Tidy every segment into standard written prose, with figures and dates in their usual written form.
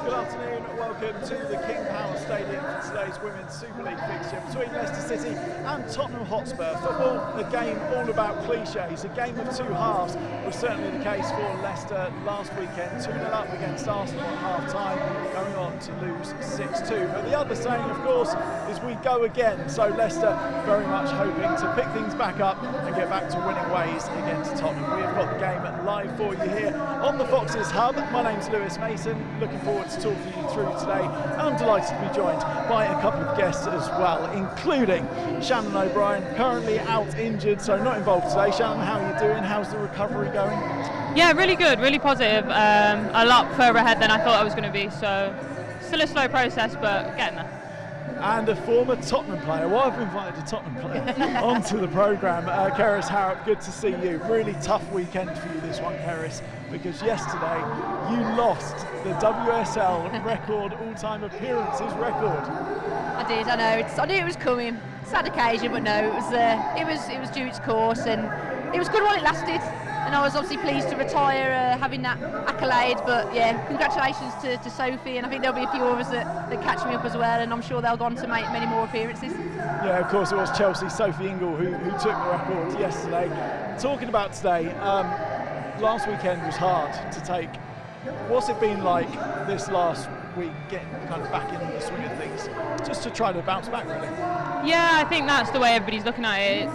Good afternoon, welcome to the King Power Stadium for today's Women's Super League fixture between Leicester City and Tottenham Hotspur. Football, a game all about cliches, a game of two halves, was certainly the case for Leicester last weekend, 2-0 up against Arsenal at half-time, going on to lose 6-2. But the other saying, of course, is we go again, so Leicester very much hoping to pick things back up and get back to winning ways against Tottenham. We have got the game live for you here on the Foxes Hub. My name's Lewis Mason, looking forward to talking you through today, and I'm delighted to be joined by a couple of guests as well, including Shannon O'Brien, currently out injured, so not involved today. Shannon, how are you doing? How's the recovery going? Yeah, really good, really positive. A lot further ahead than I thought I was going to be, so still a slow process, but getting there. And a former Tottenham player. Well, I've invited a Tottenham player onto the programme. Kerys, Harrop, good to see you. Really tough weekend for you, this one, Kerys, because yesterday you lost the WSL record, all-time appearances record. I did. I know. I knew it was coming. Sad occasion, but no, it was due its course, and it was good while it lasted. And I was obviously pleased to retire having that accolade, but yeah, congratulations to Sophie, and I think there'll be a few others that catch me up as well, and I'm sure they'll go on to make many more appearances. Yeah, of course it was Chelsea, Sophie Ingle, who took the record yesterday. Talking about today, last weekend was hard to take. What's it been like this last week, getting kind of back in the swing of things, just to try to bounce back, really? Yeah, I think that's the way everybody's looking at it.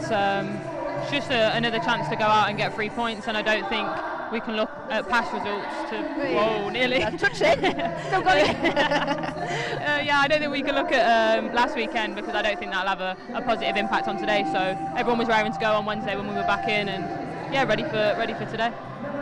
It's just another chance to go out and get 3 points, and I don't think we can look at past results to... Whoa, nearly. Touch it. Still got it. Yeah, I don't think we can look at last weekend, because I don't think that'll have a positive impact on today. So everyone was raring to go on Wednesday when we were back in, and yeah, ready for today.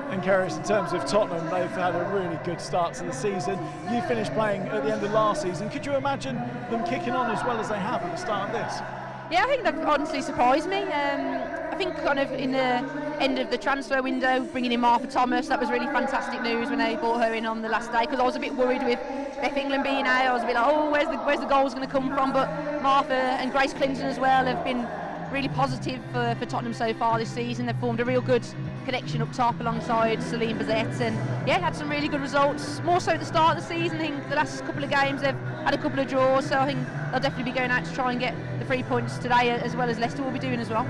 And Kerys, in terms of Tottenham, they've had a really good start to the season. You finished playing at the end of last season. Could you imagine them kicking on as well as they have at the start of this? Yeah, I think that honestly surprised me. I think kind of in the end of the transfer window, bringing in Martha Thomas, that was really fantastic news when they brought her in on the last day, because I was a bit worried with Beth England being out. I was a bit like, oh, where's the goals going to come from? But Martha and Grace Clinton as well have been really positive for Tottenham so far this season. They've formed a real good connection up top alongside Celine Bazette, and yeah, had some really good results, more so at the start of the season. I think the last couple of games they've had a couple of draws, so I think they'll definitely be going out to try and get the 3 points today, as well as Leicester will be doing as well.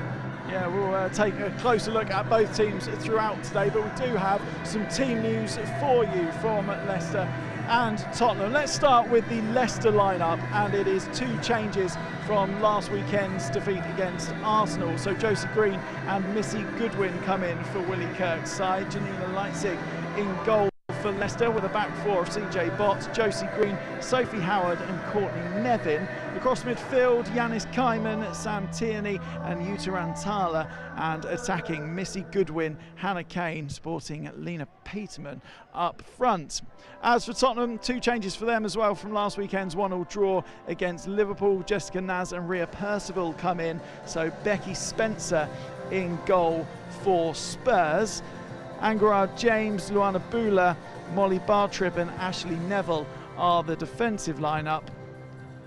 Yeah, we'll take a closer look at both teams throughout today, but we do have some team news for you from Leicester and Tottenham. Let's start with the Leicester lineup, and it is 2 changes from last weekend's defeat against Arsenal. So Josie Green and Missy Goodwin come in for Willie Kirk's side. Janina Leitzig in goal for Leicester, with a back four of CJ Bott, Josie Green, Sophie Howard and Courtney Nevin. Across midfield, Yanis Kaiman, Sam Tierney and Yuta Rantala, and attacking Missy Goodwin, Hannah Kane, sporting Lena Peterman up front. As for Tottenham, 2 changes for them as well from last weekend's 1-1 draw against Liverpool. Jessica Naz and Rhea Percival come in, so Becky Spencer in goal for Spurs. Angara James, Luana Bula, Molly Bartrip and Ashley Neville are the defensive lineup.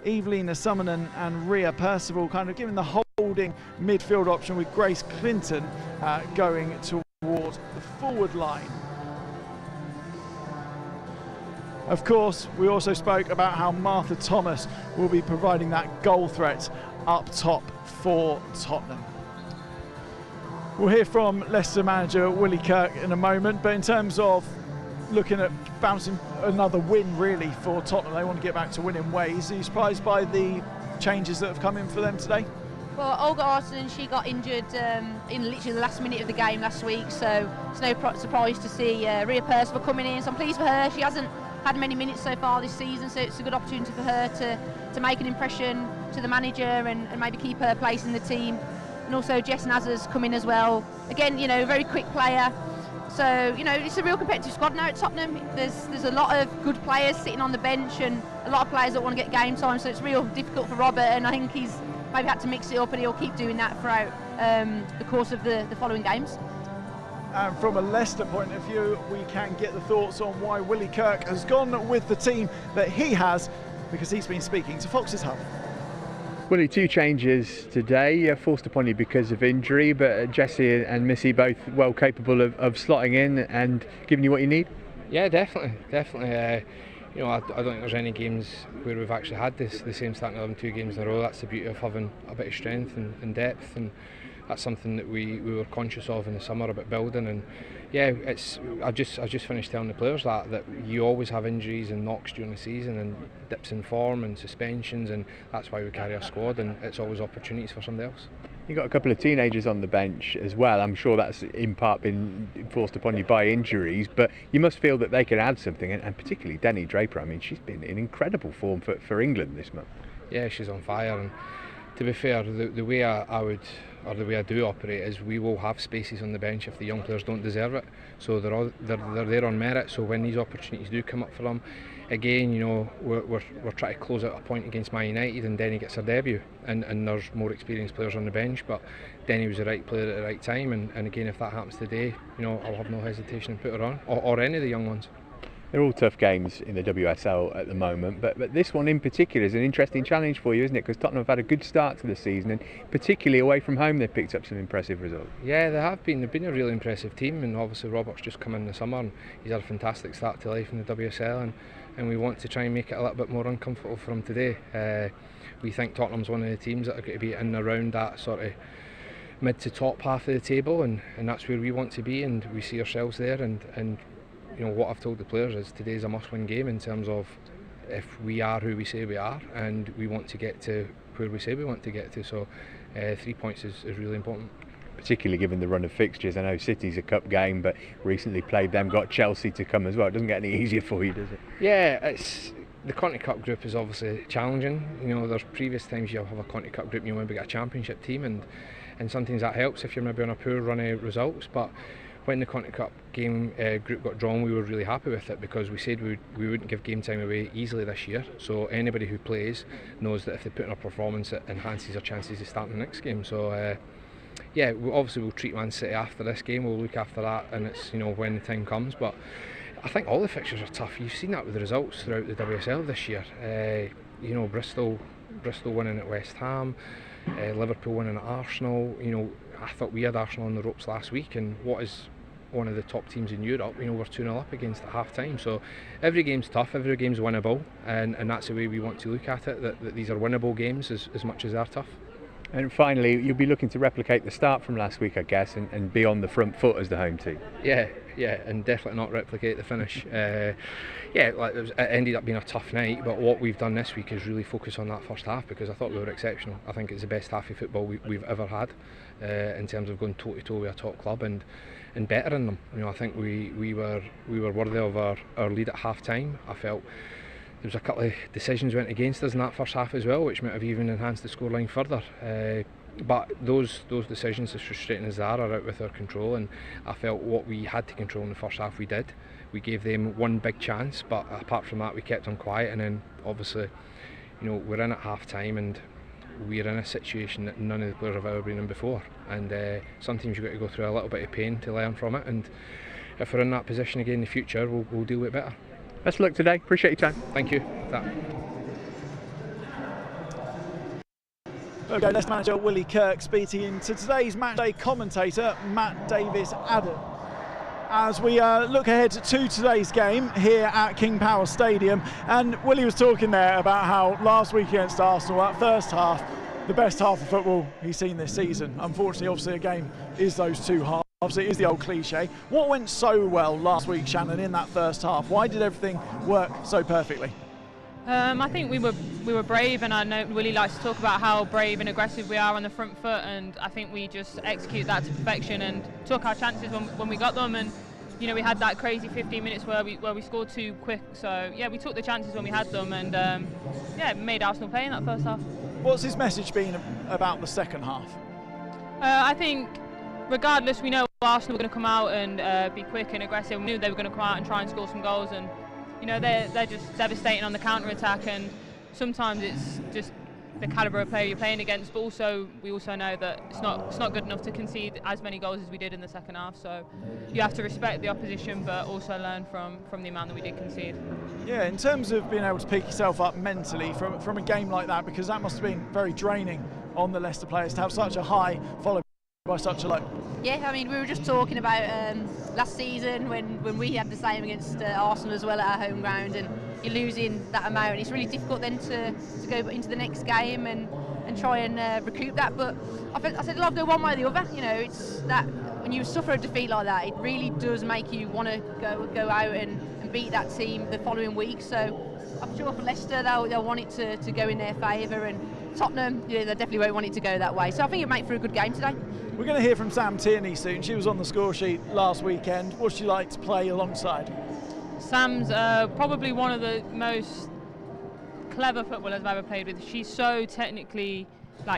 Evelina Summonen and Rhea Percival kind of giving the holding midfield option, with Grace Clinton going toward the forward line. Of course, we also spoke about how Martha Thomas will be providing that goal threat up top for Tottenham. We'll hear from Leicester manager Willie Kirk in a moment, but in terms of looking at bouncing another win really for Tottenham, they want to get back to winning ways. Are you surprised by the changes that have come in for them today? Well, Olga Arson, she got injured in literally the last minute of the game last week, so it's no surprise to see Rhea Percival coming in, so I'm pleased for her. She hasn't had many minutes so far this season, so it's a good opportunity for her to make an impression to the manager and maybe keep her place in the team. And also Jess Nazar's come in as well. Again, you know, a very quick player. So, you know, it's a real competitive squad now at Tottenham. There's a lot of good players sitting on the bench and a lot of players that want to get game time, so it's real difficult for Robert, and I think he's maybe had to mix it up, and he'll keep doing that throughout the course of the following games. And from a Leicester point of view, we can get the thoughts on why Willie Kirk has gone with the team that he has, because he's been speaking to Foxes Hub. Willie, 2 changes today, forced upon you because of injury, but Jessie and Missy both well capable of slotting in and giving you what you need? Yeah, definitely. you know, I don't think there's any games where we've actually had the same starting 11 2 games in a row. That's the beauty of having a bit of strength and depth, and that's something that we were conscious of in the summer about building. And yeah, I just finished telling the players that you always have injuries and knocks during the season and dips in form and suspensions, and that's why we carry a squad, and it's always opportunities for somebody else. You've got a couple of teenagers on the bench as well. I'm sure that's in part been forced upon you by injuries, but you must feel that they can add something, and particularly Denny Draper. I mean, she's been in incredible form for England this month. Yeah, she's on fire, and to be fair, the way I would, or the way I do operate, is we will have spaces on the bench if the young players don't deserve it. So they're there on merit. So when these opportunities do come up for them, again, you know, we're trying to close out a point against Man United, and Denny gets her debut, and there's more experienced players on the bench, but Denny was the right player at the right time, and again, if that happens today, you know, I'll have no hesitation to put her on, or any of the young ones. They're all tough games in the WSL at the moment, but this one in particular is an interesting challenge for you, isn't it? Because Tottenham have had a good start to the season, and particularly away from home they've picked up some impressive results. Yeah, they have been. They've been a really impressive team, and obviously Robert's just come in the summer, and he's had a fantastic start to life in the WSL, and we want to try and make it a little bit more uncomfortable for him today. We think Tottenham's one of the teams that are going to be in and around that sort of mid to top half of the table, and that's where we want to be, and we see ourselves there, and you know, what I've told the players is today's a must-win game in terms of if we are who we say we are, and we want to get to where we say we want to get to. So 3 points is really important. Particularly given the run of fixtures. I know City's a cup game, but recently played them, got Chelsea to come as well. It doesn't get any easier for you, does it? Yeah, the Continental Cup group is obviously challenging. You know, there's previous times you have a Continental Cup group and you maybe get a championship team, and sometimes that helps if you're maybe on a poor run of results. But when the Continental Cup game group got drawn, we were really happy with it, because we said we wouldn't give game time away easily this year. So anybody who plays knows that if they put in a performance, it enhances their chances of starting the next game. So yeah, we'll treat Man City after this game. We'll look after that, and it's, you know, when the time comes. But I think all the fixtures are tough. You've seen that with the results throughout the WSL this year. You know, Bristol winning at West Ham, Liverpool winning at Arsenal. You know, I thought we had Arsenal on the ropes last week, and what is one of the top teams in Europe, you know, we're 2-0 up against at half time. So every game's tough, every game's winnable, and that's the way we want to look at it, that these are winnable games as much as they're tough. And finally, you'll be looking to replicate the start from last week, I guess, and be on the front foot as the home team. Yeah, and definitely not replicate the finish. It ended up being a tough night, but what we've done this week is really focus on that first half, because I thought we were exceptional. I think it's the best half of football we've ever had, in terms of going toe to toe with a top club and bettering them. You know, I think we were worthy of our lead at half time. I felt there was a couple of decisions went against us in that first half as well, which might have even enhanced the scoreline further. But those decisions, as frustrating as they are out with our control, and I felt what we had to control in the first half we did. We gave them one big chance, but apart from that we kept them quiet, and then obviously, you know, we're in at half time and we're in a situation that none of the players have ever been in before, and sometimes you've got to go through a little bit of pain to learn from it, and if we're in that position again in the future, we'll deal with it better. Best of luck today. Appreciate your time. Thank you. Okay, Leicester manager Willie Kirk speaking into today's matchday commentator Matt Davis-Adam. As we look ahead to today's game here at King Power Stadium, and Willie was talking there about how last week against Arsenal, that first half, the best half of football he's seen this season. Unfortunately, obviously, a game is those two halves. Obviously, it is the old cliche. What went so well last week, Shannon, in that first half? Why did everything work so perfectly? I think we were brave, and I know Willie likes to talk about how brave and aggressive we are on the front foot, and I think we just execute that to perfection and took our chances when we got them. And you know, we had that crazy 15 minutes where we scored too quick. So yeah, we took the chances when we had them, and yeah, made Arsenal play in that first half. What's his message been about the second half? I think, regardless, we know Arsenal were going to come out and be quick and aggressive. We knew they were going to come out and try and score some goals, and you know, they're just devastating on the counter attack, and sometimes it's just the calibre of player you're playing against, but also we also know that it's not good enough to concede as many goals as we did in the second half. So you have to respect the opposition, but also learn from the amount that we did concede. Yeah, in terms of being able to pick yourself up mentally from a game like that, because that must have been very draining on the Leicester players to have such a high followed by such a low. Yeah, I mean, we were just talking about last season when we had the same against Arsenal as well at our home ground, and you're losing that amount. It's really difficult then to go into the next game and try and recoup that. But I said, I'll go one way or the other. You know, it's that when you suffer a defeat like that, it really does make you want to go out and beat that team the following week. So I'm sure for Leicester they'll want it to go in their favour, and Tottenham, they definitely won't want it to go that way. So I think it'll make for a good game today. We're going to hear from Sam Tierney soon. She was on the score sheet last weekend. What's she like to play alongside? Sam's probably one of the most clever footballers I've ever played with. She's so technically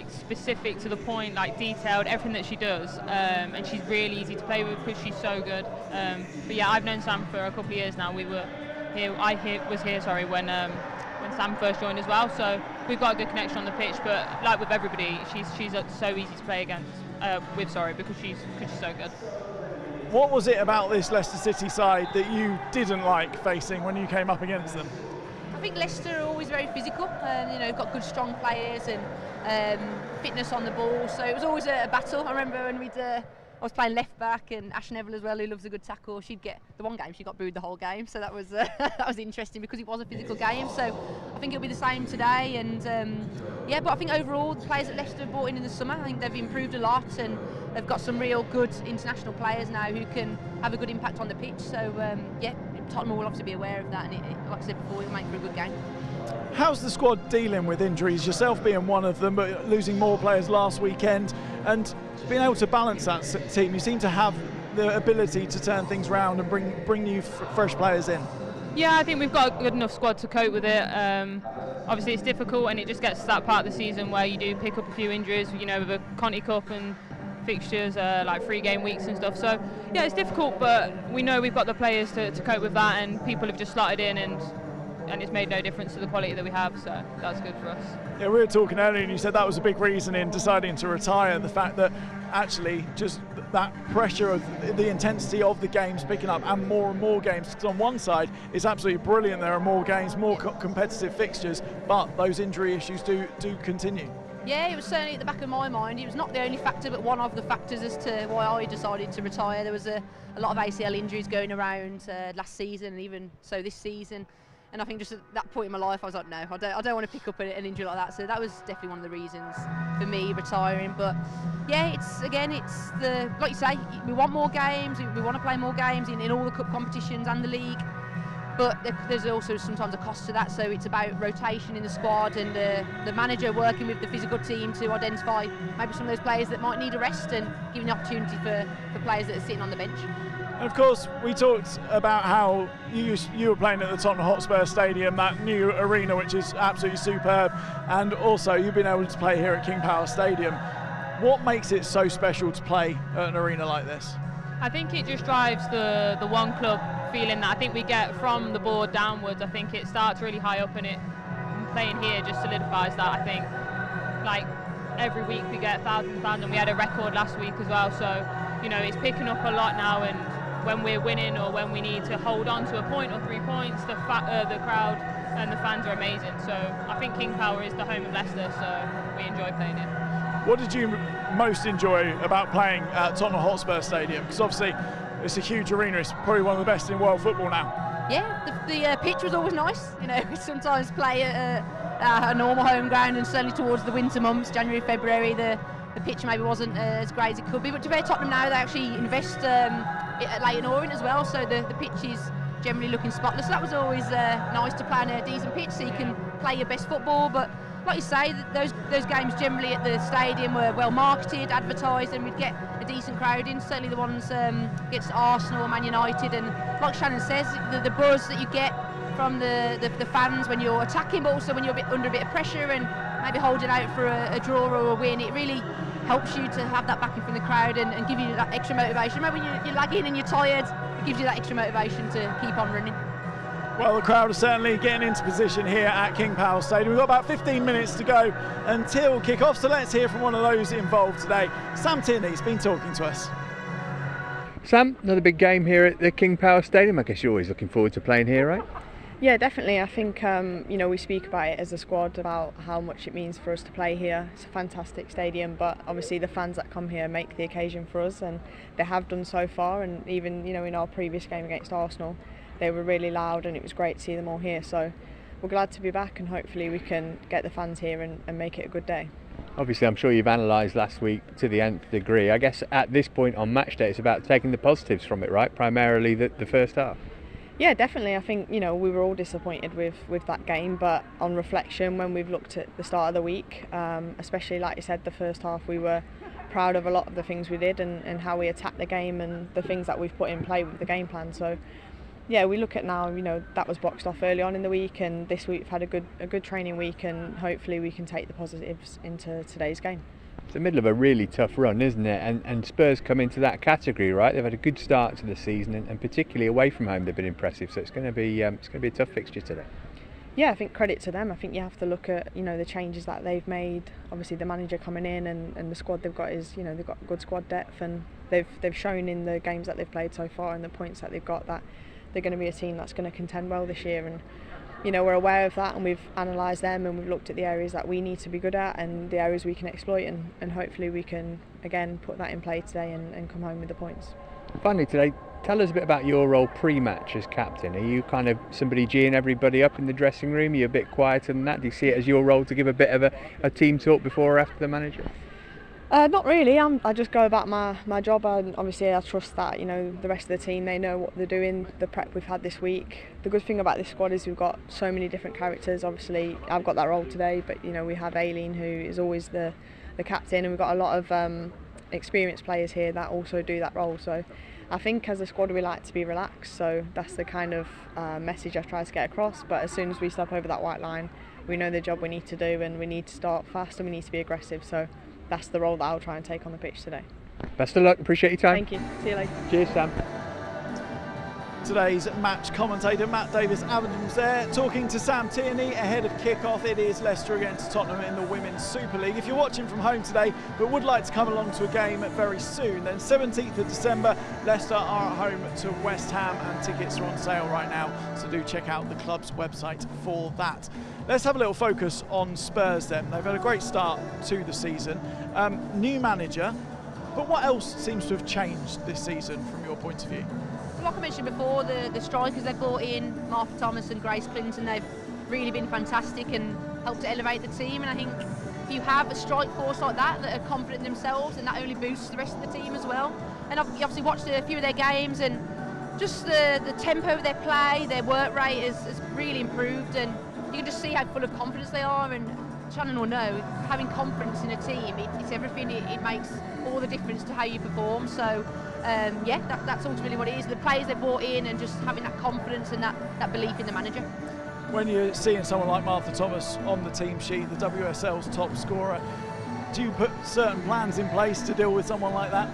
specific to the point, detailed, everything that she does, and she's really easy to play with because she's so good. But yeah, I've known Sam for a couple of years now. We were here. Was here when Sam first joined as well. So we've got a good connection on the pitch. But like with everybody, she's so easy to play against because she's so good. What was it about this Leicester City side that you didn't like facing when you came up against them? I think Leicester are always very physical, and got good strong players and fitness on the ball. So it was always a battle. I remember when I was playing left back, and Ash Neville as well, who loves a good tackle. She'd get the one game she got booed the whole game, so that was that was interesting because it was a physical game. So I think it'll be the same today, and but I think overall the players that Leicester brought in the summer, I think they've improved a lot, and they've got some real good international players now who can have a good impact on the pitch. So Tottenham will obviously be aware of that, and like I said before, it'll make for a good game. How's the squad dealing with injuries, yourself being one of them, but losing more players last weekend, and being able to balance that team? You seem to have the ability to turn things around and bring new fresh players in. Yeah, I think we've got a good enough squad to cope with it. Obviously it's difficult, and it just gets to that part of the season where you do pick up a few injuries, with the Conti Cup and fixtures, 3-game weeks and stuff. So yeah, it's difficult, but we know we've got the players to cope with that, and people have just slotted in, and it's made no difference to the quality that we have, so that's good for us. Yeah, we were talking earlier and you said that was a big reason in deciding to retire, the fact that actually just that pressure of the intensity of the games picking up, and more games, because on one side it's absolutely brilliant, there are more games, more competitive fixtures, but those injury issues do continue. Yeah, it was certainly at the back of my mind. It was not the only factor, but one of the factors as to why I decided to retire. There was a lot of ACL injuries going around last season, and even so this season. And I think just at that point in my life, I was like, no, I don't want to pick up an injury like that. So that was definitely one of the reasons for me retiring. But yeah, it's the, like you say, we want more games. We want to play more games in all the cup competitions and the league. But there's also sometimes a cost to that. So it's about rotation in the squad, and the manager working with the physical team to identify maybe some of those players that might need a rest, and giving the opportunity for players that are sitting on the bench. And of course, we talked about how you were playing at the Tottenham Hotspur Stadium, that new arena, which is absolutely superb, and also you've been able to play here at King Power Stadium. What makes it so special to play at an arena like this? I think it just drives the one club feeling that I think we get from the board downwards. I think it starts really high up, and playing here just solidifies that. I think every week we get thousands of fans, and we had a record last week as well, so it's picking up a lot now, and when we're winning or when we need to hold on to a point or 3 points, the crowd and the fans are amazing. So I think King Power is the home of Leicester, so we enjoy playing it. What did you most enjoy about playing at Tottenham Hotspur Stadium? Because obviously it's a huge arena, it's probably one of the best in world football now. Yeah, the pitch was always nice. We sometimes play at a normal home ground, and certainly towards the winter months, January, February, the pitch maybe wasn't as great as it could be. But to be fair, Tottenham now, they actually invest at Leighton Orient as well, so the pitch is generally looking spotless. So that was always nice to play on a decent pitch, so you can play your best football. But like you say, those games generally at the stadium were well marketed, advertised, and we'd get a decent crowd in. Certainly the ones against Arsenal, Man United, and like Shannon says, the buzz that you get from the fans when you're attacking, but also when you're under a bit of pressure and maybe holding out for a draw or a win, it really helps you to have that backing from the crowd and give you that extra motivation. Maybe when you're lagging and you're tired, it gives you that extra motivation to keep on running. Well, the crowd are certainly getting into position here at King Power Stadium. We've got about 15 minutes to go until kick-off, so let's hear from one of those involved today. Sam Tierney's been talking to us. Sam, another big game here at the King Power Stadium. I guess you're always looking forward to playing here, right? Yeah, definitely. I think we speak about it as a squad about how much it means for us to play here. It's a fantastic stadium, but obviously the fans that come here make the occasion for us, and they have done so far. And even in our previous game against Arsenal, they were really loud, and it was great to see them all here. So we're glad to be back, and hopefully we can get the fans here and make it a good day. Obviously, I'm sure you've analysed last week to the nth degree. I guess at this point on match day, it's about taking the positives from it, right? Primarily the first half. Yeah, definitely. I think, we were all disappointed with that game, but on reflection, when we've looked at the start of the week, especially like you said, the first half, we were proud of a lot of the things we did and how we attacked the game and the things that we've put in play with the game plan. So yeah, we look at now, that was boxed off early on in the week, and this week we've had a good training week, and hopefully we can take the positives into today's game. It's the middle of a really tough run, isn't it? And Spurs come into that category, right? They've had a good start to the season, and particularly away from home they've been impressive. So it's going to be a tough fixture today. Yeah, I think credit to them. I think you have to look at the changes that they've made. Obviously, the manager coming in and the squad they've got is they've got good squad depth, and they've shown in the games that they've played so far and the points that they've got that they're going to be a team that's going to contend well this year. And we're aware of that, and we've analysed them, and we've looked at the areas that we need to be good at and the areas we can exploit, and hopefully we can again put that in play today and come home with the points. Finally today, tell us a bit about your role pre-match as captain. Are you kind of somebody geeing everybody up in the dressing room? Are you a bit quieter than that? Do you see it as your role to give a bit of a team talk before or after the manager? Not really. I just go about my job, and obviously I trust that the rest of the team, they know what they're doing, the prep we've had this week. The good thing about this squad is we've got so many different characters. Obviously I've got that role today, but we have Aileen, who is always the captain, and we've got a lot of experienced players here that also do that role. So I think as a squad we like to be relaxed, so that's the kind of message I try to get across. But as soon as we step over that white line, we know the job we need to do, and we need to start fast and we need to be aggressive. So that's the role that I'll try and take on the pitch today. Best of luck, appreciate your time. Thank you, see you later. Cheers, Sam. Today's match commentator Matt Davis-Abingdon's there talking to Sam Tierney ahead of kick-off. It is Leicester against Tottenham in the Women's Super League. If you're watching from home today but would like to come along to a game very soon, then 17th of December Leicester are at home to West Ham, and tickets are on sale right now, so do check out the club's website for that. Let's have a little focus on Spurs then. They've had a great start to the season. New manager, but what else seems to have changed this season from your point of view? Like I mentioned before, the strikers they've brought in, Martha Thomas and Grace Clinton, they've really been fantastic and helped to elevate the team. And I think if you have a strike force like that are confident in themselves, and that only boosts the rest of the team as well. And I've obviously watched a few of their games, and just the tempo of their play, their work rate has really improved, and you can just see how full of confidence they are. And Shannon will know, having confidence in a team, it's everything. It makes all the difference to how you perform. So that's ultimately what it is. The players they brought in, and just having that confidence and that belief in the manager. When you're seeing someone like Martha Thomas on the team sheet, the WSL's top scorer, do you put certain plans in place to deal with someone like that?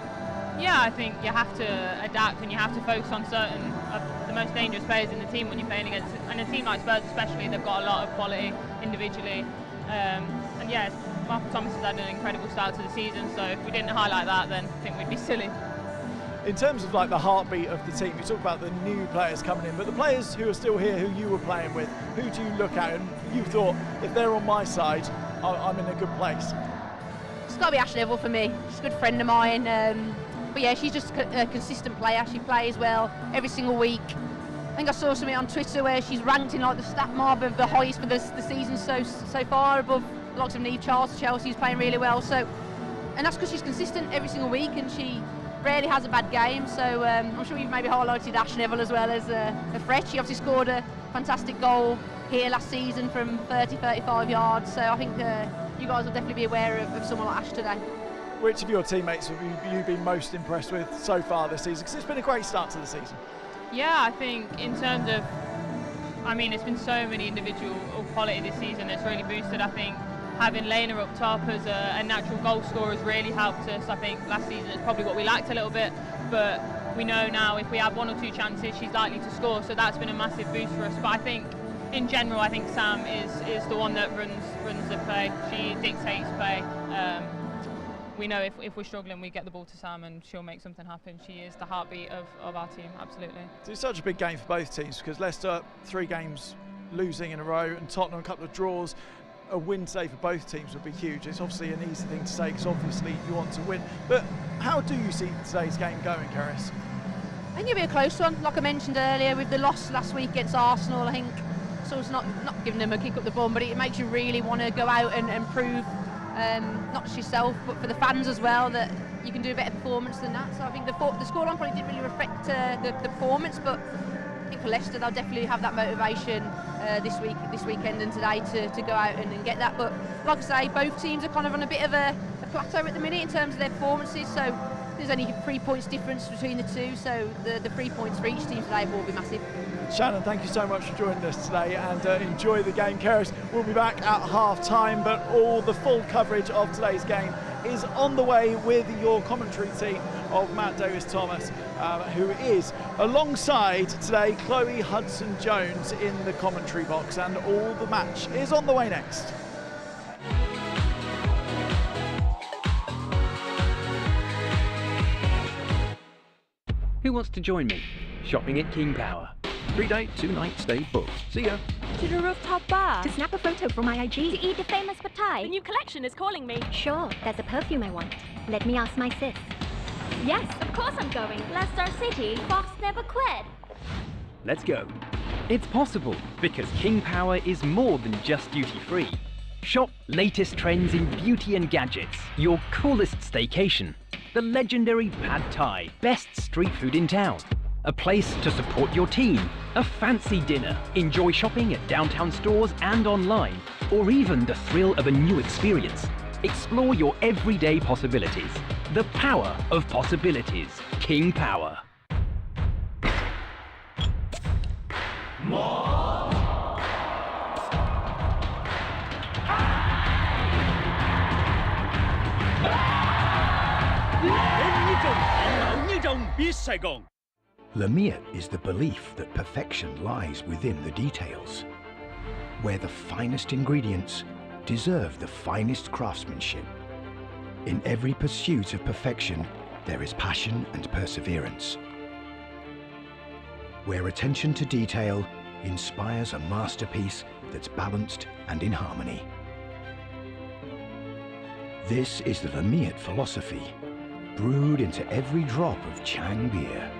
Yeah, I think you have to adapt, and you have to focus on certain of the most dangerous players in the team when you're playing against, and a team like Spurs especially, they've got a lot of quality individually. And yeah, Martha Thomas has had an incredible start to the season, so if we didn't highlight that, then I think we'd be silly. In terms of like the heartbeat of the team, you talk about the new players coming in, but the players who are still here, who you were playing with, who do you look at and you thought, if they're on my side, I'm in a good place? It's got to be Ash Neville for me. She's a good friend of mine. But yeah, she's just a consistent player. She plays well every single week. I think I saw something on Twitter where she's ranked in like the stat mob of the highest for the season so far, above the likes of Neve Charles. Chelsea's playing really well. So, and that's because she's consistent every single week, and she rarely has a bad game. So I'm sure you've maybe highlighted Ash Neville as well as a threat. She obviously scored a fantastic goal here last season from 30-35 yards. So I think you guys will definitely be aware of someone like Ash today. Which of your teammates have you been most impressed with so far this season? Because it's been a great start to the season. Yeah, I think in terms of, it's been so many individual quality this season that's really boosted. I think having Lena up top as a natural goal scorer has really helped us. I think last season it's probably what we lacked a little bit, but we know now if we have one or two chances, she's likely to score, so that's been a massive boost for us. But I think in general, I think Sam is the one that runs the play. She dictates play. We know if we're struggling, we get the ball to Sam and she'll make something happen. She is the heartbeat of our team, absolutely. It's such a big game for both teams, because Leicester 3 games losing in a row, and Tottenham a couple of draws. A win today for both teams would be huge. It's obviously an easy thing to say, because obviously you want to win. But how do you see today's game going, Kerys? I think it'll be a close one, like I mentioned earlier, with the loss last week against Arsenal. I think so it's not giving them a kick up the bum, but it makes you really want to go out and prove, not just yourself, but for the fans as well, that you can do a better performance than that. So I think the scoreline probably didn't really reflect the performance, but I think for Leicester they'll definitely have that motivation this weekend and today to go out and get that. But like I say, both teams are kind of on a bit of a plateau at the minute in terms of their performances, so there's only 3 points difference between the two, so the 3 points for each team today will be massive. Shannon, thank you so much for joining us today, and enjoy the game. Kerys will be back at half-time, but all the full coverage of today's game is on the way with your commentary team of Matt Davis-Thomas, who is alongside today Chloe Hudson-Jones in the commentary box, and all the match is on the way next. Who wants to join me? Shopping at King Power. 3-day, 2-night stay booked. See ya. To the rooftop bar. To snap a photo for my IG. To eat the famous pad thai. The new collection is calling me. Sure, there's a perfume I want. Let me ask my sis. Yes, of course I'm going. Leicester City, Fox never quit. Let's go. It's possible because King Power is more than just duty-free. Shop latest trends in beauty and gadgets. Your coolest staycation. The legendary pad thai. Best street food in town. A place to support your team, a fancy dinner, enjoy shopping at downtown stores and online, or even the thrill of a new experience. Explore your everyday possibilities. The power of possibilities. King Power. Lamiat is the belief that perfection lies within the details, where the finest ingredients deserve the finest craftsmanship. In every pursuit of perfection, there is passion and perseverance, where attention to detail inspires a masterpiece that's balanced and in harmony. This is the Lamiat philosophy, brewed into every drop of Chang beer.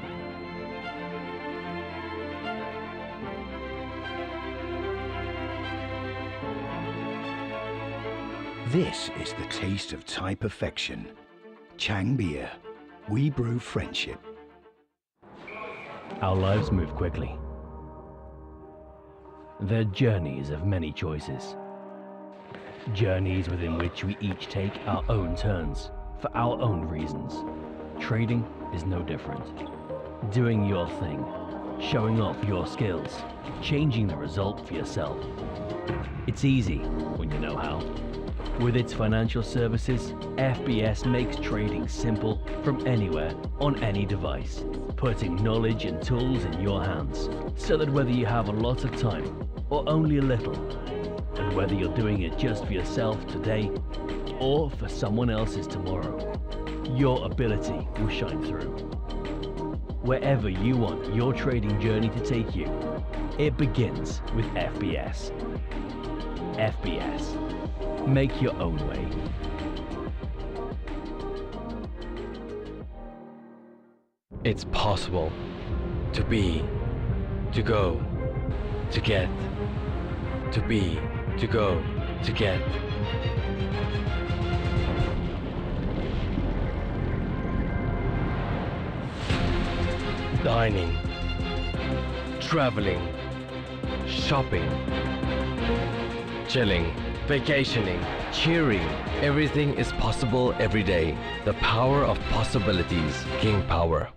This is the taste of Thai perfection. Chang beer. We brew friendship. Our lives move quickly. They're journeys of many choices. Journeys within which we each take our own turns for our own reasons. Trading is no different. Doing your thing, showing off your skills, changing the result for yourself. It's easy when you know how. With its financial services, FBS makes trading simple from anywhere, on any device, putting knowledge and tools in your hands, so that whether you have a lot of time or only a little, and whether you're doing it just for yourself today or for someone else's tomorrow, your ability will shine through. Wherever you want your trading journey to take you, it begins with FBS. FBS. Make your own way. It's possible to be, to go, to get, to be, to go, to get. Dining, traveling, shopping, chilling, vacationing, cheering. Everything is possible every day. The power of possibilities. King Power.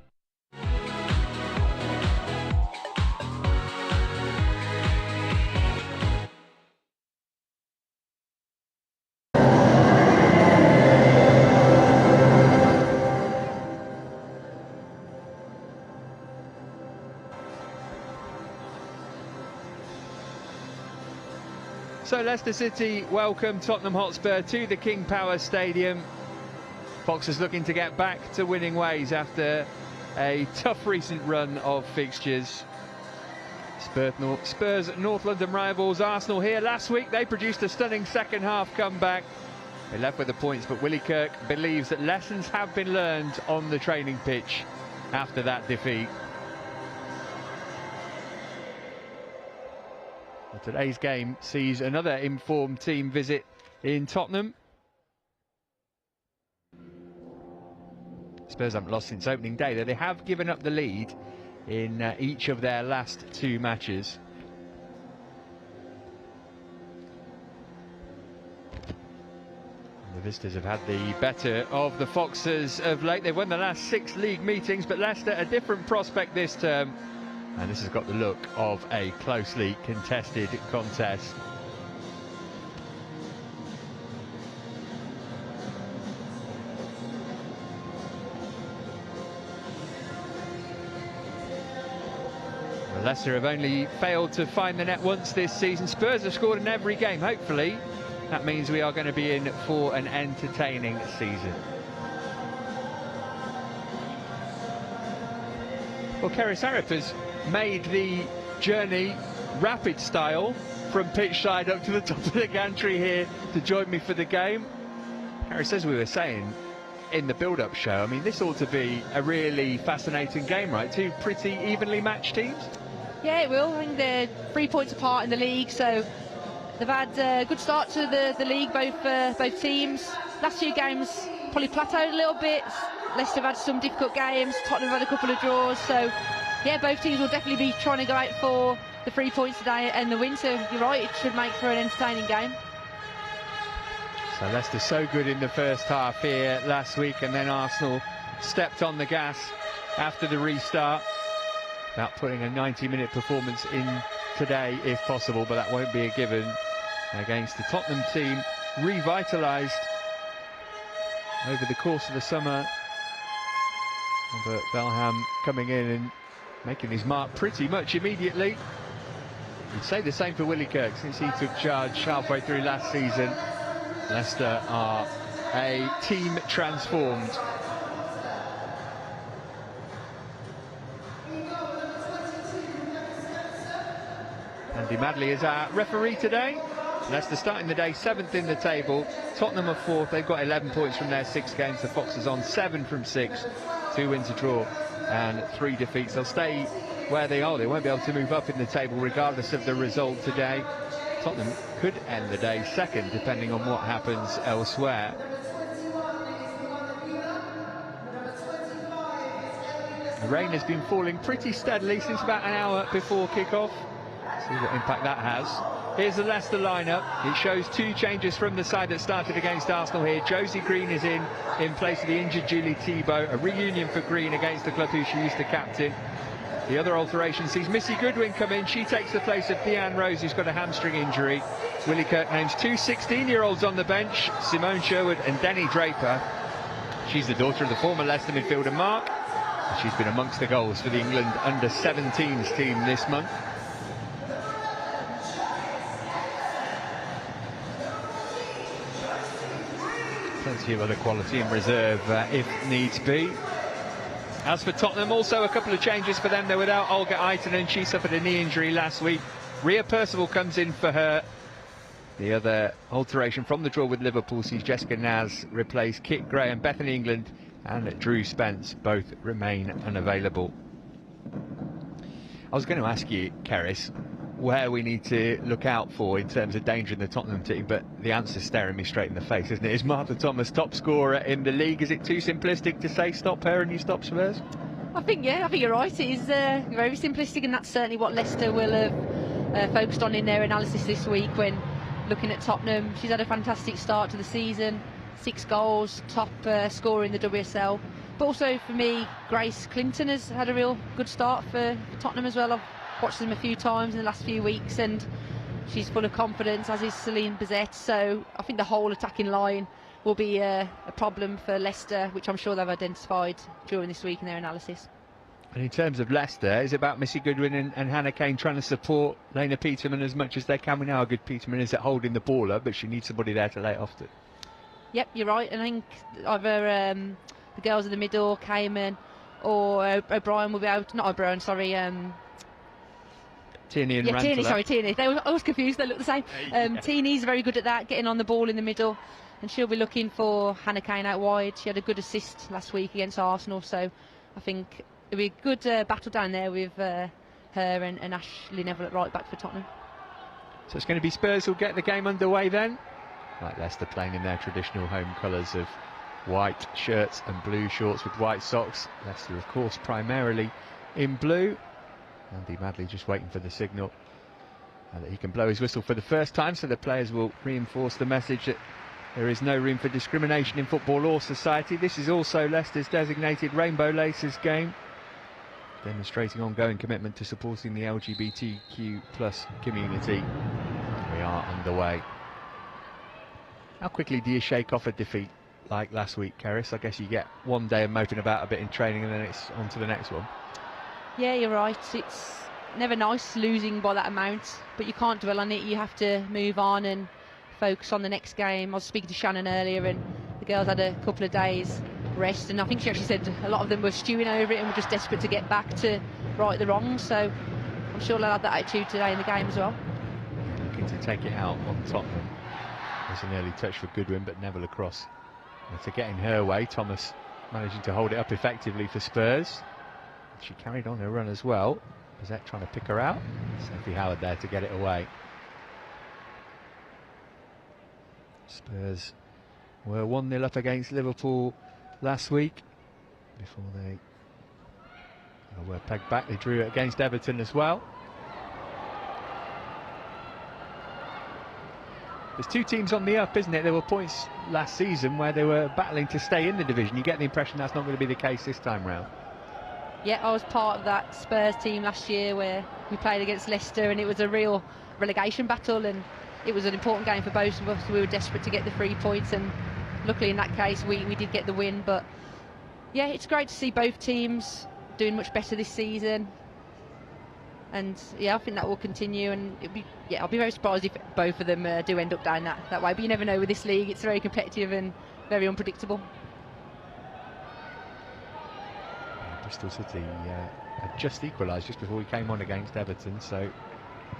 So Leicester City welcome Tottenham Hotspur to the King Power Stadium. Foxes looking to get back to winning ways after a tough recent run of fixtures. Spurs North London rivals Arsenal here last week. They produced a stunning second half comeback. They left with the points, but Willie Kirk believes that lessons have been learned on the training pitch after that defeat. Today's game sees another informed team visit in Tottenham. Spurs haven't lost since opening day, though they have given up the lead in each of their last 2 matches. The visitors have had the better of the Foxes of late. They've won the last 6 league meetings, but Leicester a different prospect this term. And this has got the look of a closely contested contest. Leicester have only failed to find the net once this season. Spurs have scored in every game. Hopefully that means we are going to be in for an entertaining season. Well, Kerys Harrop has made the journey rapid style from pitch side up to the top of the gantry here to join me for the game. Kerys, as we were saying in the build-up show, I mean, this ought to be a really fascinating game, right? 2 pretty evenly matched teams. Yeah, it will. I think they're 3 points apart in the league, so they've had a good start to the league, both teams. Last 2 games probably plateaued a little bit. Leicester have had some difficult games, Tottenham have had a couple of draws, so yeah, both teams will definitely be trying to go out for the 3 points today and the win, so you're right, it should make for an entertaining game. So Leicester so good in the first half here last week, and then Arsenal stepped on the gas after the restart. About putting a 90-minute performance in today if possible, but that won't be a given against the Tottenham team revitalised over the course of the summer. But Belham coming in and making his mark pretty much immediately. You'd say the same for Willie Kirk since he took charge halfway through last season. Leicester are a team transformed. Andy Madley is our referee today. Leicester starting the day 7th in the table. Tottenham are 4th. They've got 11 points from their 6 games. The Foxes on 7 from 6. 2 wins, a draw and 3 defeats. They'll stay where they are. They won't be able to move up in the table regardless of the result today. Tottenham could end the day 2nd depending on what happens elsewhere. The rain has been falling pretty steadily since about an hour before kick-off. See what impact that has. Here's the Leicester lineup. It shows 2 changes from the side that started against Arsenal here. Josie Green is in place of the injured Julie Thibault. A reunion for Green against the club who she used to captain. The other alteration sees Missy Goodwin come in. She takes the place of Deanne Rose, who's got a hamstring injury. Willie Kirk names 2 16-year-olds on the bench, Simone Sherwood and Denny Draper. She's the daughter of the former Leicester midfielder Mark. She's been amongst the goals for the England under-17s team this month. Plenty of other quality in reserve if needs be. As for Tottenham, also a couple of changes for them. They're without Olga Aitonen. She suffered a knee injury last week. Rhea Percival comes in for her. The other alteration from the draw with Liverpool sees Jessica Naz replace Kit Graham. Bethany England and Drew Spence both remain unavailable. I was going to ask you, Kerys, where we need to look out for in terms of danger in the Tottenham team, but the answer's staring me straight in the face, isn't it? Is Martha Thomas top scorer in the league? Is it too simplistic to say stop her and you stop Spurs? I think you're right. It is very simplistic, and that's certainly what Leicester will have focused on in their analysis this week when looking at Tottenham. She's had a fantastic start to the season, 6 goals, top scorer in the WSL. But also for me, Grace Clinton has had a real good start for Tottenham as well. I've watched them a few times in the last few weeks and she's full of confidence, as is Celine Bizet. So I think the whole attacking line will be a problem for Leicester, which I'm sure they've identified during this week in their analysis. And in terms of Leicester, is it about Missy Goodwin and Hannah Kane trying to support Lena Peterman as much as they can? We know how good Peterman is at holding the ball up, but she needs somebody there to lay it off to. Yep, you're right. And I think either the girls in the middle, Cayman or O'Brien will be out. Not O'Brien, sorry. Tierney and Rantala. Tierney, sorry, Tierney. I was confused, they look the same. Tierney's very good at that, getting on the ball in the middle, and she'll be looking for Hannah Kane out wide. She had a good assist last week against Arsenal, so I think it'll be a good battle down there with her and Ashley Neville at right back for Tottenham. So it's going to be Spurs who'll get the game underway then. Like Leicester playing in their traditional home colours of white shirts and blue shorts with white socks. Leicester, of course, primarily in blue. Andy Madley just waiting for the signal that he can blow his whistle for the first time, so the players will reinforce the message that there is no room for discrimination in football or society. This is also Leicester's designated Rainbow Laces game, demonstrating ongoing commitment to supporting the LGBTQ+ community. We are underway. How quickly do you shake off a defeat like last week, Kerys? I guess you get one day of moping about a bit in training and then it's on to the next one. Yeah, you're right. It's never nice losing by that amount, but you can't dwell on it. You have to move on and focus on the next game. I was speaking to Shannon earlier, and the girls had a couple of days rest, and I think she actually said a lot of them were stewing over it and were just desperate to get back to right the wrongs. So I'm sure they'll have that attitude today in the game as well. Looking to take it out on Tottenham. There's an early touch for Goodwin, but Neville across to get in her way. Thomas managing to hold it up effectively for Spurs. She carried on her run as well. Zet trying to pick her out. Sophie Howard there to get it away. Spurs were 1-0 up against Liverpool last week before they were pegged back. They drew it against Everton as well. There's two teams on the up, isn't it? There were points last season where they were battling to stay in the division. You get the impression that's not going to be the case this time round. Yeah, I was part of that Spurs team last year where we played against Leicester, and it was a real relegation battle, and it was an important game for both of us. We were desperate to get the 3 points, and luckily in that case we did get the win. But yeah, it's great to see both teams doing much better this season, and yeah, I think that will continue. And I'll be very surprised if both of them do end up down that way, but you never know with this league. It's very competitive and very unpredictable. Bristol City had just equalised just before we came on against Everton, so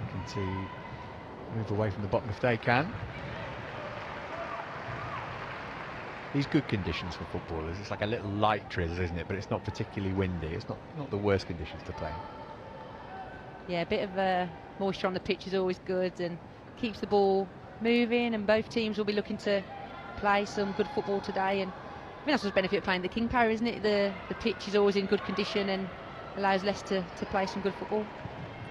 looking to move away from the bottom if they can. These good conditions for footballers. It's like a little light drizzle, isn't it? But it's not particularly windy. It's not the worst conditions to play in. Yeah, a bit of moisture on the pitch is always good and keeps the ball moving, and both teams will be looking to play some good football today. And I think that's the benefit of playing the King Power, isn't it? The pitch is always in good condition and allows Leicester to play some good football.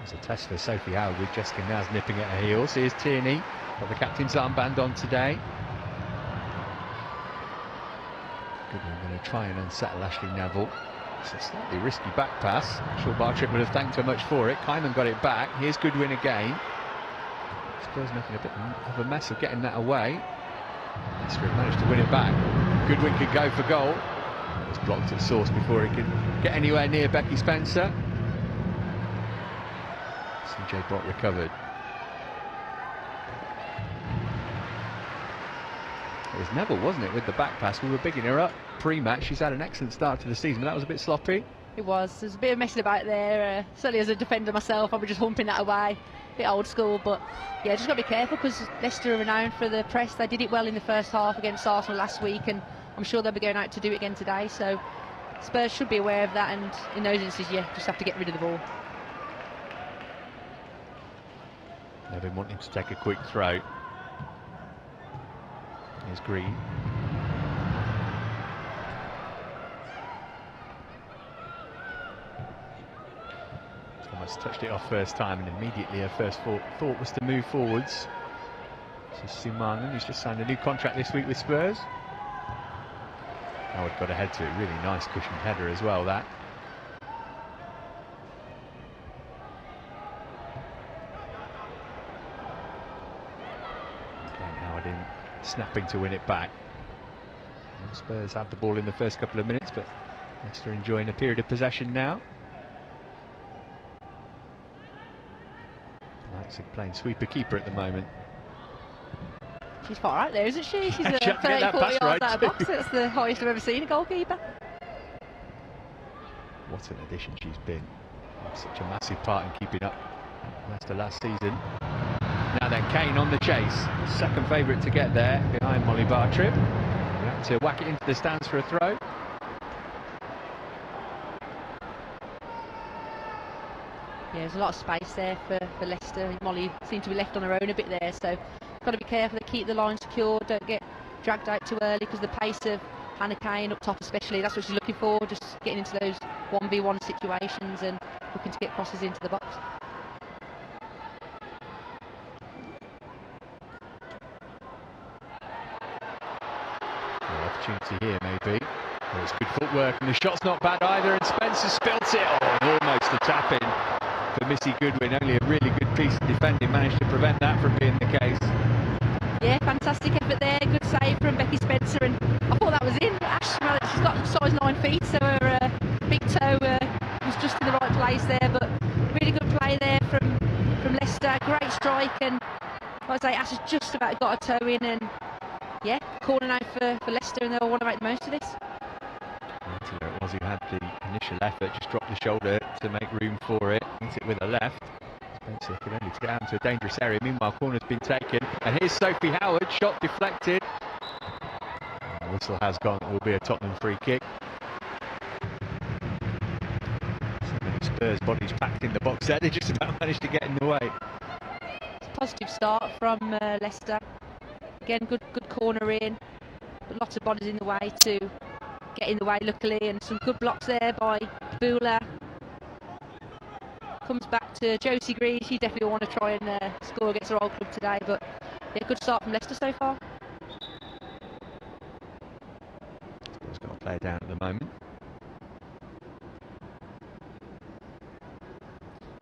It's a test for Sophie Howard with Jessica Naz nipping at her heels. Here's Tierney, got the captain's armband on today. Goodwin going to try and unsettle Ashley Neville. It's a slightly risky back pass. I'm sure Barclays would have thanked her much for it. Kyman got it back. Here's Goodwin again. Spurs making a bit of a mess of getting that away. Leicester managed to win it back. Goodwin could go for goal. It was blocked at source before he could get anywhere near Becky Spencer. CJ Bott recovered. It was Neville, wasn't it, with the back pass? We were bigging her up pre-match. She's had an excellent start to the season, but that was a bit sloppy. It was. There's a bit of messing about there. Certainly as a defender myself, I was just humping that away. A bit old school, but yeah, just got to be careful because Leicester are renowned for the press. They did it well in the first half against Arsenal last week, and I'm sure they'll be going out to do it again today. So Spurs should be aware of that, and in those instances, yeah, just have to get rid of the ball. Nevin wanting to take a quick throw. Here's Green. Thomas touched it off first time, and immediately her first thought was to move forwards. This is Sumanan, who's just signed a new contract this week with Spurs. Howard got ahead to it, really nice cushioned header as well, that. Again, Howard in, snapping to win it back. And Spurs had the ball in the first couple of minutes, but Leicester enjoying a period of possession now. Leipzig playing sweeper keeper at the moment. She's far out there, isn't she? She's 30, 40 yards out of box. That's the highest I've ever seen a goalkeeper. What an addition she's been. Such a massive part in keeping up Leicester last season. Now then, Kane on the chase. Second favourite to get there behind Molly Bartrip. We have to whack it into the stands for a throw. Yeah, there's a lot of space there for Leicester. Molly seemed to be left on her own a bit there, so got to be careful to keep the line secure, don't get dragged out too early, because the pace of Hannah Kane up top especially, that's what she's looking for, just getting into those 1v1 situations and looking to get crosses into the box. Opportunity here maybe. Oh, it's good footwork and the shot's not bad either, and Spencer spilt it. Oh, almost a tap in for Missy Goodwin. Only a really good piece of defending managed to prevent that from being the case. Yeah, fantastic effort there, good save from Becky Spencer, and I thought that was in. Ash, well, she's got size 9 feet, so her big toe was just in the right place there, but really good play there from Leicester, great strike, and like I say, Ash has just about got a toe in, and yeah, corner now for Leicester, and they'll want to make the most of this. It was who had the initial effort, just dropped the shoulder to make room for it, hits it with her left. Spencer could only get out into a dangerous area. Meanwhile, corner's been taken, and here's Sophie Howard, shot deflected. The whistle has gone, it will be a Tottenham free kick. So many Spurs bodies packed in the box there, they just about managed to get in the way. It's a positive start from Leicester. Again, good corner in, but lots of bodies in the way to get in the way luckily, and some good blocks there by Bula. Comes back to Josie Green, she definitely will want to try and score against her old club today, but yeah, good start from Leicester so far. He's got a player down at the moment.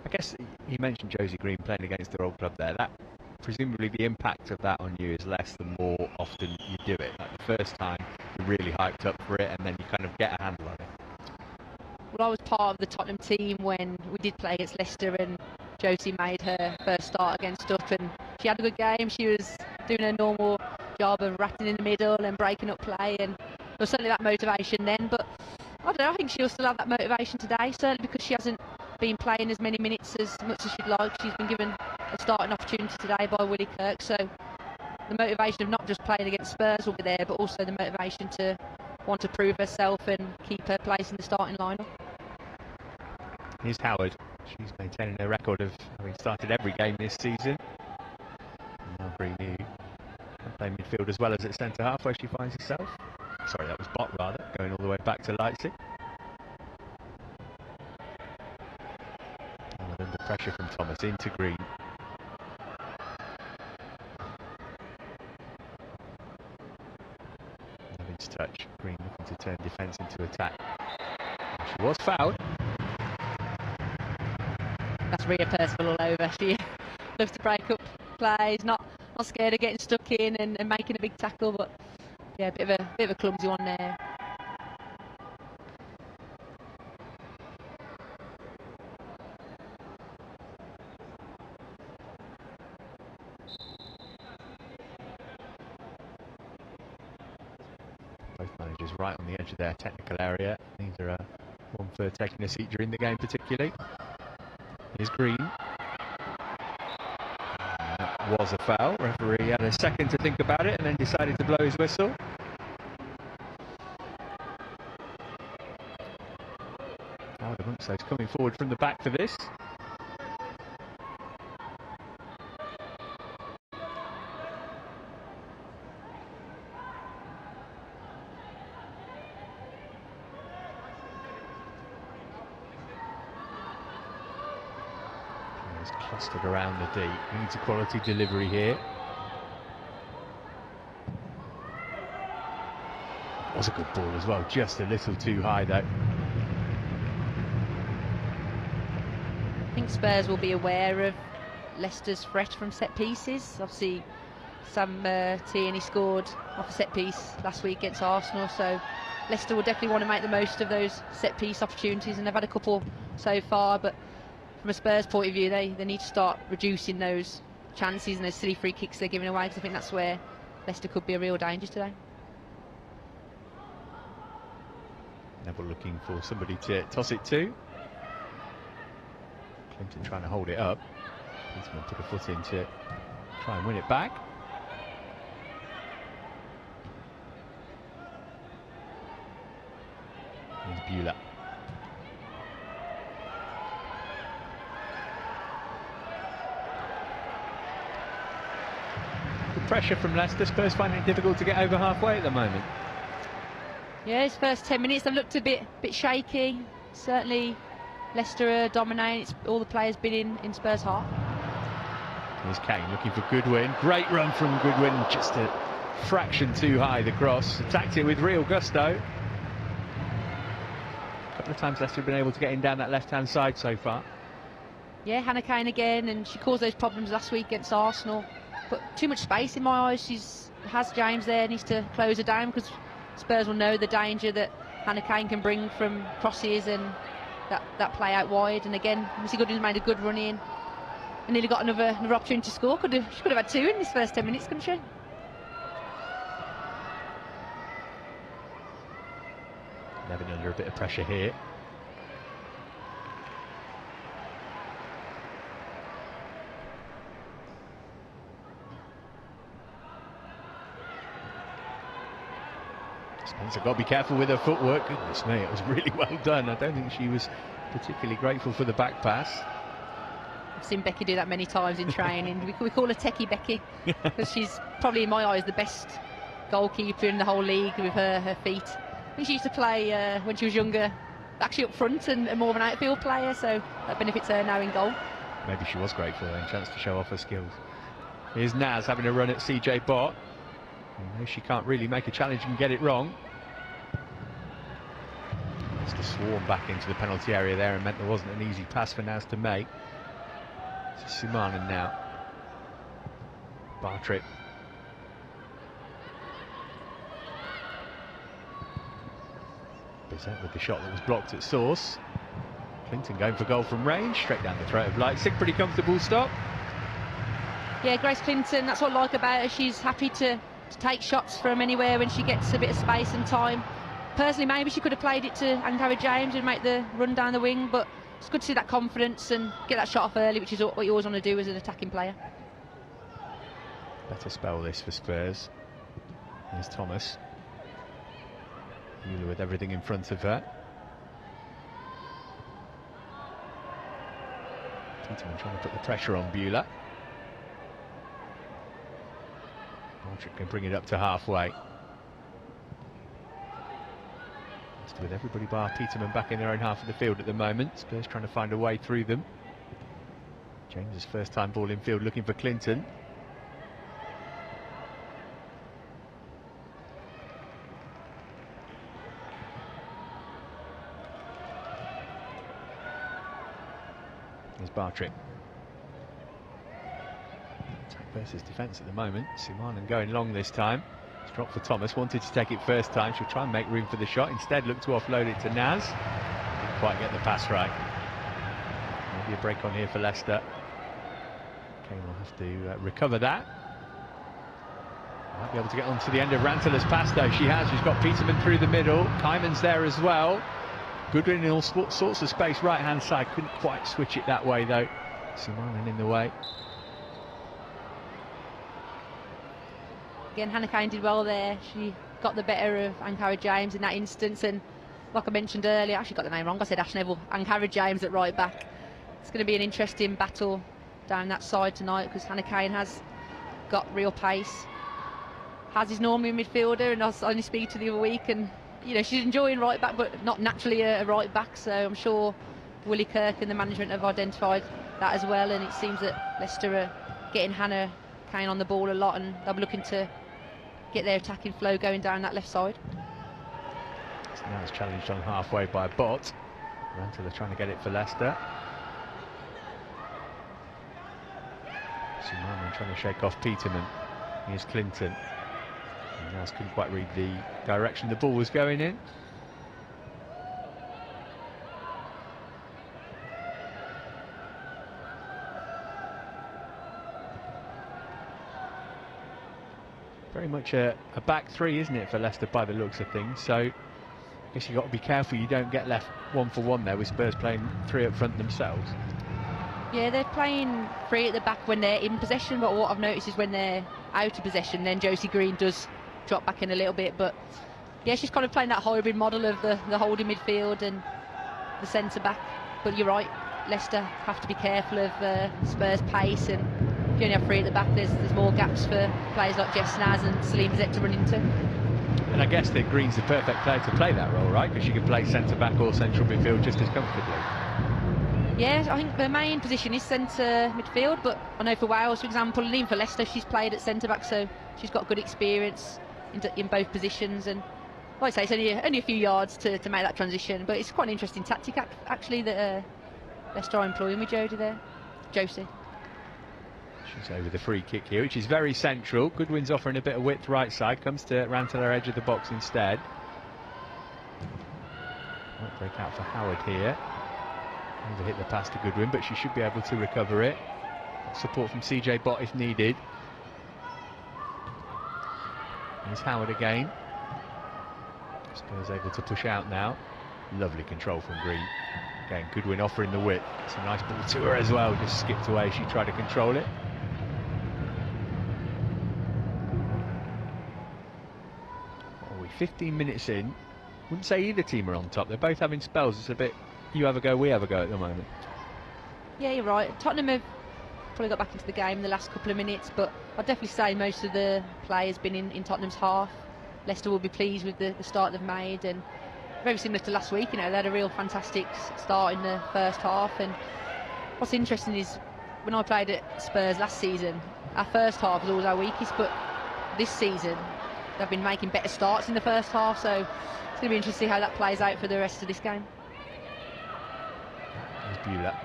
I guess you mentioned Josie Green playing against her old club there. That presumably the impact of that on you is less the more often you do it. Like the first time you're really hyped up for it, and then you kind of get a handle on it. Well, I was part of the Tottenham team when we did play against Leicester, and Josie made her first start against us, and she had a good game. She was doing her normal job of ratting in the middle and breaking up play, and there was certainly that motivation then, but I don't know, I think she'll still have that motivation today, certainly because she hasn't been playing as many minutes as much as she'd like. She's been given a starting opportunity today by Willie Kirk, so the motivation of not just playing against Spurs will be there, but also the motivation to want to prove herself and keep her place in the starting lineup. Here's Howard. She's maintaining her record of having started every game this season. Now Green can play midfield as well as at centre half, where she finds herself. Sorry, that was Bott rather, going all the way back to Leipzig. And under pressure from Thomas into Green. Levin's touch. Green looking to turn defence into attack. She was fouled. That's Rhea Percival all over. She loves to break up plays, not scared of getting stuck in and making a big tackle, but yeah, a bit of a clumsy one there. Both managers right on the edge of their technical area. Neither one for taking a seat during the game particularly. Here's Green. That was a foul. Referee had a second to think about it and then decided to blow his whistle. Howard amongst those coming forward from the back for this. Clustered around the deep, needs a quality delivery here. Was a good ball as well, just a little too high though. I think Spurs will be aware of Leicester's threat from set pieces. Obviously Sam Tierney scored off a set piece last week against Arsenal, so Leicester will definitely want to make the most of those set piece opportunities, and they've had a couple so far, but from a Spurs point of view, they need to start reducing those chances and those silly free kicks they're giving away, because I think that's where Leicester could be a real danger today. Neville looking for somebody to toss it to. Clinton trying to hold it up. Peterman put a foot in to try and win it back. Here's Bula. pressure from Leicester. Spurs finding it difficult to get over halfway at the moment. Yeah, his first 10 minutes have looked a bit shaky. Certainly Leicester are dominating. All the players been in Spurs' half. Here's Kane looking for Goodwin. Great run from Goodwin, just a fraction too high, the cross. Attacked it with real gusto. A couple of times Leicester have been able to get in down that left-hand side so far. Yeah, Hannah Kane again, and she caused those problems last week against Arsenal. But too much space in my eyes. Has James there, needs to close her down, because Spurs will know the danger that Hannah Kane can bring from crosses and that play out wide. And again, Missy Goodwin's made a good run in and nearly got another opportunity to score. She could have had 2 in this first 10 minutes, couldn't she? Nevin under a bit of pressure here. Spencer got to be careful with her footwork. Goodness me, it was really well done. I don't think she was particularly grateful for the back pass. I've seen Becky do that many times in training. we call her Techie Becky, because she's probably, in my eyes, the best goalkeeper in the whole league with her feet. I think she used to play when she was younger, actually up front and more of an outfield player, so that benefits her now in goal. Maybe she was grateful then, chance to show off her skills. Here's Naz having a run at CJ Bott. You know, she can't really make a challenge and get it wrong. Just swarm back into the penalty area there and meant there wasn't an easy pass for Naz to make. It's Sumanen now. Bartrip. Bizet with the shot that was blocked at source. Clinton going for goal from range, straight down the throat of Leipzig. Pretty comfortable stop. Yeah, Grace Clinton, that's what I like about her. She's happy to take shots from anywhere when she gets a bit of space and time. Personally, maybe she could have played it to Ann James and make the run down the wing, but it's good to see that confidence and get that shot off early, which is what you always want to do as an attacking player. Better spell this for Spurs. Here's Thomas. Euler with everything in front of her. Peterman trying to put the pressure on Beulah. Bartrip can bring it up to halfway. With everybody bar Peterman back in their own half of the field at the moment. Spurs trying to find a way through them. James's first time ball in field looking for Clinton. There's Bartrip. Attack versus defence at the moment. Sumanen going long this time. It's dropped for Thomas, wanted to take it first time. She'll try and make room for the shot. Instead looked to offload it to Naz. Didn't quite get the pass right. Maybe a break on here for Leicester. Kane will have to recover that. Might be able to get onto the end of Rantala's pass though. She has. She's got Peterman through the middle. Kyman's there as well. Goodwin in all sorts of space, right hand side. Couldn't quite switch it that way though. Sumanen in the way. Again, Hannah Kane did well there. She got the better of Ann James in that instance, and like I mentioned earlier, I actually got the name wrong. I said Ash Neville. Ann James at right back. It's going to be an interesting battle down that side tonight, because Hannah Kane has got real pace. Has is normally a midfielder, and I was only speaking to the other week, and you know she's enjoying right back, but not naturally a right back. So I'm sure Willie Kirk and the management have identified that as well, and it seems that Leicester are getting Hannah Kane on the ball a lot, and they'll be looking to get their attacking flow going down that left side. So now it's challenged on halfway by Bott. Rantala trying to get it for Leicester. Sumanen trying to shake off Peterman. Here's Clinton. And Naz couldn't quite read the direction the ball was going in. Very much a back three, isn't it, for Leicester by the looks of things? So I guess you've got to be careful you don't get left 1-for-1 there with Spurs playing 3 up front themselves. Yeah, they're playing 3 at the back when they're in possession, but what I've noticed is when they're out of possession, then Josie Green does drop back in a little bit. But yeah, she's kind of playing that hybrid model of the holding midfield and the centre back. But you're right, Leicester have to be careful of Spurs' pace and if you only have 3 at the back, there's more gaps for players like Jess Snaz and Salim Zet to run into. And I guess that Green's the perfect player to play that role, right? Because she can play centre-back or central midfield just as comfortably. Yeah, I think the main position is centre midfield, but I know for Wales, for example, and even for Leicester, she's played at centre-back, so she's got good experience in both positions. And like I say, it's only a few yards to make that transition, but it's quite an interesting tactic actually that Leicester are employing with Josie. She's over the free kick here, which is very central. Goodwin's offering a bit of width right side, comes to Rantala edge of the box instead. Might break out for Howard here. Over hit the pass to Goodwin, but she should be able to recover it. Support from CJ Bott if needed. Here's Howard again. Spurs able to push out now. Lovely control from Green. Again, Goodwin offering the width. It's a nice ball to her as well. Just skipped away. She tried to control it. What are we, 15 minutes in? Wouldn't say either team are on top. They're both having spells. It's a bit you have a go, we have a go at the moment. Yeah, you're right. Tottenham have probably got back into the game in the last couple of minutes, but I'd definitely say most of the play has been in Tottenham's half. Leicester will be pleased with the start they've made, and very similar to last week, you know, they had a real fantastic start in the first half. And what's interesting is when I played at Spurs last season, our first half was always our weakest, but this season they've been making better starts in the first half, so it's going to be interesting to see how that plays out for the rest of this game. There's Beulah.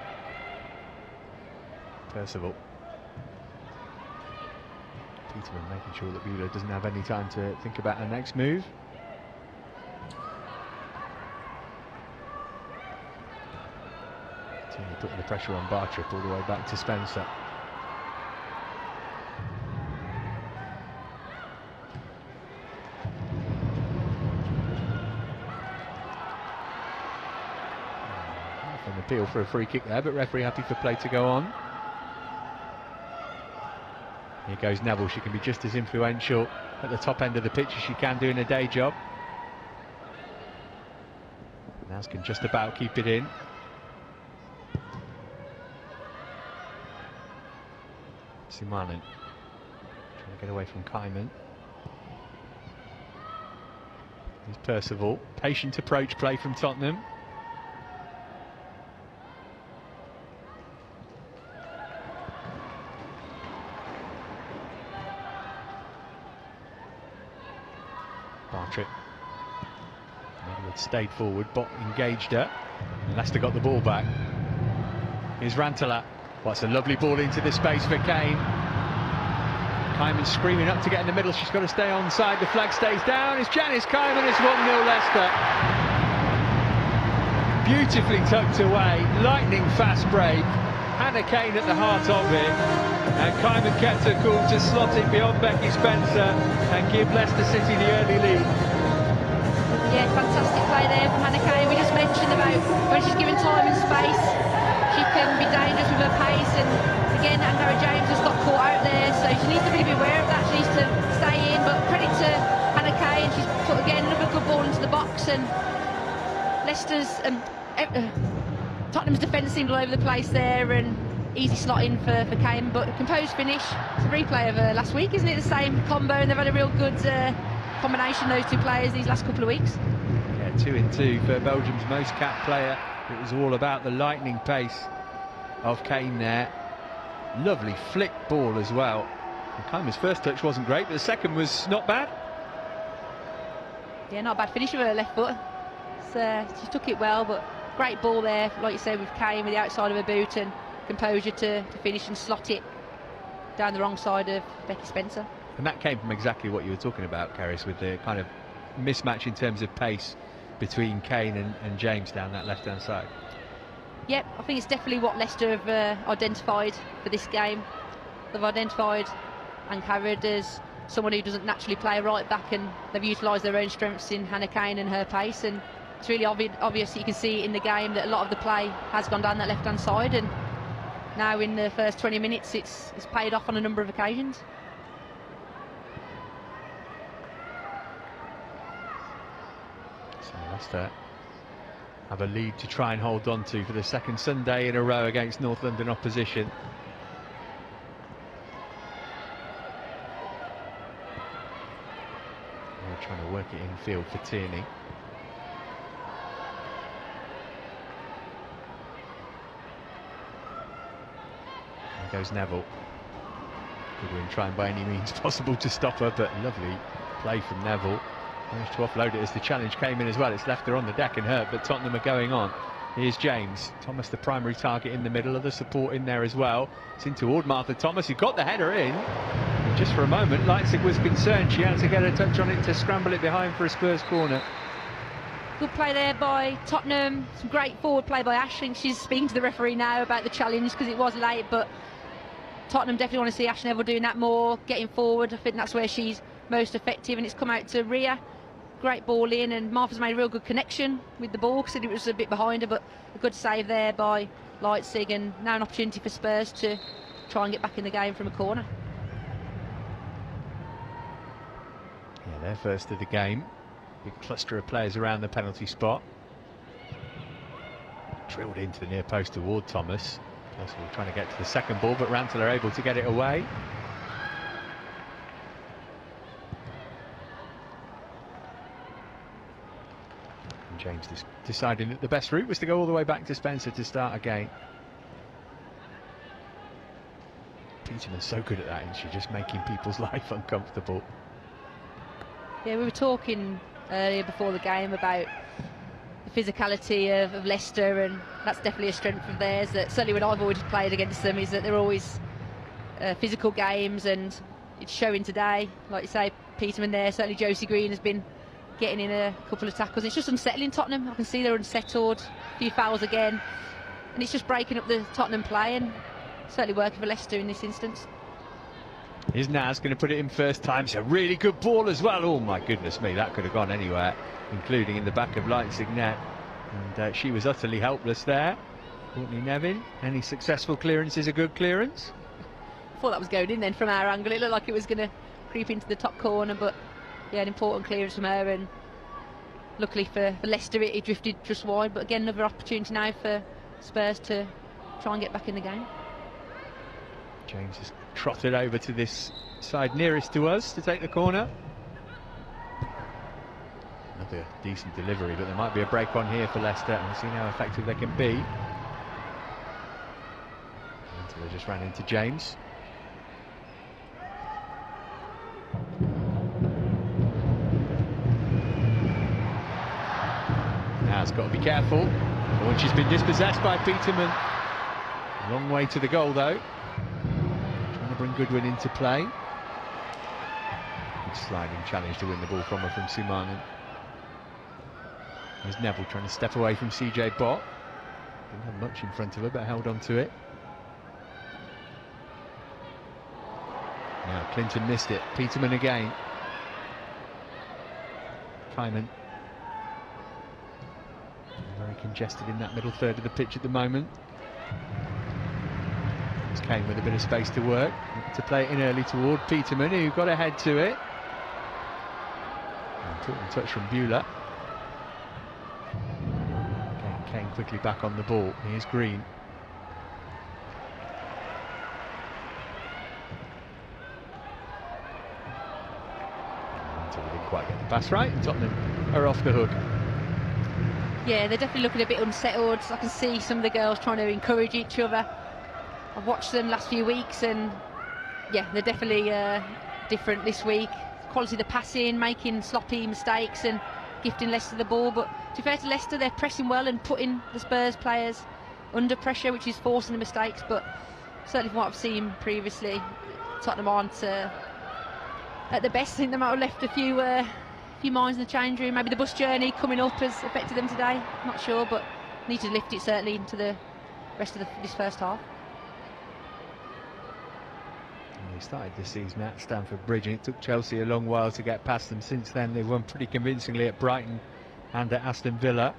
Percival. Peterman making sure that Beulah doesn't have any time to think about her next move. Continue putting the pressure on Bartrip all the way back to Spencer. An appeal for a free kick there, but referee happy for play to go on. Here goes Neville. She can be just as influential at the top end of the pitch as she can do in a day job. Naz can just about keep it in. Simanen trying to get away from Kaiman. Here's Percival. Patient approach play from Tottenham. Bartrip. Edward stayed forward, Bott engaged her. And Leicester got the ball back. Here's Rantala. What's a lovely ball into the space for Kane. Kaiman screaming up to get in the middle. She's got to stay onside. The flag stays down. It's Janice Kaiman. It's 1-0 Leicester. Beautifully tucked away. Lightning fast break. Hannah Kane at the heart of it. And Kaiman kept her cool to slot it beyond Becky Spencer and give Leicester City the early lead. Yeah, fantastic play there from Hannah Kane. We just mentioned about when she's given time and space, she can be dangerous with her pace, and again Angara James just got caught out there, so she needs to really be aware of that. She needs to stay in, but credit to Hannah Kane, she's put again another good ball into the box, and Leicester's Tottenham's defence seemed all over the place there, and easy slot in for Kane, but composed finish. It's a replay of last week, isn't it? The same combo, and they've had a real good combination, those two players, these last couple of weeks. Yeah, 2 in 2 for Belgium's most capped player. It was all about the lightning pace of Kane there. Lovely flick ball as well. And Kaiman's first touch wasn't great, but the second was not bad. Yeah, not a bad finish with her left foot. She took it well, but great ball there, like you said, with Kane with the outside of her boot, and composure to finish and slot it down the wrong side of Becky Spencer. And that came from exactly what you were talking about, Kerys, with the kind of mismatch in terms of pace between Kane and James down that left-hand side. Yep, I think it's definitely what Leicester have identified for this game. They've identified Anne Harrod as someone who doesn't naturally play right back, and they've utilised their own strengths in Hannah Kane and her pace, and it's really obvious. You can see in the game that a lot of the play has gone down that left-hand side, and now in the first 20 minutes it's paid off on a number of occasions. Leicester have a lead to try and hold on to for the second Sunday in a row against North London opposition. They're trying to work it infield for Tierney. There goes Neville. Goodwin trying by any means possible to stop her, but lovely play from Neville. Managed to offload it as the challenge came in as well. It's left her on the deck and hurt, but Tottenham are going on. Here's James. Thomas, the primary target in the middle. Other support in there as well. It's in toward Martha Thomas, who got the header in. Just for a moment, Leipzig was concerned. She had to get a touch on it to scramble it behind for a Spurs corner. Good play there by Tottenham. Some great forward play by Ash. She's speaking to the referee now about the challenge because it was late, but Tottenham definitely want to see Ash Neville doing that more, getting forward. I think that's where she's most effective, and it's come out to Rhea. Great ball in, and Martha's made a real good connection with the ball because it was a bit behind her, but a good save there by Leipzig, and now an opportunity for Spurs to try and get back in the game from a corner. Yeah, they're first of the game. Big cluster of players around the penalty spot. Drilled into the near post toward Thomas. Percival trying to get to the second ball, but Rantel are able to get it away. And James deciding that the best route was to go all the way back to Spencer to start again. Peterman's so good at that, isn't she? Just making people's life uncomfortable. Yeah, we were talking earlier before the game about the physicality of Leicester, and that's definitely a strength of theirs. That certainly when I've always played against them, is that they're always physical games, and it's showing today. Like you say, Peterman there, certainly Josie Green has been getting in a couple of tackles. It's just unsettling Tottenham. I can see they're unsettled, a few fouls again, and it's just breaking up the Tottenham play, and certainly working for Leicester in this instance. Here's Naz going to put it in first time. It's a really good ball as well. Oh my goodness me, that could have gone anywhere, including in the back of Leipzig net. And she was utterly helpless there. Courtney Nevin, any successful clearance is a good clearance. I thought that was going in then from our angle. It looked like it was going to creep into the top corner, but yeah, an important clearance from her, and luckily for Leicester it drifted just wide. But again, another opportunity now for Spurs to try and get back in the game. James has trotted over to this side nearest to us to take the corner. Another decent delivery, but there might be a break on here for Leicester, and we'll see how effective they can be. Until they just ran into James. Now it's got to be careful. Oh, she's been dispossessed by Peterman. A long way to the goal though. Bring Goodwin into play. Good sliding challenge to win the ball from her from Sumanen. There's Neville trying to step away from CJ Bott. Didn't have much in front of her, but held on to it. Now Clinton missed it. Peterman again. Kyman. Very congested in that middle third of the pitch at the moment. Kane with a bit of space to work, to play it in early toward Peterman, who got ahead to it. Important touch from Beulah. Kane quickly back on the ball. Here's Green. Until they didn't quite get the pass right, and Tottenham are off the hook. Yeah, they're definitely looking a bit unsettled. I can see some of the girls trying to encourage each other. I've watched them last few weeks, and yeah, they're definitely different this week. Quality of the passing, making sloppy mistakes and gifting Leicester the ball, but to be fair to Leicester, they're pressing well and putting the Spurs players under pressure, which is forcing the mistakes. But certainly from what I've seen previously, Tottenham aren't at the best. I think they might have left a few minds in the change room. Maybe the bus journey coming up has affected them today, not sure, but need to lift it certainly into the rest of this first half. They started the season at Stamford Bridge, and it took Chelsea a long while to get past them. Since then they've won pretty convincingly at Brighton and at Aston Villa.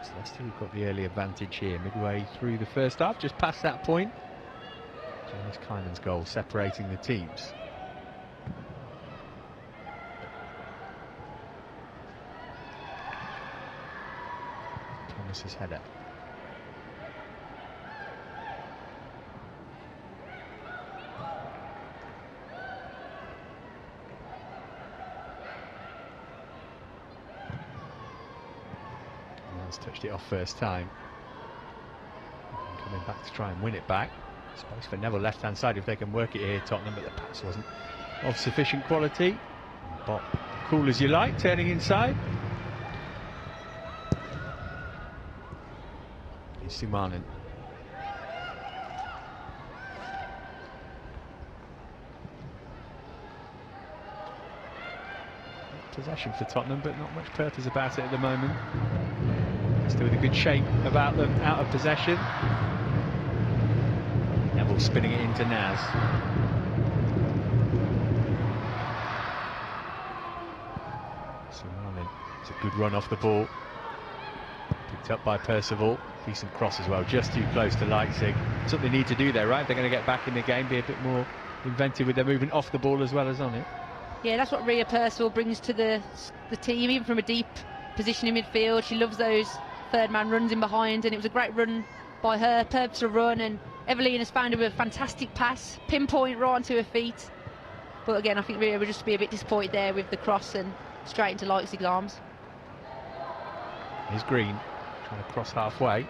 So Leicester have got the early advantage here midway through the first half, just past that point. James Kyman's goal separating the teams. Thomas's header. Naz touched it off first time. Coming back to try and win it back. Space for Neville left hand side if they can work it here, Tottenham, but the pass wasn't of sufficient quality. Bop, cool as you like, turning inside. It's Sumanen. Possession for Tottenham, but not much purpose about it at the moment. Still with a good shape about them out of possession. Neville spinning it into Naz. Sumanen, it's a good run off the ball. Picked up by Percival. Decent cross as well, just too close to Leipzig. Something they need to do there, right? They're going to get back in the game, be a bit more inventive with their movement off the ball as well as on it. Yeah, that's what Rhea Percival brings to the team, even from a deep position in midfield. She loves those third man runs in behind, and it was a great run by her, purposeful run, and Evelyn has found her with a fantastic pass, pinpoint right onto her feet. But again, I think Rhea would just be a bit disappointed there with the cross and straight into Leipzig's arms. Here's Green trying to cross halfway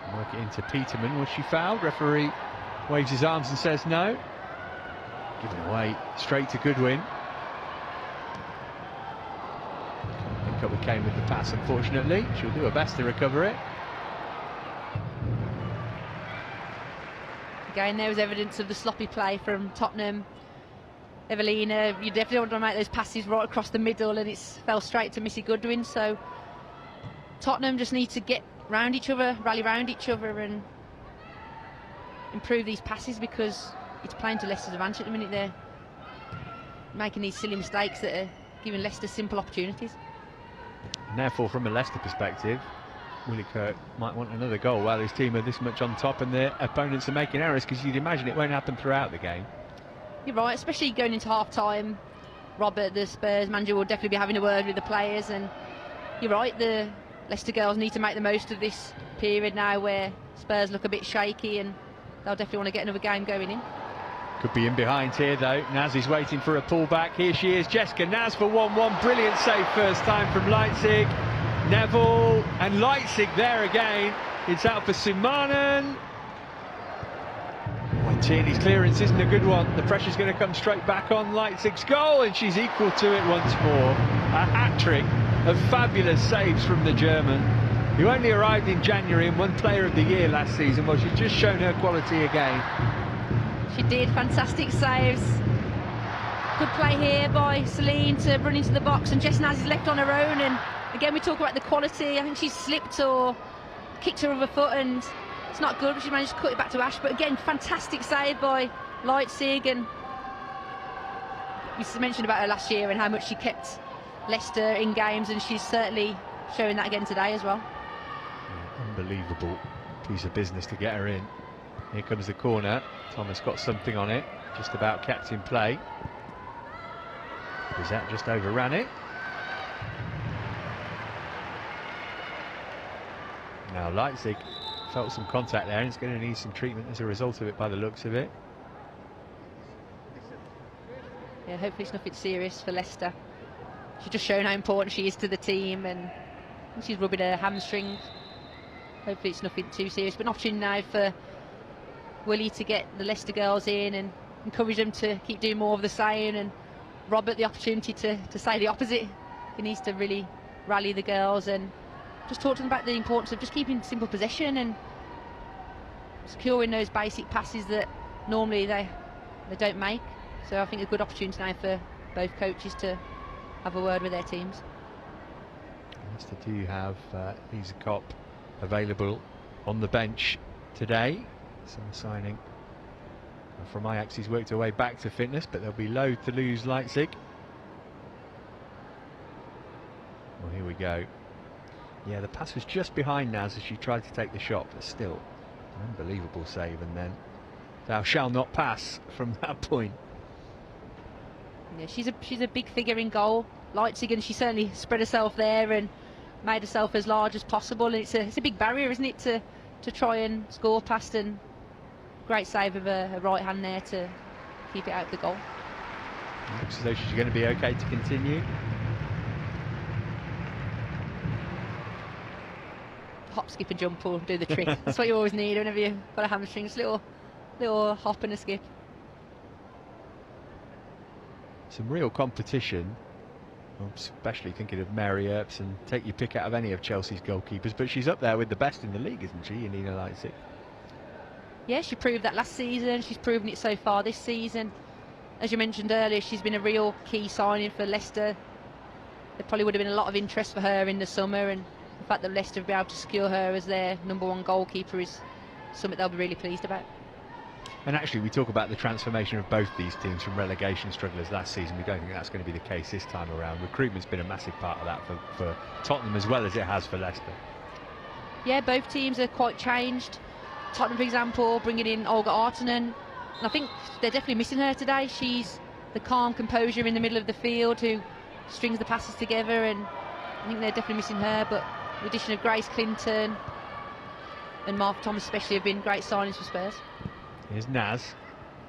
and work it into Peterman. Was she fouled? Referee waves his arms and says no. Given away straight to Goodwin. Pick up with Kane with the pass, unfortunately. She'll do her best to recover it. Again, there was evidence of the sloppy play from Tottenham. Evelina, you definitely want to make those passes right across the middle, and it fell straight to Missy Goodwin. So Tottenham just need to get round each other, rally round each other, and improve these passes, because it's playing to Leicester's advantage at the minute. They're making these silly mistakes that are giving Leicester simple opportunities. And therefore, from a Leicester perspective, Willie Kirk might want another goal while his team are this much on top and their opponents are making errors, because you'd imagine it won't happen throughout the game. You're right, especially going into half-time. Robert, the Spurs manager, will definitely be having a word with the players, and you're right, the Leicester girls need to make the most of this period now where Spurs look a bit shaky, and they'll definitely want to get another game going in. Could be in behind here though. Naz is waiting for a pullback. Here she is, Jessica Naz for 1-1. Brilliant save first time from Leipzig. Neville and Leipzig there again. It's out for Sumanen. When Tierney's clearance isn't a good one, the pressure's going to come straight back on Leipzig's goal, and she's equal to it once more. A hat-trick of fabulous saves from the German, who only arrived in January and won Player of the Year last season. Well, she's just shown her quality again. She did, fantastic saves. Good play here by Celine to run into the box, and Jess Naz is left on her own, and again we talk about the quality. I think she's slipped or kicked her other foot and it's not good, but she managed to cut it back to Ash. But again, fantastic save by Leipzig, and we mentioned about her last year and how much she kept Leicester in games, and she's certainly showing that again today as well. Unbelievable piece of business to get her in. Here comes the corner. Thomas got something on it, just about kept in play. Bizet just overran it. Now Leipzig felt some contact there, and it's going to need some treatment as a result of it by the looks of it. Yeah, hopefully it's nothing serious for Leicester. She's just shown how important she is to the team, and she's rubbing her hamstring. Hopefully it's nothing too serious, but an opportunity now for Willie to get the Leicester girls in and encourage them to keep doing more of the same, and Robert the opportunity to say the opposite. He needs to really rally the girls and just talk to them about the importance of just keeping simple possession and securing those basic passes that normally they don't make. So I think a good opportunity now for both coaches to have a word with their teams. Leicester do have Lisa Kopp available on the bench today. Some signing from Ajax. He's worked her way back to fitness, but they'll be loath to lose Leipzig. Well, here we go. Yeah, the pass was just behind Naz as she tried to take the shot, but still an unbelievable save, and then thou shall not pass from that point. Yeah, she's a big figure in goal, Leipzig, and she certainly spread herself there and made herself as large as possible, and it's a big barrier, isn't it, to try and score past, and great save of her right hand there to keep it out of the goal. Looks as though she's going to be okay to continue. hop, skip and jump will do the trick. That's what you always need whenever you've got a hamstring, just a little hop and a skip. Some real competition, especially thinking of Mary Earps, and take your pick out of any of Chelsea's goalkeepers, but she's up there with the best in the league, isn't she, Nina Leipzig? Yeah, she proved that last season, she's proven it so far this season. As you mentioned earlier, she's been a real key signing for Leicester. There probably would have been a lot of interest for her in the summer, and the fact that Leicester will be able to secure her as their #1 goalkeeper is something they'll be really pleased about. And actually, we talk about the transformation of both these teams from relegation strugglers last season. We don't think that's going to be the case this time around. Recruitment's been a massive part of that for Tottenham as well as it has for Leicester. Yeah, both teams are quite changed. Tottenham, for example, bringing in Olga Artonen. And I think they're definitely missing her today. She's the calm composure in the middle of the field who strings the passes together, and I think they're definitely missing her. But the addition of Grace Clinton and Mark Thomas especially have been great signings for Spurs. Here's Naz,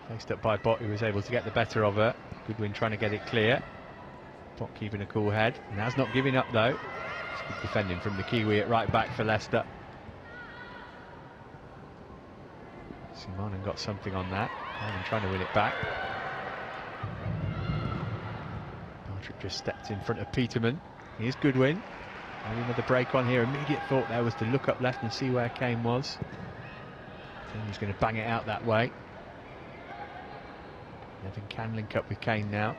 faced up by Bott, who was able to get the better of her. Goodwin trying to get it clear. Bott keeping a cool head. Naz not giving up though. It's good defending from the Kiwi at right back for Leicester. Simonen got something on that. Harrop trying to win it back. Barclays just stepped in front of Peterman. Here's Goodwin. Maybe another break on here. Immediate thought there was to look up left and see where Kane was. He's going to bang it out that way. Nevin can link up with Kane now.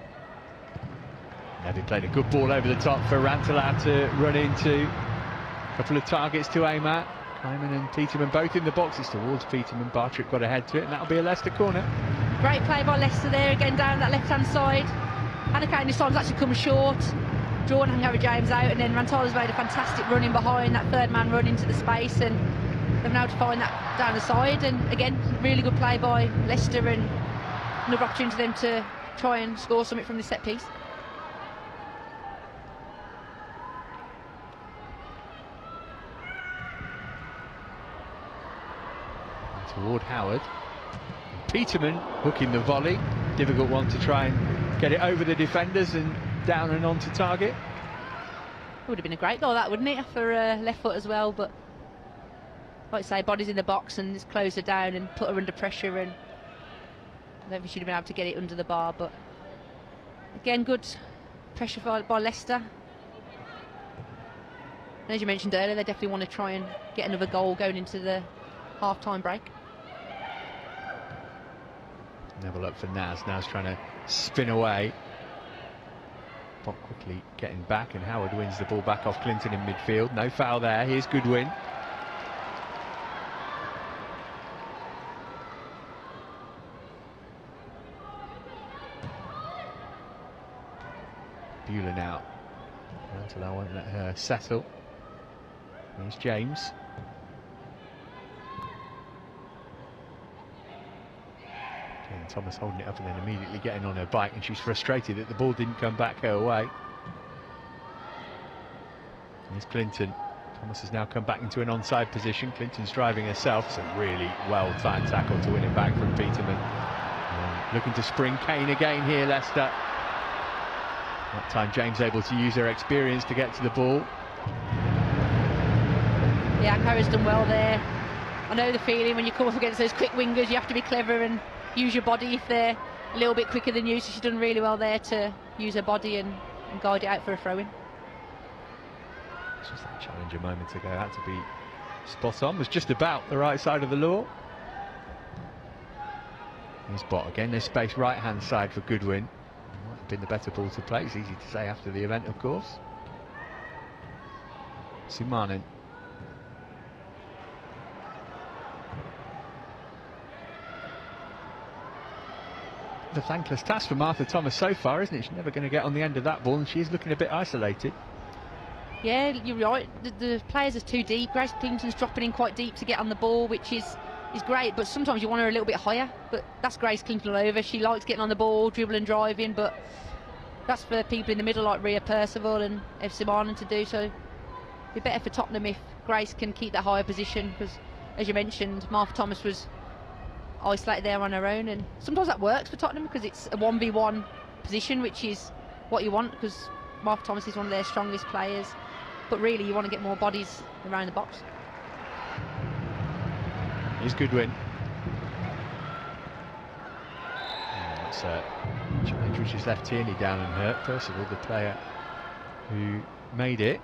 Nevin played a good ball over the top for Rantalan to run into. A couple of targets to aim at. Kleiman and Peterman both in the boxes towards Peterman. Barclays got ahead to it, and that'll be a Leicester corner. Great play by Leicester there, again down that left-hand side. Hannah Kane this time's actually come short, drawn Harry James out, and then Rantala's made a fantastic run in behind, that third man run into the space, and they've now to find that down the side. And again, really good play by Leicester, and another opportunity for them to try and score something from the set piece. Toward Howard. Peterman hooking the volley. Difficult one to try and get it over the defenders and down and onto target. It would have been a great goal, that, wouldn't it, for left foot as well, but like I say, body's in the box and just close her down and put her under pressure, and I don't think she'd have been able to get it under the bar. But again, good pressure by Leicester. And as you mentioned earlier, they definitely want to try and get another goal going into the half-time break. Neville up for Naz. Naz trying to spin away. Bott quickly getting back, and Howard wins the ball back off Clinton in midfield. No foul there. Here's Goodwin. Bueller now. Rantalan won't let her settle. Here's James. And Thomas holding it up and then immediately getting on her bike, and she's frustrated that the ball didn't come back her way. Here's Clinton. Thomas has now come back into an onside position. Clinton's driving herself. It's a really well-timed tackle to win it back from Peterman. Looking to spring Kane again here, Leicester. That time James able to use her experience to get to the ball. Yeah, Kerys done well there. I know the feeling when you come up against those quick wingers, you have to be clever and use your body if they're a little bit quicker than you, so she's done really well there to use her body and guide it out for a throw-in. It's just that challenge a moment ago had to be spot on, was just about the right side of the law. Here's Bott again, there's space right hand side for Goodwin. Might have been the better ball to play, it's easy to say after the event of course. Simonen. The thankless task for Martha Thomas so far, isn't it? She's never going to get on the end of that ball, and she's looking a bit isolated. Yeah, you're right. The players are too deep. Grace Clinton's dropping in quite deep to get on the ball, which is great, but sometimes you want her a little bit higher. But that's Grace Clinton all over. She likes getting on the ball, dribbling and driving, but that's for people in the middle like Rhea Percival and Ev Simonen to do. So it'd be better for Tottenham if Grace can keep that higher position, because as you mentioned, Martha Thomas was isolated there on her own, and sometimes that works for Tottenham because it's a 1v1 position, which is what you want, because Martha Thomas is one of their strongest players, but really you want to get more bodies around the box. Here's Goodwin. That's a challenge which has left Tierney down and hurt. Percival, the player who made it.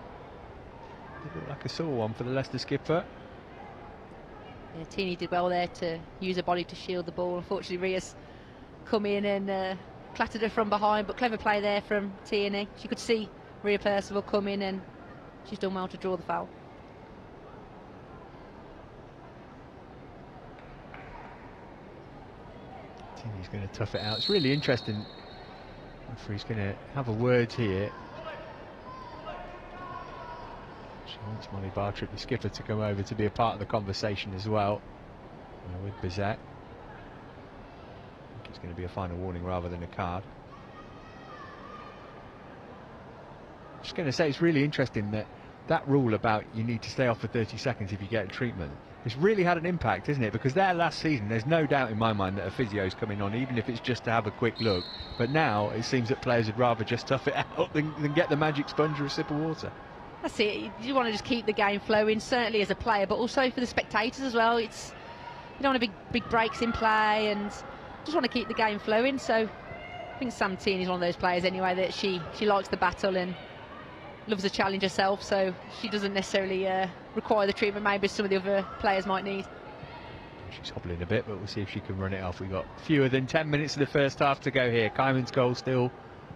It looked like a sore one for the Leicester skipper. Yeah, Tierney did well there to use her body to shield the ball. Unfortunately, Ria's come in and clattered her from behind, but clever play there from Tierney. She could see Ria Percival come in, and she's done well to draw the foul. Tierney's going to tough it out. It's really interesting. Referee's going to have a word here. She wants Molly Bartrip, the skipper, to come over to be a part of the conversation as well with Bizet. I think it's going to be a final warning rather than a card. I'm just going to say it's really interesting that rule about you need to stay off for 30 seconds if you get a treatment, it's really had an impact, isn't it? Because there last season, there's no doubt in my mind that a physio's coming on, even if it's just to have a quick look. But now it seems that players would rather just tough it out than get the magic sponge or a sip of water. That's it. You want to just keep the game flowing, certainly as a player, but also for the spectators as well. You don't want big breaks in play, and just want to keep the game flowing. So I think Sam Tierney is one of those players anyway that she likes the battle and loves a challenge herself, so she doesn't necessarily require the treatment maybe some of the other players might need. She's hobbling a bit, but we'll see if she can run it off. We've got fewer than 10 minutes of the first half to go here. Kyman's goal still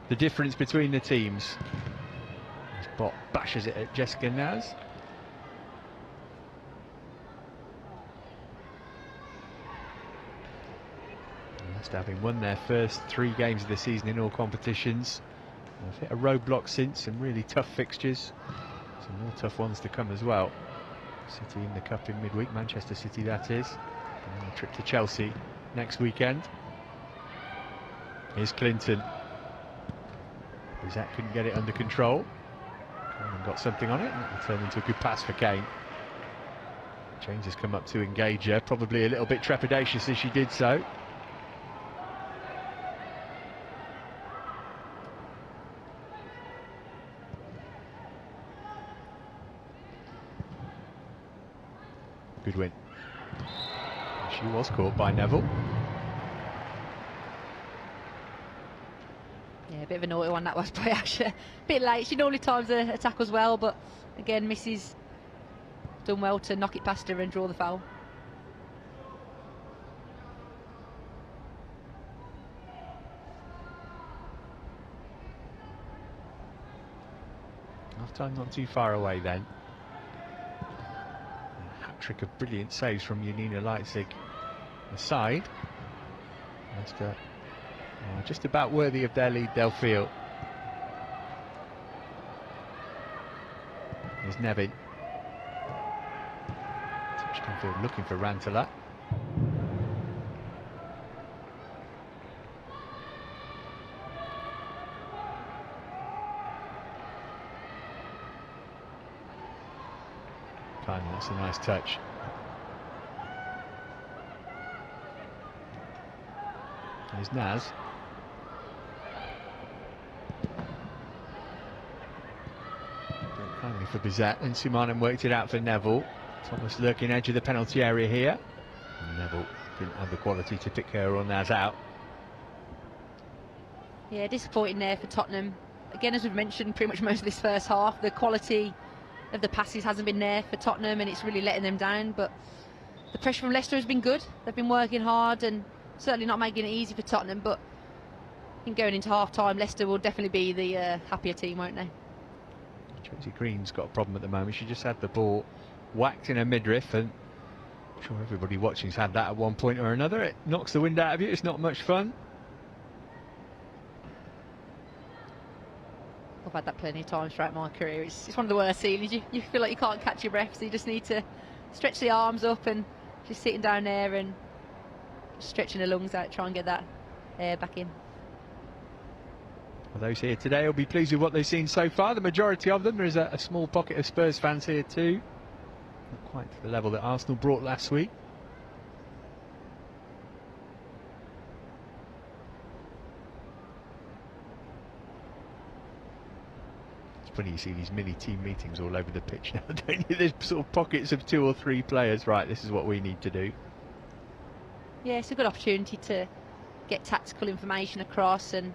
the difference between the teams. Bot bashes it at Jessica Naz. Leicester having won their first 3 games of the season in all competitions. They've hit a roadblock since, some really tough fixtures. Some more tough ones to come as well. City in the cup in midweek, Manchester City that is. And a trip to Chelsea next weekend. Here's Clinton. Bizet couldn't get it under control. And got something on it, and it turned into a good pass for Kane. James has come up to engage her, probably a little bit trepidatious as she did so. Good win. She was caught by Neville. Yeah, a bit of a naughty one that was by Asher. A bit late. She normally times her tackles well, but again, Missy's done well to knock it past her and draw the foul. Half time not too far away then. A hat-trick of brilliant saves from Janina Leitzig aside. Leicester just about worthy of their lead, they'll feel. Here's Nevin. Touchdown field looking for Rantalat. That's a nice touch. There's Naz. Finally for Bizet, and Sumanen worked it out for Neville. Thomas lurking edge of the penalty area here. And Neville didn't have the quality to pick her or Naz out. Yeah, disappointing there for Tottenham. Again, as we've mentioned, pretty much most of this first half, the quality of the passes hasn't been there for Tottenham, and it's really letting them down. But the pressure from Leicester has been good. They've been working hard and certainly not making it easy for Tottenham. But I think going into half-time, Leicester will definitely be the happier team, won't they? Josie Green's got a problem at the moment. She just had the ball whacked in her midriff, and I'm sure everybody watching's had that at one point or another. It knocks the wind out of you. It's not much fun. I've had that plenty of times throughout my career. It's one of the worst feelings. You feel like you can't catch your breath, so you just need to stretch the arms up, and just sitting down there and stretching the lungs out, try and get that air back in. Well, those here today will be pleased with what they've seen so far. The majority of them. There is a small pocket of Spurs fans here too. Not quite to the level that Arsenal brought last week. It's funny, you see these mini team meetings all over the pitch now, don't you? There's sort of pockets of 2 or 3 players. Right, this is what we need to do. Yeah, it's a good opportunity to get tactical information across and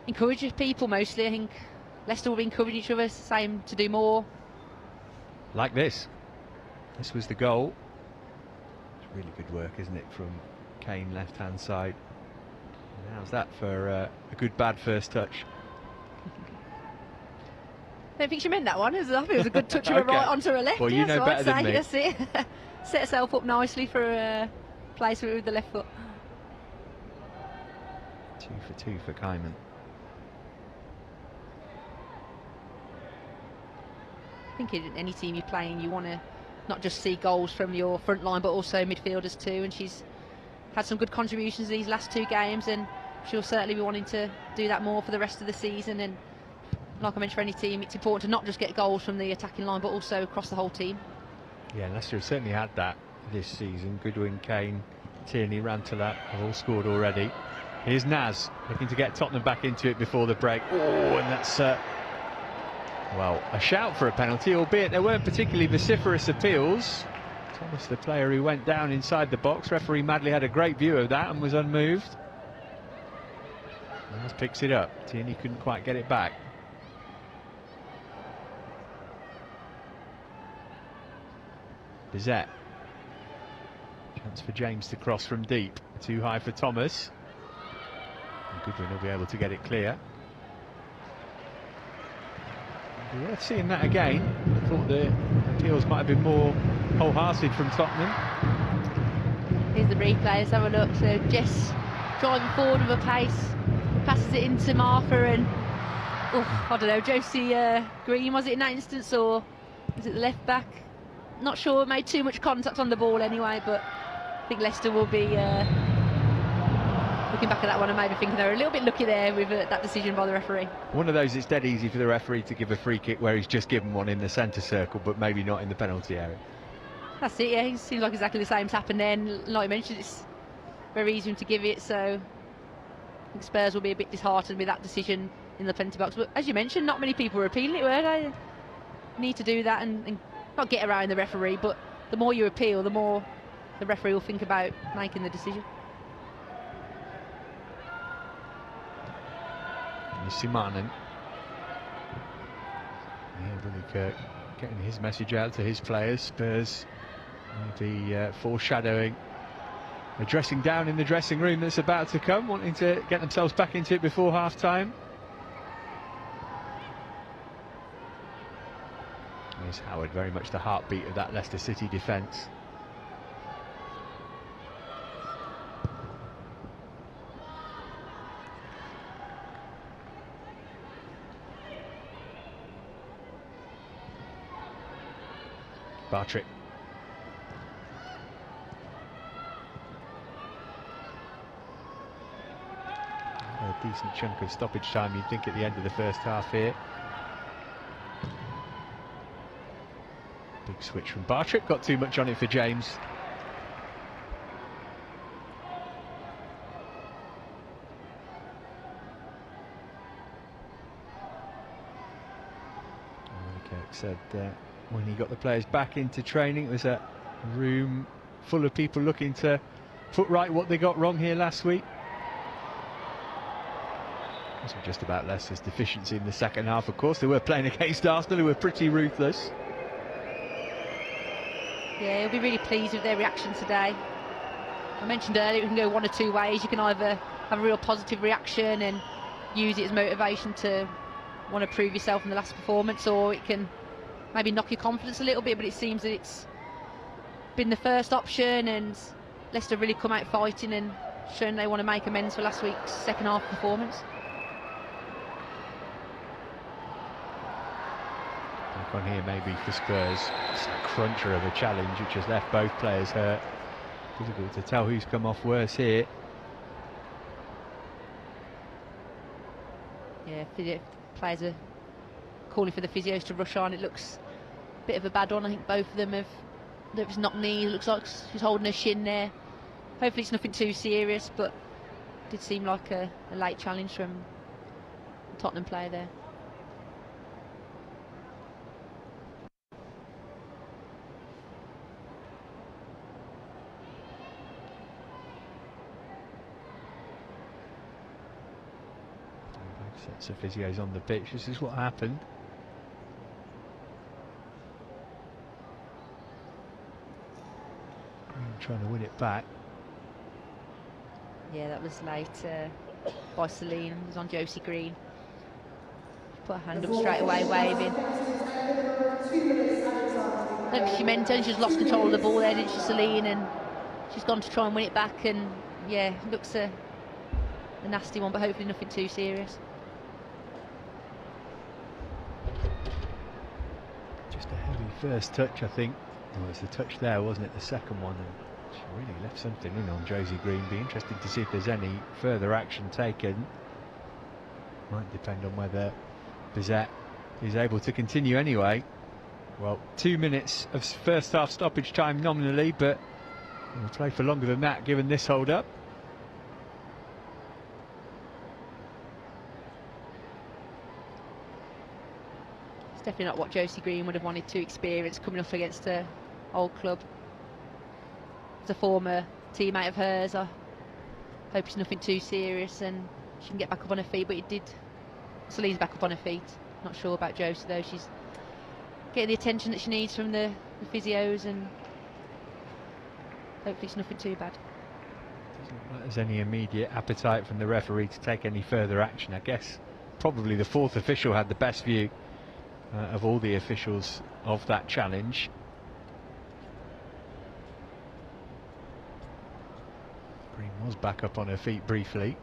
encourage people mostly. I think Leicester will be encouraging each other, same to do more. Like this. This was the goal. It's really good work, isn't it, from Kane, left-hand side. And how's that for a good bad first touch? I don't think she meant that one. I think it was a good touch of her Okay. right onto her left. Well, you know so better than me. That's it. Set herself up nicely for a placement with the left foot. 2 for 2 for Kaiman. I think in any team you're playing, you want to not just see goals from your front line, but also midfielders too. And she's had some good contributions in these last 2 games, and she'll certainly be wanting to do that more for the rest of the season. And like I mentioned, for any team, it's important to not just get goals from the attacking line, but also across the whole team. Yeah, Leicester have certainly had that this season. Goodwin, Kane, Tierney, Rantalat have all scored already. Here's Naz looking to get Tottenham back into it before the break. Oh, and that's well, a shout for a penalty, albeit there weren't particularly vociferous appeals. Thomas, the player who went down inside the box, referee Madley had a great view of that and was unmoved. Naz picks it up. Tierney couldn't quite get it back. Bizet. Chance for James to cross from deep. Too high for Thomas. And Goodwin will be able to get it clear. It'll be worth seeing that again. I thought the appeals might have been more wholehearted from Tottenham. Here's the replay, let's have a look. So Jess driving forward with a pace, passes it into Martha, and I don't know, Josie Green was it in that instance, or was it the left back? Not sure, made too much contact on the ball anyway, but I think Leicester will be looking back at that one and maybe thinking they were a little bit lucky there with that decision by the referee. One of those, it's dead easy for the referee to give a free kick where he's just given one in the centre circle, but maybe not in the penalty area. That's it, yeah, it seems like exactly the same's happened then. Like you mentioned, it's very easy to give it, so I think Spurs will be a bit disheartened with that decision in the penalty box. But as you mentioned, not many people were appealing it, were they? Need to do that and not get around the referee, but the more you appeal, the more the referee will think about making the decision. Simanen. Yeah, Willie Kirk getting his message out to his players. Spurs maybe foreshadowing a dressing down in the dressing room that's about to come, wanting to get themselves back into it before half-time. Here's Howard, very much the heartbeat of that Leicester City defence. Bartrick. A decent chunk of stoppage time, you'd think, at the end of the first half here. Big switch from Bartrick, got too much on it for James. Kirk said when he got the players back into training, it was a room full of people looking to put right what they got wrong here last week. It wasn't just about Leicester's deficiency in the second half, of course. They were playing against Arsenal, who were pretty ruthless. Yeah, he'll be really pleased with their reaction today. I mentioned earlier, it can go one or two ways. You can either have a real positive reaction and use it as motivation to want to prove yourself in the last performance, or it can maybe knock your confidence a little bit, but it seems that it's been the first option, and Leicester really come out fighting and shown they want to make amends for last week's second half performance. Back on here maybe for Spurs. It's a cruncher of a challenge which has left both players hurt. Difficult to tell who's come off worse here. Yeah, players are calling for the physios to rush on. It looks a bit of a bad one. I think both of them have, it's not knee, it looks like she's holding her shin there. Hopefully it's nothing too serious, but it did seem like a late challenge from the Tottenham player there. Sets of physios on the pitch. This is what happened. Trying to win it back. Yeah, that was late by Celine. It was on Josie Green. Put her hand up straight away, waving. I don't think she meant it. She's lost control of the ball there, didn't she, Celine? And she's gone to try and win it back. And yeah, looks a nasty one, but hopefully nothing too serious. Just a heavy first touch, I think. Well, it was the touch there, wasn't it? The second one. And she really left something in on Josie Green. Be interesting to see if there's any further action taken. Might depend on whether Bizet is able to continue anyway. Well, 2 minutes of first half stoppage time nominally, but we'll play for longer than that given this hold up. It's definitely not what Josie Green would have wanted to experience coming up against her old club. As a former teammate of hers, I hope it's nothing too serious and she can get back up on her feet, but it did. Celine's back up on her feet. Not sure about Josie though. She's getting the attention that she needs from the physios, and hopefully it's nothing too bad. Doesn't look like there's any immediate appetite from the referee to take any further action. I guess probably the fourth official had the best view of all the officials of that challenge. Green was back up on her feet briefly.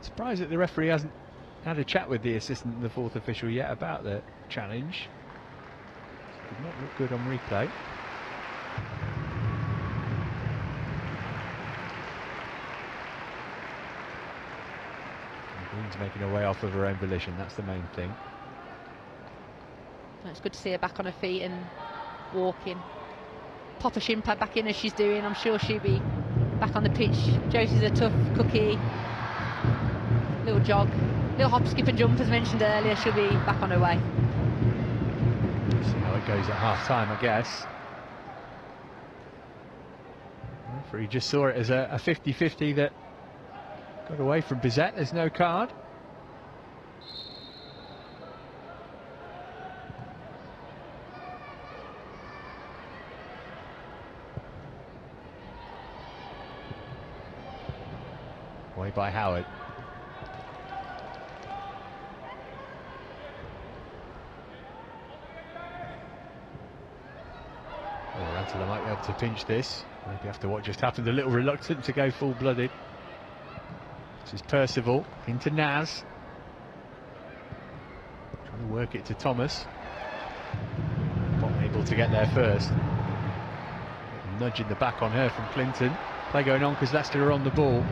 Surprised that the referee hasn't had a chat with the assistant and the fourth official yet about the challenge. Did not look good on replay. And Green's making her way off of her own volition, that's the main thing. It's good to see her back on her feet and walking. Pop a shin pad back in as she's doing. I'm sure she'll be back on the pitch. Josie's a tough cookie. Little jog, little hop, skip and jump as mentioned earlier. She'll be back on her way. See how it goes at half time, I guess. The referee just saw it as a 50-50 that got away from Bizet. There's no card. Away by Howard. Rantala might be able to pinch this. Maybe after what just happened, a little reluctant to go full-blooded. This is Percival into Naz. Trying to work it to Thomas. Not able to get there first. Nudge in the back on her from Clinton. Play going on because Leicester are on the ball.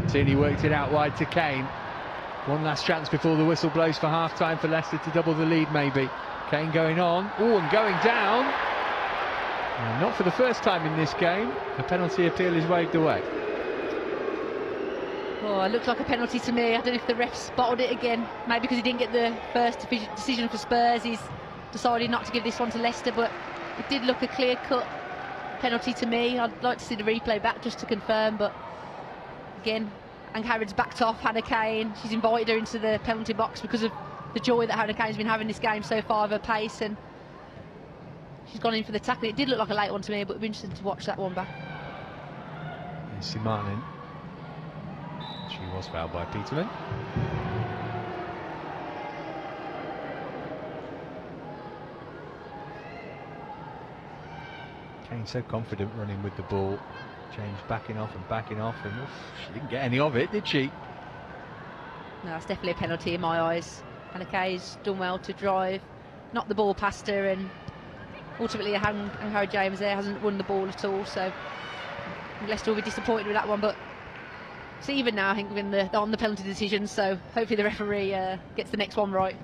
Tierney worked it out wide to Kane. One last chance before the whistle blows for half-time for Leicester to double the lead maybe. Kane going on. Oh, and going down. Not for the first time in this game. A penalty appeal is waved away. Oh, it looked like a penalty to me. I don't know if the ref spotted it again. Maybe because he didn't get the first decision for Spurs, he's decided not to give this one to Leicester, but it did look a clear-cut penalty to me. I'd like to see the replay back just to confirm, but again, and Harrod's backed off Hannah Kane. She's invited her into the penalty box because of the joy that Hannah Kane's been having this game so far of her pace, and she's gone in for the tackle. It did look like a late one to me, but it'll be interesting to watch that one back. Simanen. She was fouled by Peterman. Kane so confident running with the ball. James backing off, and oof, she didn't get any of it, did she? No, that's definitely a penalty in my eyes. Hannah Kane's done well to drive, knock the ball past her, and ultimately Harry James there hasn't won the ball at all, so Leicester will be disappointed with that one, but it's even now, I think, on the penalty decision, so hopefully the referee gets the next one right.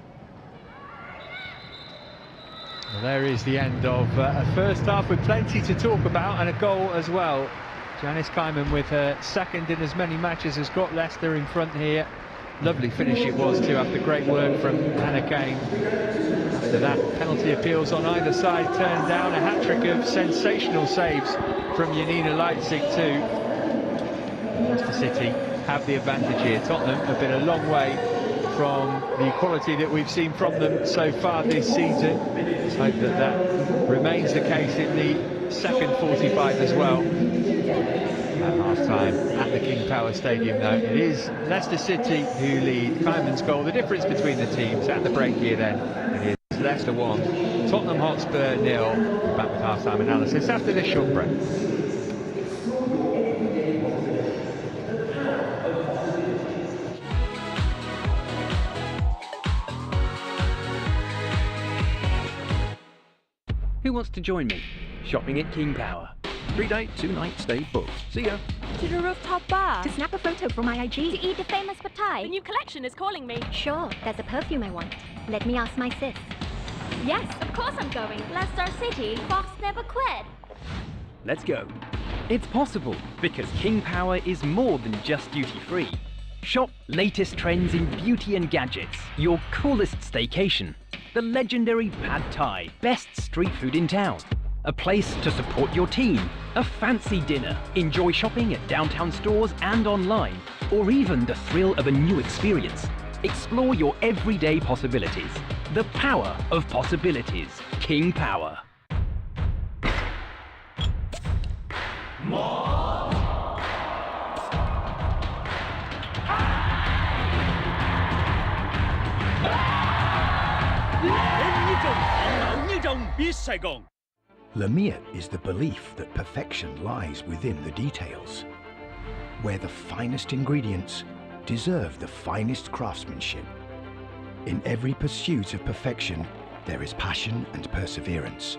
Well, there is the end of a first half with plenty to talk about, and a goal as well. Janice Kyman with her second in as many matches has got Leicester in front here Lovely finish it was too, after great work from Hannah Kane. After that, penalty appeals on either side turned down, a hat-trick of sensational saves from Janina Leitzig too. Leicester City have the advantage here. Tottenham have been a long way from the quality that we've seen from them so far this season. Let's hope that that remains the case in the second 45 as well. At half-time at the King Power Stadium though, it is Leicester City who lead. Kleiman's goal, the difference between the teams at the break here then, it is Leicester 1, Tottenham Hotspur 0. We're back with half-time analysis after this short break. Who wants to join me? Shopping at King Power. 3-day, 2-night stay booked. See ya. To the rooftop bar. To snap a photo for my IG. To eat the famous pad thai. The new collection is calling me. Sure, there's a perfume I want. Let me ask my sis. Yes, of course I'm going. Leicester City, Fox never quit. Let's go. It's possible because King Power is more than just duty-free. Shop latest trends in beauty and gadgets, your coolest staycation, the legendary pad thai, best street food in town. A place to support your team, a fancy dinner, enjoy shopping at downtown stores and online, or even the thrill of a new experience. Explore your everyday possibilities. The power of possibilities. King Power. Lamiat is the belief that perfection lies within the details, where the finest ingredients deserve the finest craftsmanship. In every pursuit of perfection, there is passion and perseverance,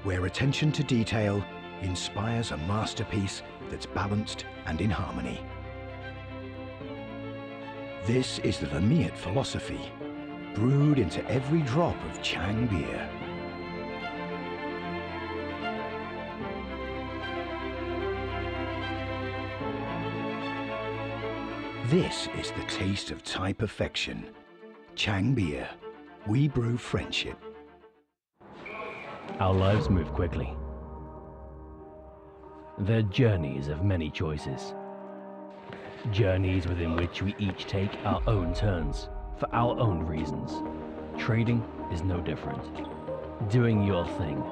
where attention to detail inspires a masterpiece that's balanced and in harmony. This is the Lamiat philosophy, brewed into every drop of Chang beer. This is the taste of Thai perfection. Chang beer. We brew friendship. Our lives move quickly. They're journeys of many choices. Journeys within which we each take our own turns, for our own reasons. Trading is no different. Doing your thing,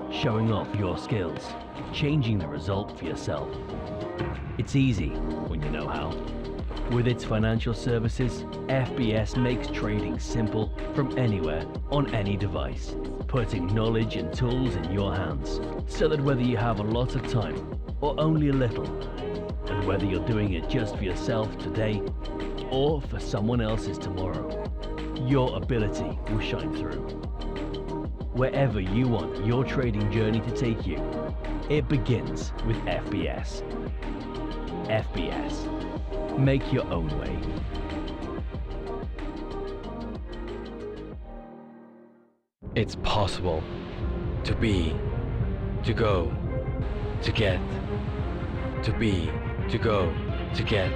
showing off your skills, changing the result for yourself. It's easy when you know how. With its financial services, FBS makes trading simple from anywhere, on any device, putting knowledge and tools in your hands, so that whether you have a lot of time or only a little, and whether you're doing it just for yourself today or for someone else's tomorrow, your ability will shine through. Wherever you want your trading journey to take you, it begins with FBS. FBS. Make your own way. It's possible to be, to go, to get, to be, to go, to get.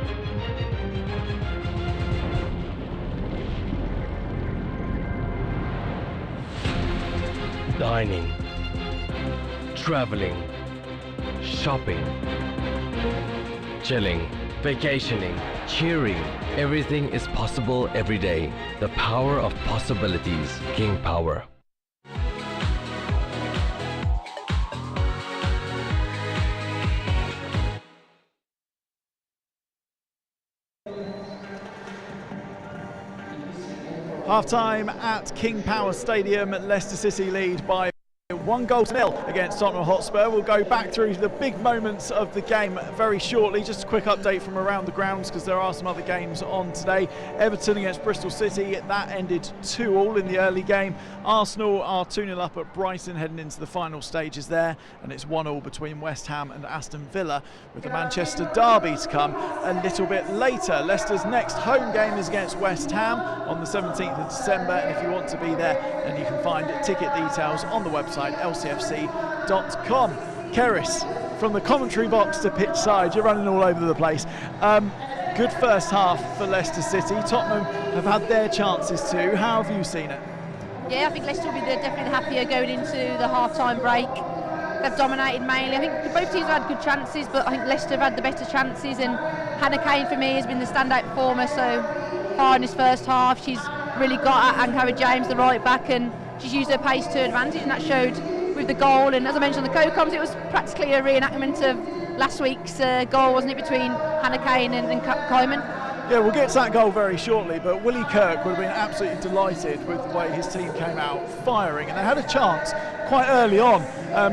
Dining, traveling, shopping, chilling, vacationing, cheering. Everything is possible every day. The power of possibilities. King Power. Half-time at King Power Stadium. Leicester City lead by 1-0 against Tottenham Hotspur. We'll go back through the big moments of the game very shortly. Just a quick update from around the grounds because there are some other games on today. Everton against Bristol City, that ended 2-2 in the early game. Arsenal are 2-0 up at Brighton heading into the final stages there, and it's 1-1 between West Ham and Aston Villa, with the Manchester derby to come a little bit later. Leicester's next home game is against West Ham on the 17th of December, and if you want to be there, then you can find ticket details on the website LCFC.com. Kerys, from the commentary box to pitch side, you're running all over the place. good first half for Leicester City. Tottenham have had their chances too. How have you seen it? Yeah, I think Leicester will be definitely happier going into the half-time break. They've dominated mainly. I think both teams have had good chances, but I think Leicester have had the better chances, and Hannah Kane for me has been the standout performer so far in this first half. She's really got at and carried James, the right back, and she's used her pace to advantage, and that showed with the goal. And as I mentioned on the co-coms, it was practically a reenactment of last week's goal, wasn't it, between Hannah Kane and Kyman? Yeah, we'll get to that goal very shortly, but Willie Kirk would have been absolutely delighted with the way his team came out firing, and they had a chance quite early on.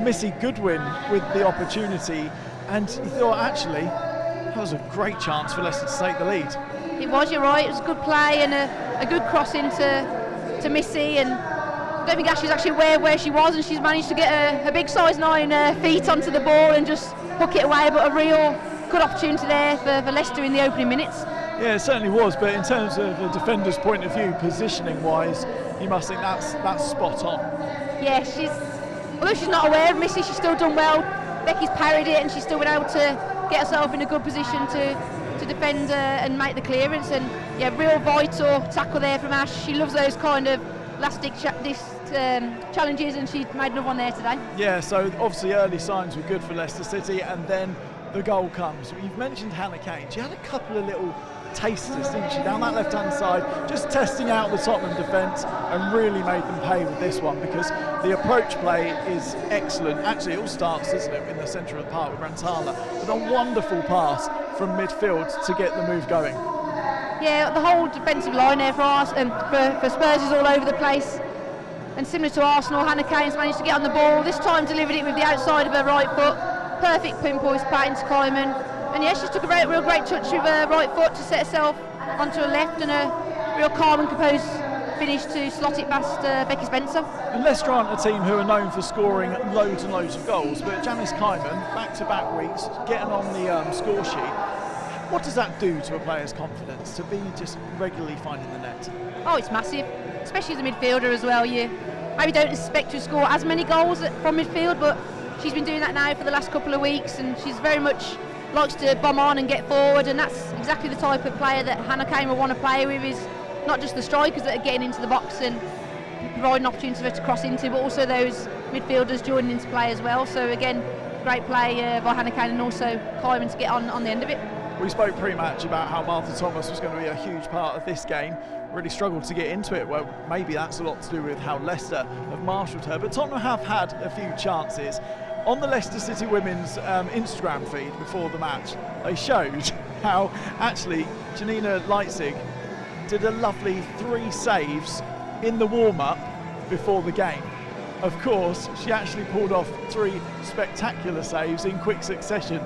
Missy Goodwin with the opportunity, and he thought actually that was a great chance for Leicester to take the lead. It was, you're right, it was a good play and a good cross into Missy, and I don't think Ashley's actually aware where she was, and she's managed to get her big size 9 feet onto the ball and just hook it away, but a real good opportunity there for Leicester in the opening minutes. Yeah, it certainly was, but in terms of a defender's point of view, positioning-wise, you must think that's spot on. Yeah, although she's not aware of Missy, she's still done well. Becky's parried it, and she's still been able to get herself in a good position to defend and make the clearance. And yeah, real vital tackle there from Ash. She loves those kind of last-ditch challenges, and she made another one there today. Yeah, so obviously early signs were good for Leicester City, and then the goal comes. You've mentioned Hannah Kane. She had a couple of little tasters, didn't she, down that left-hand side, just testing out the Tottenham defence, and really made them pay with this one, because the approach play is excellent. Actually, it all starts, doesn't it, in the centre of the park with Rantala, with a wonderful pass from midfield to get the move going. Yeah, the whole defensive line there for Spurs is all over the place, and similar to Arsenal, Hannah Kane's managed to get on the ball, this time delivered it with the outside of her right foot, perfect pinpoint pat into Kyman. And yeah, she took a real great touch with her right foot to set herself onto her left, and a real calm and composed finish to slot it past Becky Spencer. And Leicester aren't a team who are known for scoring loads and loads of goals, but Janice Kyman, back-to-back weeks, getting on the score sheet. What does that do to a player's confidence, to be just regularly finding the net? Oh, it's massive, especially as a midfielder as well. You maybe don't expect to score as many goals from midfield, but she's been doing that now for the last couple of weeks, and she's very much likes to bomb on and get forward, and that's exactly the type of player that Hannah Kane will want to play with, is not just the strikers that are getting into the box and providing opportunities for her to cross into, but also those midfielders joining into play as well. So again, great play by Hannah Kane, and also Kyman to get on the end of it. We spoke pre-match about how Martha Thomas was going to be a huge part of this game. Really struggled to get into it. Well, maybe that's a lot to do with how Leicester have marshalled her, but Tottenham have had a few chances. On the Leicester City Women's Instagram feed before the match, they showed how actually Janina Leitzig did a lovely 3 saves in the warm-up before the game. Of course, she actually pulled off 3 spectacular saves in quick succession.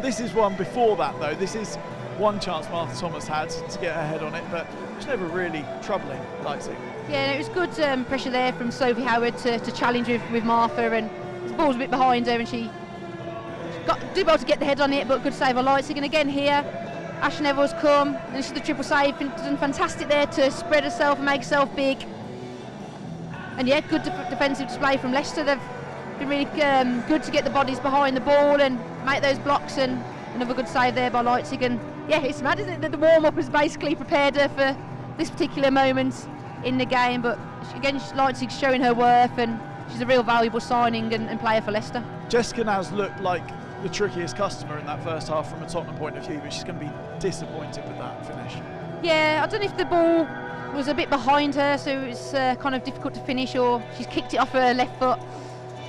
This is one before that, though. This is one chance Martha Thomas had to get her head on it, but it was never really troubling Leitzig. Yeah, it was good pressure there from Sophie Howard to challenge with Martha, and the ball was a bit behind her, and she did well to get the head on it, but good save by Leitzig. And again here, Ash Neville's come, and this is the triple save, done fantastic there to spread herself and make herself big. And yeah, good defensive display from Leicester. They've been really good to get the bodies behind the ball and make those blocks, and another good save there by Leitzig. And yeah, it's mad, isn't it, that the warm-up has basically prepared her for this particular moment in the game, but again, Leitzig's showing her worth, and she's a real valuable signing and player for Leicester. Jessica Naz looked like the trickiest customer in that first half from a Tottenham point of view, but she's going to be disappointed with that finish. Yeah, I don't know if the ball was a bit behind her, so it was kind of difficult to finish, or she's kicked it off her left foot.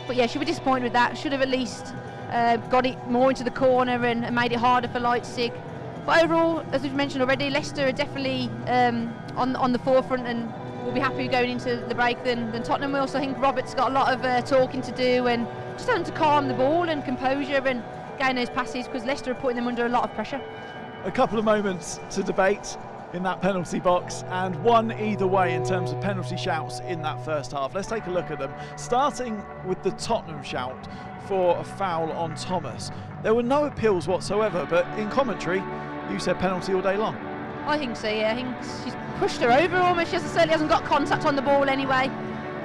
But yeah, she'll be disappointed with that. Should have at least got it more into the corner and made it harder for Leitzig. But overall, as we've mentioned already, Leicester are definitely on the forefront, and will be happier going into the break than Tottenham will. So I think Robert's got a lot of talking to do, and just having to calm the ball and composure and gain those passes, because Leicester are putting them under a lot of pressure. A couple of moments to debate in that penalty box, and one either way in terms of penalty shouts in that first half. Let's take a look at them, starting with the Tottenham shout for a foul on Thomas. There were no appeals whatsoever, but in commentary you said penalty all day long. I think so, yeah. I think she's pushed her over almost. She certainly hasn't got contact on the ball anyway.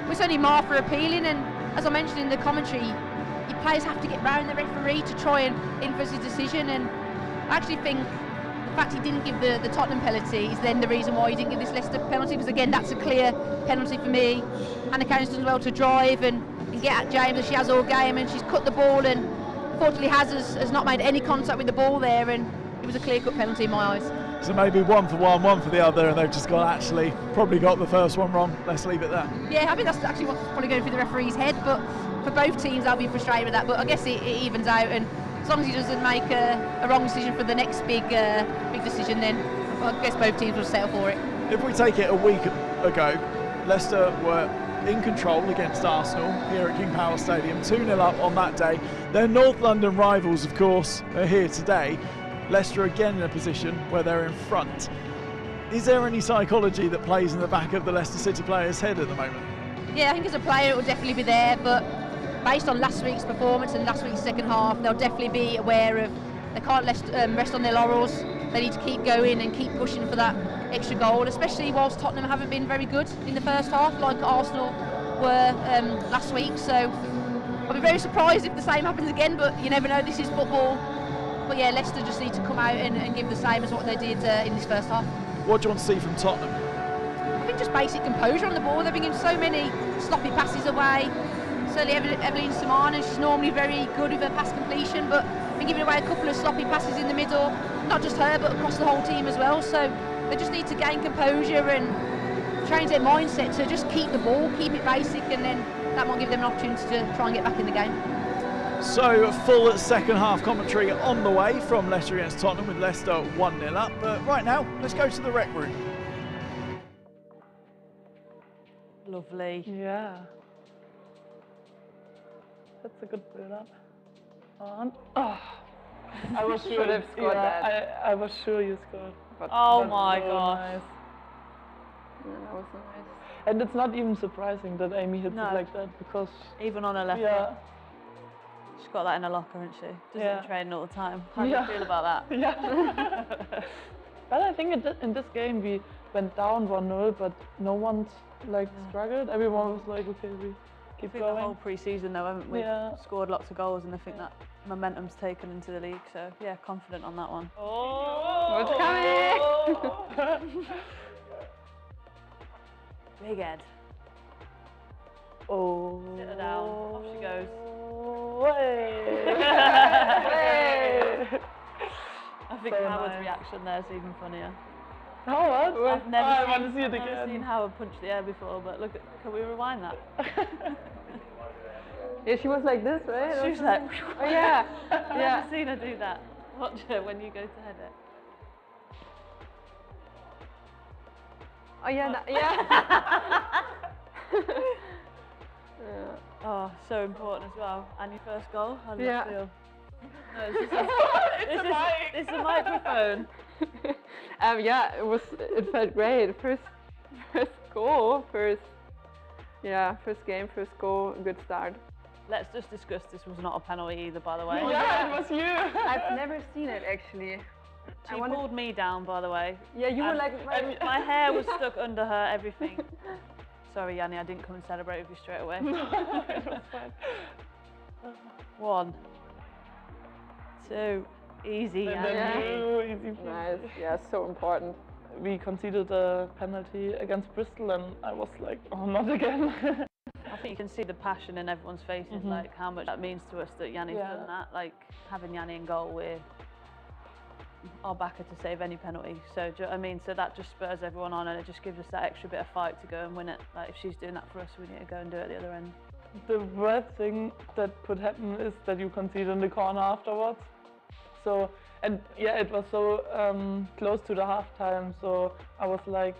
It's only Martha appealing, and as I mentioned in the commentary, your players have to get round the referee to try and influence his decision, and I actually think the fact he didn't give the Tottenham penalty is then the reason why he didn't give this Leicester penalty, because again that's a clear penalty for me. Hannah Cairns does well to drive and get at James, as she has all game, and she's cut the ball, and unfortunately has not made any contact with the ball there, and it was a clear-cut penalty in my eyes. So maybe one for one, one for the other, and they've just probably got the first one wrong. Let's leave it there. Yeah, I think that's actually what's probably going through the referee's head, but for both teams I'll be frustrated with that, but I guess it evens out, and as long as he doesn't make a wrong decision for the next big decision, then I guess both teams will settle for it. If we take it a week ago, Leicester were in control against Arsenal here at King Power Stadium, 2-0 up on that day. Their North London rivals, of course, are here today. Leicester again in a position where they're in front. Is there any psychology that plays in the back of the Leicester City players' head at the moment? Yeah, I think as a player it will definitely be there, but based on last week's performance and last week's second half, they'll definitely be aware of they can't rest on their laurels. They need to keep going and keep pushing for that extra goal, especially whilst Tottenham haven't been very good in the first half, like Arsenal were last week. So I'll be very surprised if the same happens again, but you never know, this is football. But yeah, Leicester just need to come out and give the same as what they did in this first half. What do you want to see from Tottenham? I think just basic composure on the ball. They've been giving so many sloppy passes away. Certainly Evelyn Samana, she's normally very good with her pass completion, but been giving away a couple of sloppy passes in the middle. Not just her, but across the whole team as well. So they just need to gain composure and change their mindset to just keep the ball, keep it basic, and then that might give them an opportunity to try and get back in the game. So full second half commentary on the way from Leicester against Tottenham, with Leicester 1-0 up. But right now, let's go to the rec room. Lovely. Yeah. That's a good build-up. Oh. I was sure have scored that. I was sure you scored. But oh my gosh. Nice. Yeah, that was nice. And it's not even surprising that Amy hits it like that, because even on her left foot. She's got that in her locker, hasn't she? Doesn't train all the time. How do you feel about that? Yeah. But I think in this game we went down 1-0, but no one's struggled. Everyone was like, okay, we keep going. The whole pre-season though, haven't we? Scored lots of goals, and I think that momentum's taken into the league. So yeah, confident on that one. Oh! What's coming? Big Ed. Oh. Sit her down. Off she goes. Way. I think So Howard's nice. reaction there is even funnier. Howard? I've never I seen, want to see it I've never again. seen Howard punch the air before, but look, can we rewind that? Yeah, she was like this, right? She was like, oh yeah, I've yeah. never seen her do that. Watch her when you go to head it. Oh yeah, yeah. Oh, so important as well. And your first goal, how did Yeah. it feel? No, it's a microphone. Yeah, it felt great. First goal, first game, first goal, good start. Let's just discuss this was not a penalty either, by the way. Yeah, it was you. I've never seen it actually. She pulled me down, by the way. Yeah, you were like my hair was stuck under her, everything. Sorry, Yanni, I didn't come and celebrate with you straight away. No, it was fine. 1, 2, easy, Yanni. Easy. Nice, yeah, so important. We conceded a penalty against Bristol, and I was like, oh, not again. I think you can see the passion in everyone's faces, like how much that means to us that Yanni's done that. Like having Yanni in goal, we're our backer to save any penalty. So do you know what I mean? So that just spurs everyone on, and it just gives us that extra bit of fight to go and win it. Like if she's doing that for us, we need to go and do it at the other end. The worst thing that could happen is that you concede in the corner afterwards. So, and yeah, it was so close to the half-time, so I was like,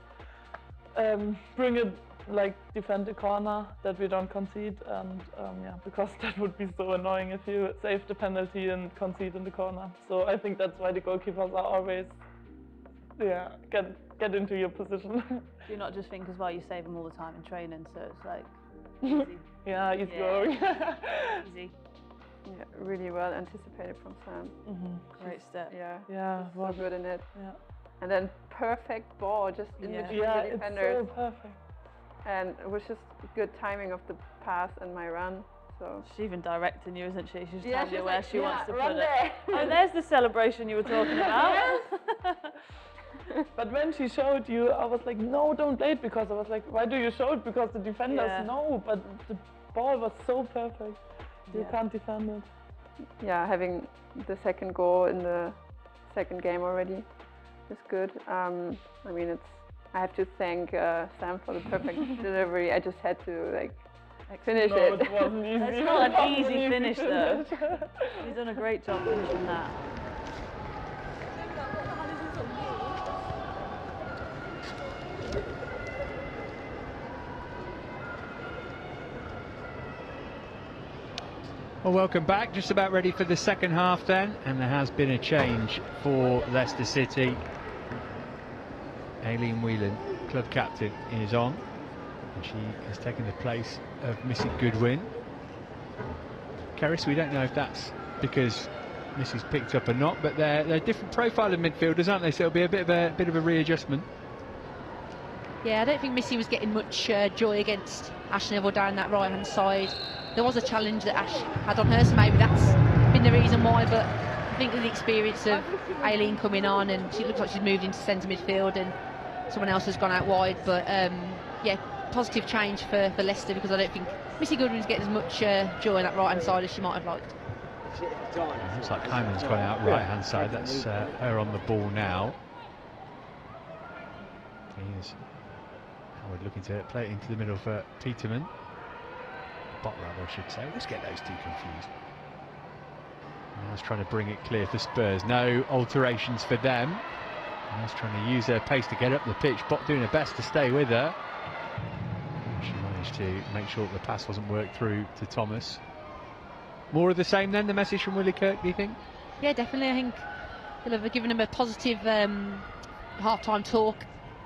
bring it, like defend the corner, that we don't concede, and yeah, because that would be so annoying if you save the penalty and concede in the corner. So I think that's why the goalkeepers are always, get into your position. Do you not just think as well you save them all the time in training, so it's like easy. Yeah, easy going. Easy. Yeah, really well anticipated from Sam. Great step. Yeah, well, so good in it. Yeah. And then perfect ball just in between the defenders. It's so perfect. And it was just good timing of the pass and my run. So she's even directing you, isn't she? She's yeah, telling you where she wants to put there. it. Oh, there's the celebration you were talking about. But when she showed you, I was like, no, don't play it, because I was like, why do you show it? Because the defenders know, but the ball was so perfect. You can't defend it. Yeah, having the second goal in the second game already is good. I mean, I have to thank Sam for the perfect delivery. I just had to finish it. It wasn't easy. It's not an easy finish though. She's done a great job finishing that. Well, welcome back. Just about ready for the second half then, and there has been a change for Leicester City. Aileen Whelan, club captain, is on, and she has taken the place of Missy Goodwin. Kerys, we don't know if that's because Missy's picked up or not, but they're a different profile of midfielders, aren't they? So it'll be a bit of a readjustment. Yeah, I don't think Missy was getting much joy against Ash Neville down that right-hand side. There was a challenge that Ash had on her, so maybe that's been the reason why, but I think with the experience of Aileen coming on, and she looks like she's moved into centre midfield and someone else has gone out wide, but yeah, positive change for Leicester, because I don't think Missy Goodwin's getting as much joy on that right-hand side as she might have liked. Looks like Kyman's gone out right-hand side. That's her on the ball now. Here's Howard looking to play it into the middle for Peterman. Bot rather, I should say. Let's get those two confused. Now he's trying to bring it clear for Spurs. No alterations for them. Now he's trying to use her pace to get up the pitch. Bot doing her best to stay with her. She managed to make sure that the pass wasn't worked through to Thomas. More of the same then, the message from Willie Kirk, do you think? Yeah, definitely. I think they'll have given him a positive half-time talk.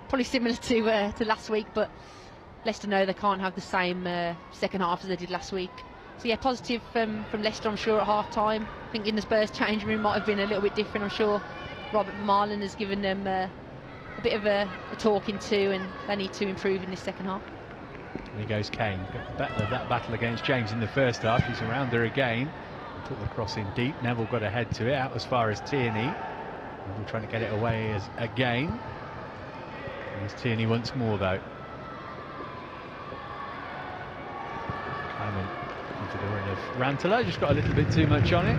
Probably similar to last week, but Leicester know they can't have the same second half as they did last week. So yeah, positive from Leicester, I'm sure, at half-time. I think in the Spurs changing room might have been a little bit different. I'm sure Robert Marlin has given them a bit of a talking to, and they need to improve in this second half. Here goes Kane. That battle against James in the first half. She's around her again. Put the cross in deep. Neville got ahead to it, out as far as Tierney. Neville trying to get it away again. There's Tierney once more though. Kyman into the run of Rantala, just got a little bit too much on it.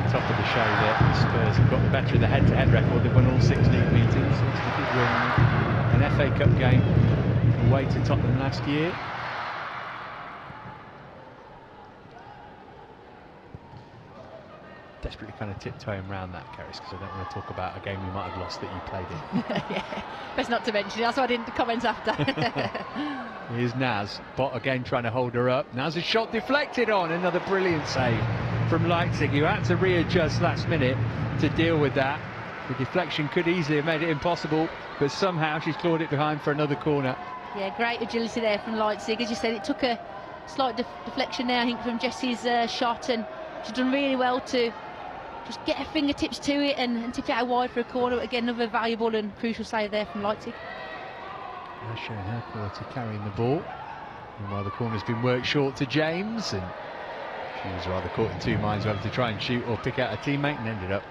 Top of the show there. Spurs have got the better of the head-to-head record. They've won all 6 league meetings. They did win an FA Cup game away to Tottenham last year. Desperately kind of tiptoeing around that, Kerys, because I don't want to talk about a game you might have lost that you played in. Yeah, best not to mention it. That's why I didn't comment after. Here's Naz. Bot again trying to hold her up. Naz's shot deflected on. Another brilliant save from Leipzig. You had to readjust last minute to deal with that. The deflection could easily have made it impossible, but somehow she's clawed it behind for another corner. Yeah, great agility there from Leipzig. As you said, it took a slight deflection there, I think, from Jessie's shot, and she's done really well to just get her fingertips to it and tip it out wide for a corner. Again, another valuable and crucial save there from Leipzig. Now showing her quality carrying the ball. Meanwhile, the corner's been worked short to James, and she was rather caught in two minds whether to try and shoot or pick out a teammate, and ended up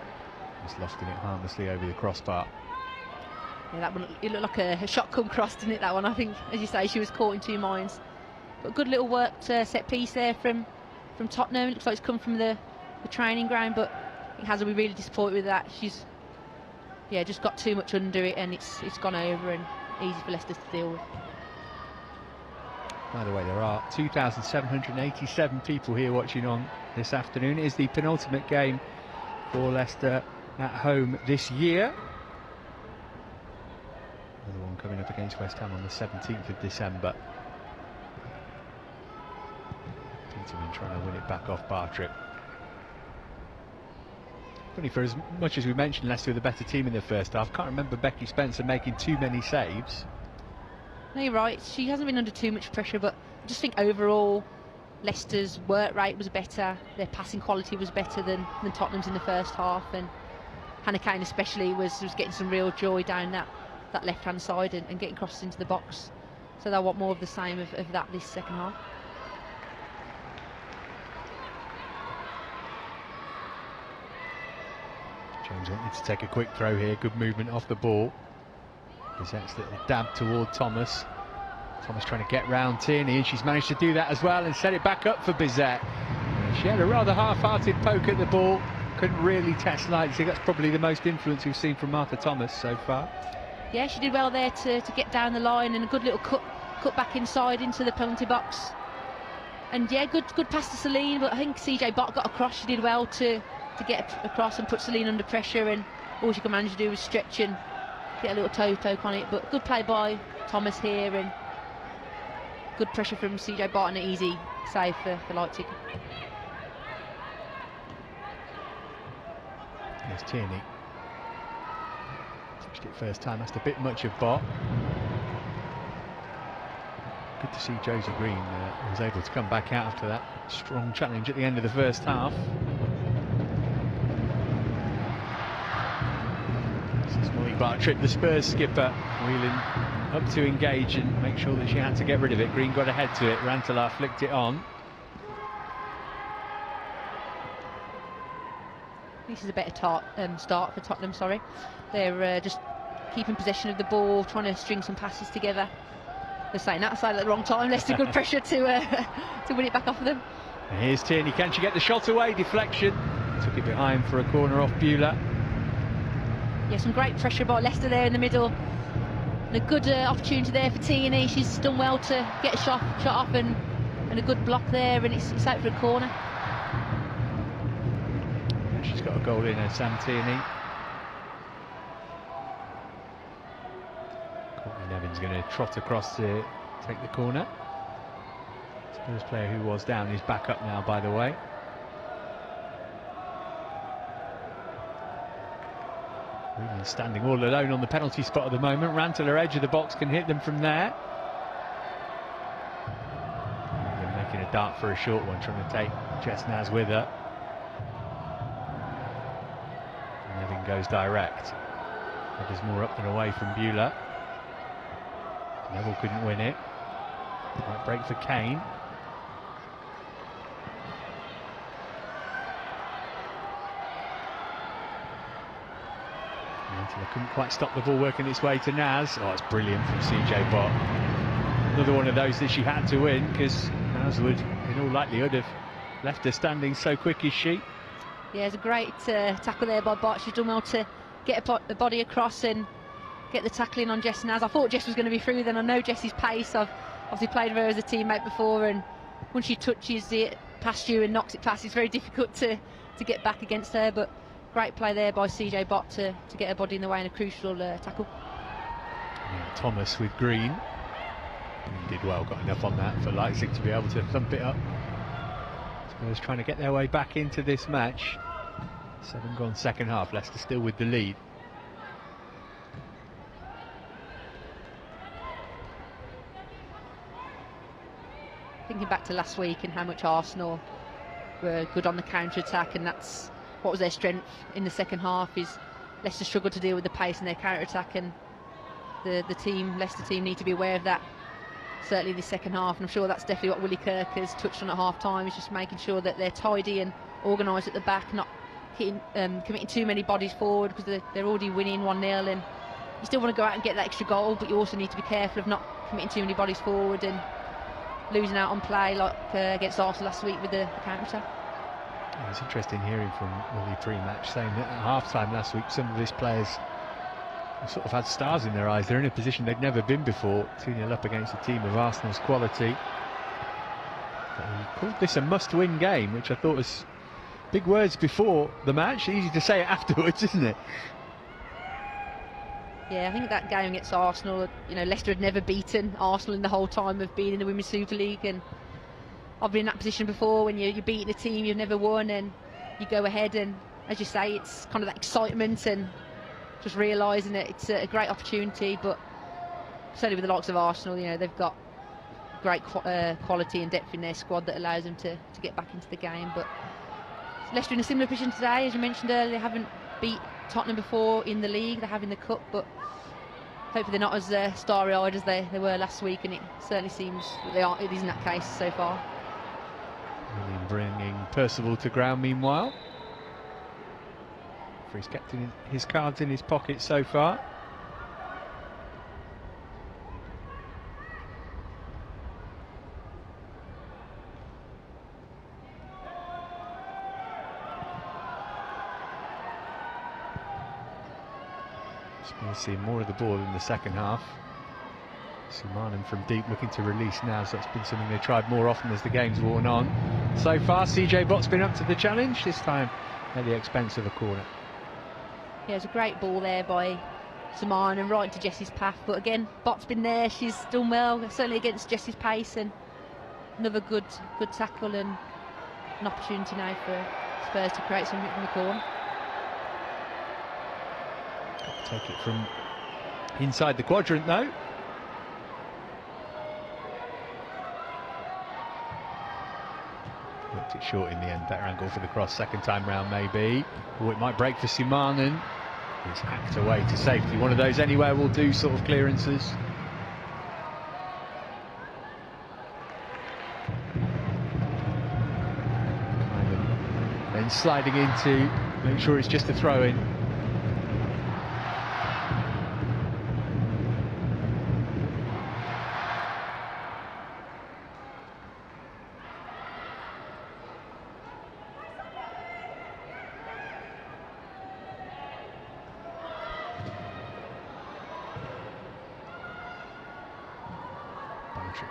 just lofting it harmlessly over the crossbar. Yeah, that one, it looked like a shot come cross, didn't it, that one? I think, as you say, she was caught in two minds. But good little worked set piece there from Tottenham. It looks like it's come from the training ground, but I think Hazard will be really disappointed with that. She's just got too much under it, and it's gone over and easy for Leicester to deal with. By the way, there are 2,787 people here watching on this afternoon. It is the penultimate game for Leicester at home this year. Another one coming up against West Ham on the 17th of December. Peterman trying to win it back off Bartrip. Funny, for as much as we mentioned Leicester were the better team in the first half, can't remember Becky Spencer making too many saves. No, you're right. She hasn't been under too much pressure, but I just think overall Leicester's work rate was better, their passing quality was better than Tottenham's in the first half, and Hannah Kane especially was getting some real joy down that left-hand side and getting crosses into the box. So they'll want more of the same of that this second half. James wanted to take a quick throw here, good movement off the ball. Bizet's little dab toward Thomas. Thomas trying to get round Tierney, and she's managed to do that as well and set it back up for Bizet. She had a rather half-hearted poke at the ball, couldn't really test lightly. That's probably the most influence we've seen from Martha Thomas so far. Yeah, she did well there to get down the line, and a good little cut back inside into the penalty box. And yeah, good pass to Celine, but I think CJ Bott got across. She did well to get across and put Celine under pressure, and all she could manage to do was stretch and get a little toe poke on it. But good play by Thomas here, and good pressure from CJ Bott, and an easy save for Leipzig. There's Tierney. Touched it first time, that's a bit much of Bott. Good to see Josie Green was able to come back out after that strong challenge at the end of the first half. This is Molly Bartrip, the Spurs skipper, wheeling up to engage and make sure that she had to get rid of it. Green got ahead to it, Rantalar flicked it on. This is a better start for Tottenham, sorry. They're just keeping possession of the ball, trying to string some passes together. They're saying that side at the wrong time. Leicester good pressure to win it back off of them. And here's Tierney, can she get the shot away? Deflection. Took it behind for a corner off Beulah. Yeah, some great pressure by Leicester there in the middle. And a good opportunity there for Tierney. She's done well to get a shot off, and a good block there, and it's out for a corner. She's got a goal in her, Sam Tierney. Courtney Nevin's going to trot across to take the corner. Spurs player who was down is back up now, by the way. Really standing all alone on the penalty spot at the moment. Rantalar edge of the box, can hit them from there. They're making a dart for a short one, trying to take Jess Naz with her. Nevin goes direct. There's more up than away from Beulah. Neville couldn't win it. Right break for Kane. Rantalar couldn't quite stop the ball working its way to Naz. Oh, it's brilliant from CJ Bott. Another one of those that she had to win, because Naz would, in all likelihood, have left her standing so quick as she. Yeah, it's a great tackle there by Bott. She's done well to get a body across and get the tackling on Jess Naz. I thought Jess was going to be through then. I know Jess's pace. I've obviously played with her as a teammate before, and once she touches it past you and knocks it past, it's very difficult to get back against her. But great play there by CJ Bott to get her body in the way in a crucial tackle. Yeah, Thomas with Green. He did well, got enough on that for Leipzig to be able to thump it up. Spurs trying to get their way back into this match. 7 gone second half, Leicester still with the lead. Thinking back to last week and how much Arsenal were good on the counter-attack, and that's what was their strength in the second half, is Leicester struggled to deal with the pace in their counter-attack, and the Leicester team need to be aware of that, certainly the second half. And I'm sure that's definitely what Willie Kirk has touched on at half-time, is just making sure that they're tidy and organised at the back, not committing too many bodies forward, because they're already winning 1-0, and you still want to go out and get that extra goal, but you also need to be careful of not committing too many bodies forward and losing out on play like against Arsenal last week with the counter-attack. Yeah, it's interesting hearing from Willie pre-match saying that at half-time last week some of his players sort of had stars in their eyes. They're in a position they'd never been before, 2-0 up against a team of Arsenal's quality. But he called this a must-win game, which I thought was big words before the match, easy to say it afterwards, isn't it? Yeah, I think that game against Arsenal, Leicester had never beaten Arsenal in the whole time of being in the Women's Super League, and I've been in that position before when you're beating a team you've never won and you go ahead, and as you say, it's kind of that excitement and just realising that it's a great opportunity. But certainly with the likes of Arsenal, they've got great quality and depth in their squad that allows them to get back into the game. But Leicester in a similar position today, as you mentioned earlier, haven't beat Tottenham before in the league. They have in the cup, but hopefully they're not as starry-eyed as they were last week, and it certainly seems that it isn't that case so far. William bringing Percival to ground meanwhile. He's kept his cards in his pocket so far. We'll see more of the ball in the second half. Sumanen from deep looking to release now, so that's been something they tried more often as the game's worn on. So far, CJ Bott's been up to the challenge, this time at the expense of a corner. Yeah, it's a great ball there by Sumanen right into Jessie's path, but again, Bott's been there, she's done well, certainly against Jessie's pace, and another good tackle and an opportunity now for Spurs to create something from the corner. Take it from inside the quadrant though. Looked it short in the end, better angle for the cross second time round maybe. Or it might break for Sumanen. It's hacked away to safety. One of those anywhere will do sort of clearances. Then sliding into, make sure it's just a throw in.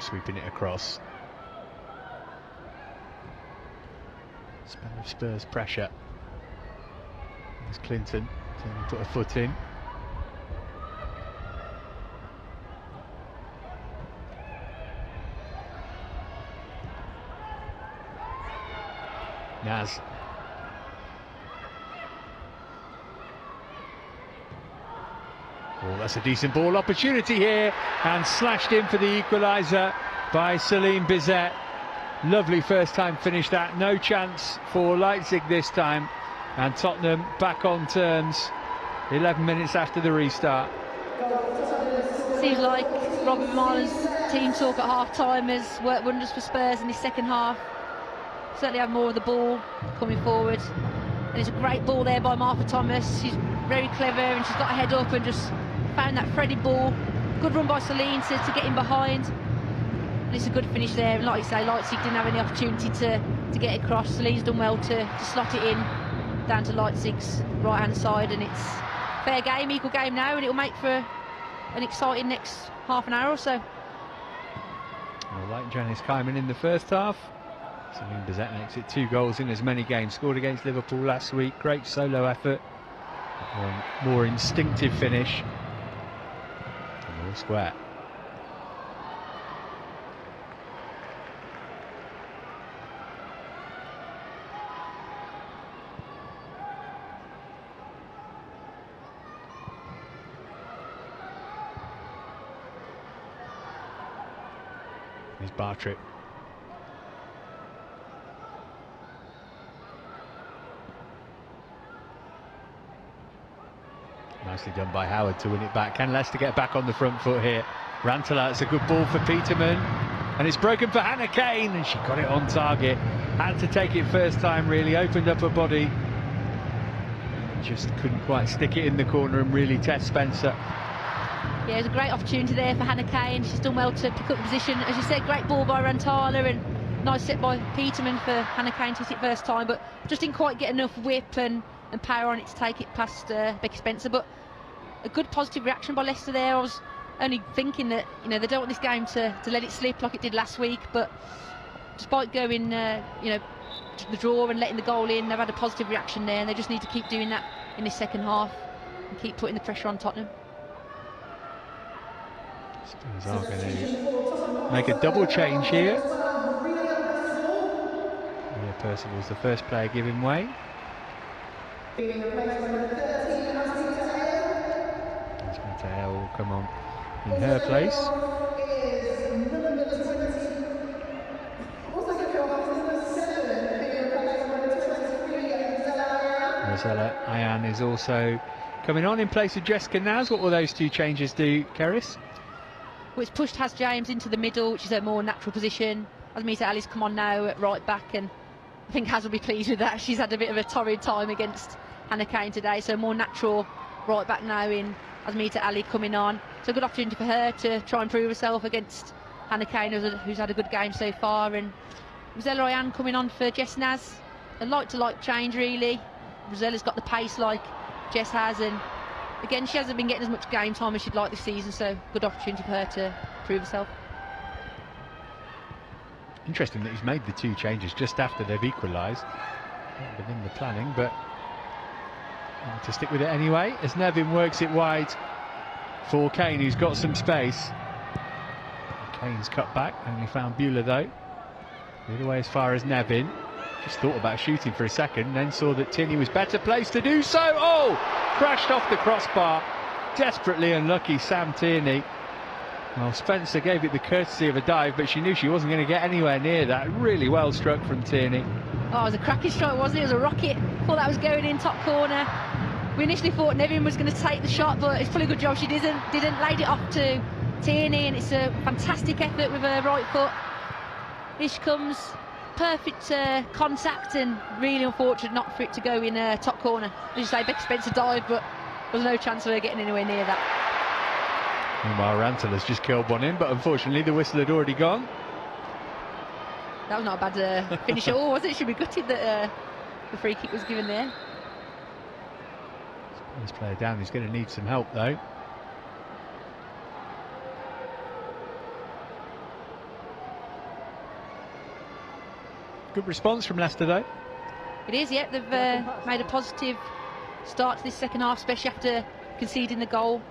Sweeping it across. Spell of Spurs pressure. There's Clinton to put a foot in. Naz. Oh, that's a decent ball opportunity here, and slashed in for the equaliser by Celine Bizet. Lovely first time finish that, no chance for Leipzig this time, and Tottenham back on terms 11 minutes after the restart. Seems like Robert Marler's team talk at half-time has worked wonders for Spurs in this second half. Certainly have more of the ball coming forward, and it's a great ball there by Martha Thomas. She's very clever and she's got a head up and just found that threaded ball. Good run by Celine to get in behind, and it's a good finish there. And like you say, Leipzig didn't have any opportunity to get across. Celine's done well to slot it in down to Leipzig's right hand side, and it's fair game, equal game now, and it'll make for an exciting next half an hour or so. Well, like Janice Kyman in the first half, Celine Bizet makes it 2 goals in as many games. Scored against Liverpool last week. Great solo effort. More instinctive finish. And all square. Here's Bartrick. Nicely done by Howard to win it back. Can Leicester get back on the front foot here? Rantala, it's a good ball for Peterman, and it's broken for Hannah Kane, and she got it on target. Had to take it first time, really opened up her body, just couldn't quite stick it in the corner and really test Spencer. Yeah, it was a great opportunity there for Hannah Kane. She's done well to pick up the position. As you said, great ball by Rantala, and nice set by Peterman for Hannah Kane to hit it first time, but just didn't quite get enough whip and power on it to take it past Becky Spencer. But a good positive reaction by Leicester there. I was only thinking that, you know, they don't want this game to let it slip like it did last week, but despite going you know, the draw and letting the goal in, they've had a positive reaction there, and they just need to keep doing that in this second half and keep putting the pressure on Tottenham. Spurs are going to make a double change here. Yeah, Percival's the first player giving way. Mateo will come on in her place. Marcella Ayan is also coming on in place of Jessica Naz. What will those two changes do, Kerys? Well, it's pushed Has James into the middle, which is a more natural position. Asmita Ali's come on now at right back, and I think Has will be pleased with that. She's had a bit of a torrid time against Hannah Kane today, so more natural right back now in Asmita Ali coming on. So a good opportunity for her to try and prove herself against Hannah Kane, who's had a good game so far. And Rosella Ayan coming on for Jess Naz. A like-to-like change, really. Rosella's got the pace like Jess has, and again, she hasn't been getting as much game time as she'd like this season, so good opportunity for her to prove herself. Interesting that he's made the two changes just after they've equalised. Within the planning, but to stick with it anyway, as Nevin works it wide for Kane, who's got some space. Kane's cut back, only found Beulah though. The other way as far as Nevin. Just thought about shooting for a second, then saw that Tierney was better placed to do so. Oh! Crashed off the crossbar. Desperately unlucky, Sam Tierney. Well, Spencer gave it the courtesy of a dive, but she knew she wasn't going to get anywhere near that. Really well struck from Tierney. Oh, it was a cracking shot, wasn't it? It was a rocket. Thought that was going in top corner. We initially thought Nevin was going to take the shot, but it's probably a good job she didn't laid it off to Tierney, and it's a fantastic effort with her right foot. Ish comes, perfect contact, and really unfortunate not for it to go in top corner. As you say, Becky Spencer dived, but there was no chance of her getting anywhere near that. Meanwhile, Rantala's just killed one in, but unfortunately the whistle had already gone. That was not a bad finish at all, was it? Should be gutted that the free kick was given there. This player down, he's going to need some help though. Good response from Leicester though. It is, yeah. They've made a positive start to this second half, especially after conceding the goal,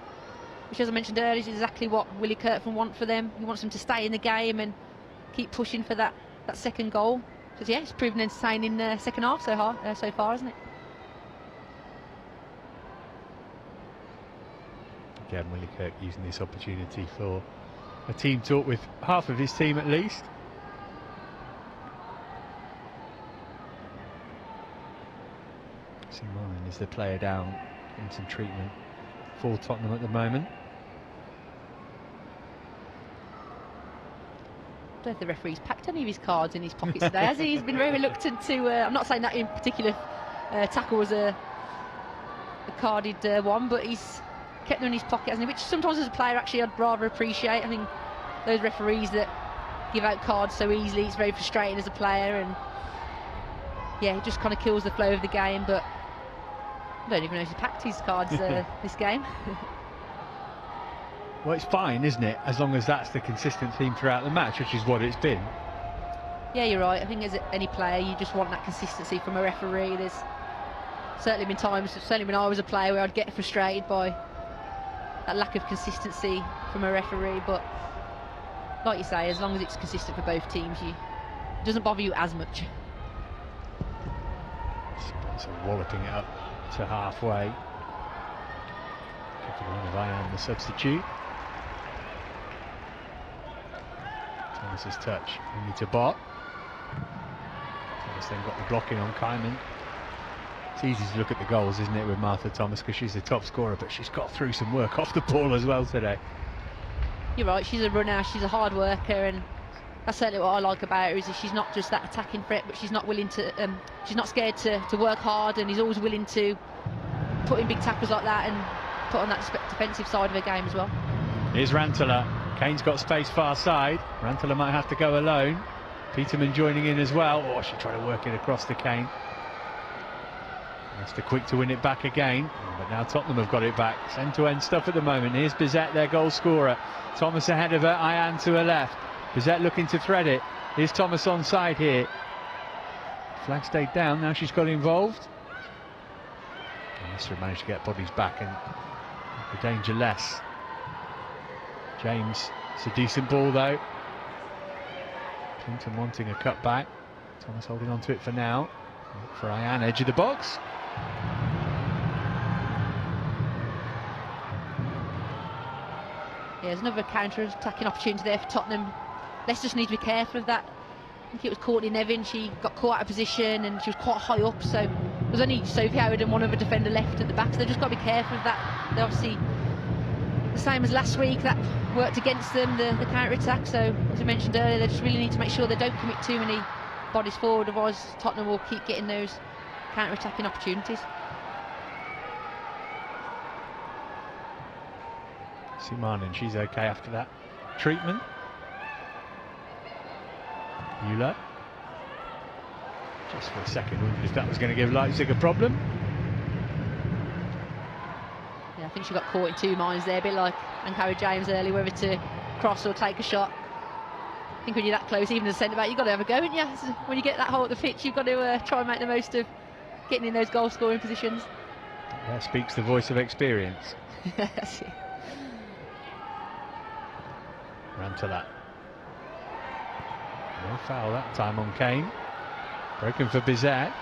which, as I mentioned earlier, is exactly what Willie Kirkman wants for them. He wants them to stay in the game and keep pushing for that second goal. So yeah, it's proven entertaining second half so far, isn't it? Again, Willie Kirk using this opportunity for a team talk with half of his team at least. Simon is the player down in some treatment for Tottenham at the moment. I don't know if the referee's packed any of his cards in his pockets today, has he? He's been very reluctant to. I'm not saying that in particular tackle was a carded one, but he's kept them in his pocket, hasn't he? Which sometimes as a player, actually, I'd rather appreciate. I think those referees that give out cards so easily, it's very frustrating as a player, and yeah, it just kind of kills the flow of the game. But I don't even know if he packed his cards this game. Well, it's fine, isn't it? As long as that's the consistent theme throughout the match, which is what it's been. Yeah, you're right. I think as any player, you just want that consistency from a referee. There's certainly been times, certainly when I was a player, where I'd get frustrated by that lack of consistency from a referee. But like you say, as long as it's consistent for both teams, it doesn't bother you as much. So walloping it up to halfway. Taking on of Ayan, the substitute. Thomas's touch only to Bot. Thomas then got the blocking on Kaiman. It's easy to look at the goals, isn't it, with Martha Thomas, because she's the top scorer, but she's got through some work off the ball as well today. You're right, she's a runner, she's a hard worker, and that's certainly what I like about her, is that she's not just that attacking threat, but she's not willing to she's not scared to work hard, and is always willing to put in big tackles like that and put on that defensive side of her game as well. Here's Rantala. Kane's got space far side. Rantala might have to go alone. Peterman joining in as well. Oh, she tried to work it across to Kane. Leicester quick to win it back again, but now Tottenham have got it back. It's end-to-end stuff at the moment. Here's Bizet, their goal scorer. Thomas ahead of her, Ayan to her left. Bizet looking to thread it. Here's Thomas on side here. Flag stayed down, now she's got involved. Leicester managed to get bodies back and the danger less. James, it's a decent ball though. Clinton wanting a cut back. Thomas holding on to it for now. For Ayan, edge of the box. Yeah, there's another counter-attacking opportunity there for Tottenham. Leicester just need to be careful of that. I think it was Courtney Nevin, she got caught out of position and she was quite high up, so There's only Sophie Howard and one other defender left at the back, so they've just got to be careful of that. They're obviously the same as last week, that worked against them, the counter-attack. So as I mentioned earlier, they just really need to make sure they don't commit too many bodies forward, otherwise Tottenham will keep getting those counter-attacking opportunities. Sumanen, she's okay after that treatment. Euler. Just for a second, wondered if that was going to give Leipzig a problem. Yeah, I think she got caught in two minds there, a bit like Ankara James earlier, whether to cross or take a shot. I think when you're that close, even as a centre-back, you've got to have a go, haven't you? So when you get that hole at the pitch, you've got to try and make the most of getting in those goal-scoring positions. There speaks the voice of experience. Rantalat. No foul that time on Kane. Broken for Bizet.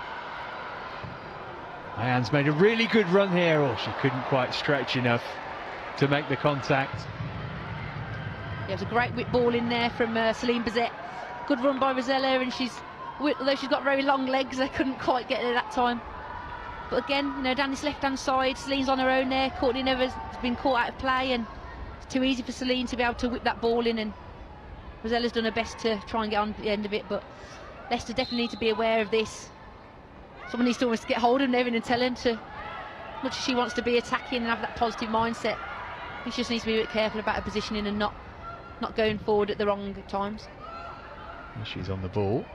Ayan's made a really good run here. Oh, she couldn't quite stretch enough to make the contact. Yeah, it was a great whip ball in there from Celine Bizet. Good run by Rosella, and although she's got very long legs, they couldn't quite get there that time. But again, you know, down this left-hand side, Celine's on her own there. Courtney Nevers has been caught out of play, and it's too easy for Celine to be able to whip that ball in, and Rosella's done her best to try and get on the end of it. But Leicester definitely need to be aware of this. Someone needs to almost get hold of Nevin and tell him to, as much as she wants to be attacking and have that positive mindset, I think she just needs to be a bit careful about her positioning and not going forward at the wrong times. And she's on the ball.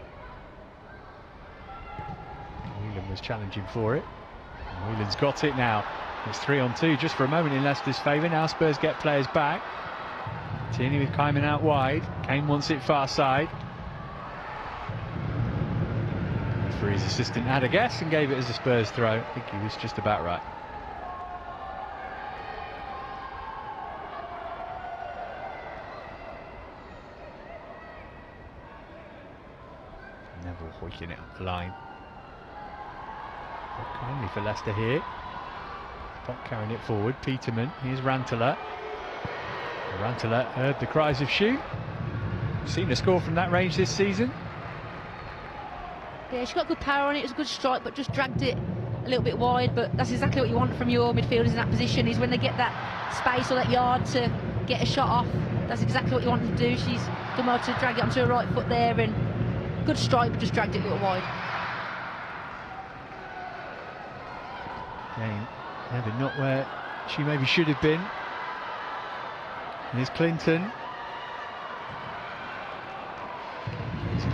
Whelan was challenging for it. And Whelan's got it now. It's 3-on-2 just for a moment in Leicester's favour. Now Spurs get players back. Tierney with Kaiman out wide. Kane wants it far side. For his assistant had a guess and gave it as a Spurs throw. I think he was just about right. Neville hoiking it up the line. Not kindly for Leicester here. Pot carrying it forward. Peterman. Here's Rantalat. Rantalat heard the cries of shoot. Seen a score from that range this season. Yeah, she got good power on it. It was a good strike, but just dragged it a little bit wide. But that's exactly what you want from your midfielders in that position, is when they get that space or that yard to get a shot off. That's exactly what you want to do. She's done well to drag it onto her right foot there, and good strike, but just dragged it a little wide. Again, Nevin not where she maybe should have been. Here's Clinton.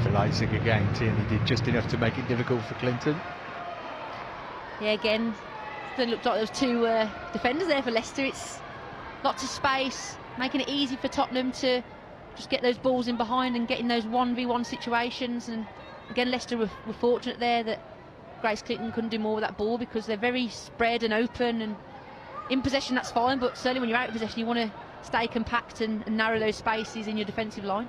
For Leipzig again, Tierney did just enough to make it difficult for Clinton. Yeah, again, it looked like there was two defenders there for Leicester. It's lots of space, making it easy for Tottenham to just get those balls in behind and get in those 1v1 situations. And again, Leicester were fortunate there that Grace Clinton couldn't do more with that ball, because they're very spread and open, and in possession that's fine, but certainly when you're out of possession you want to stay compact and narrow those spaces in your defensive line.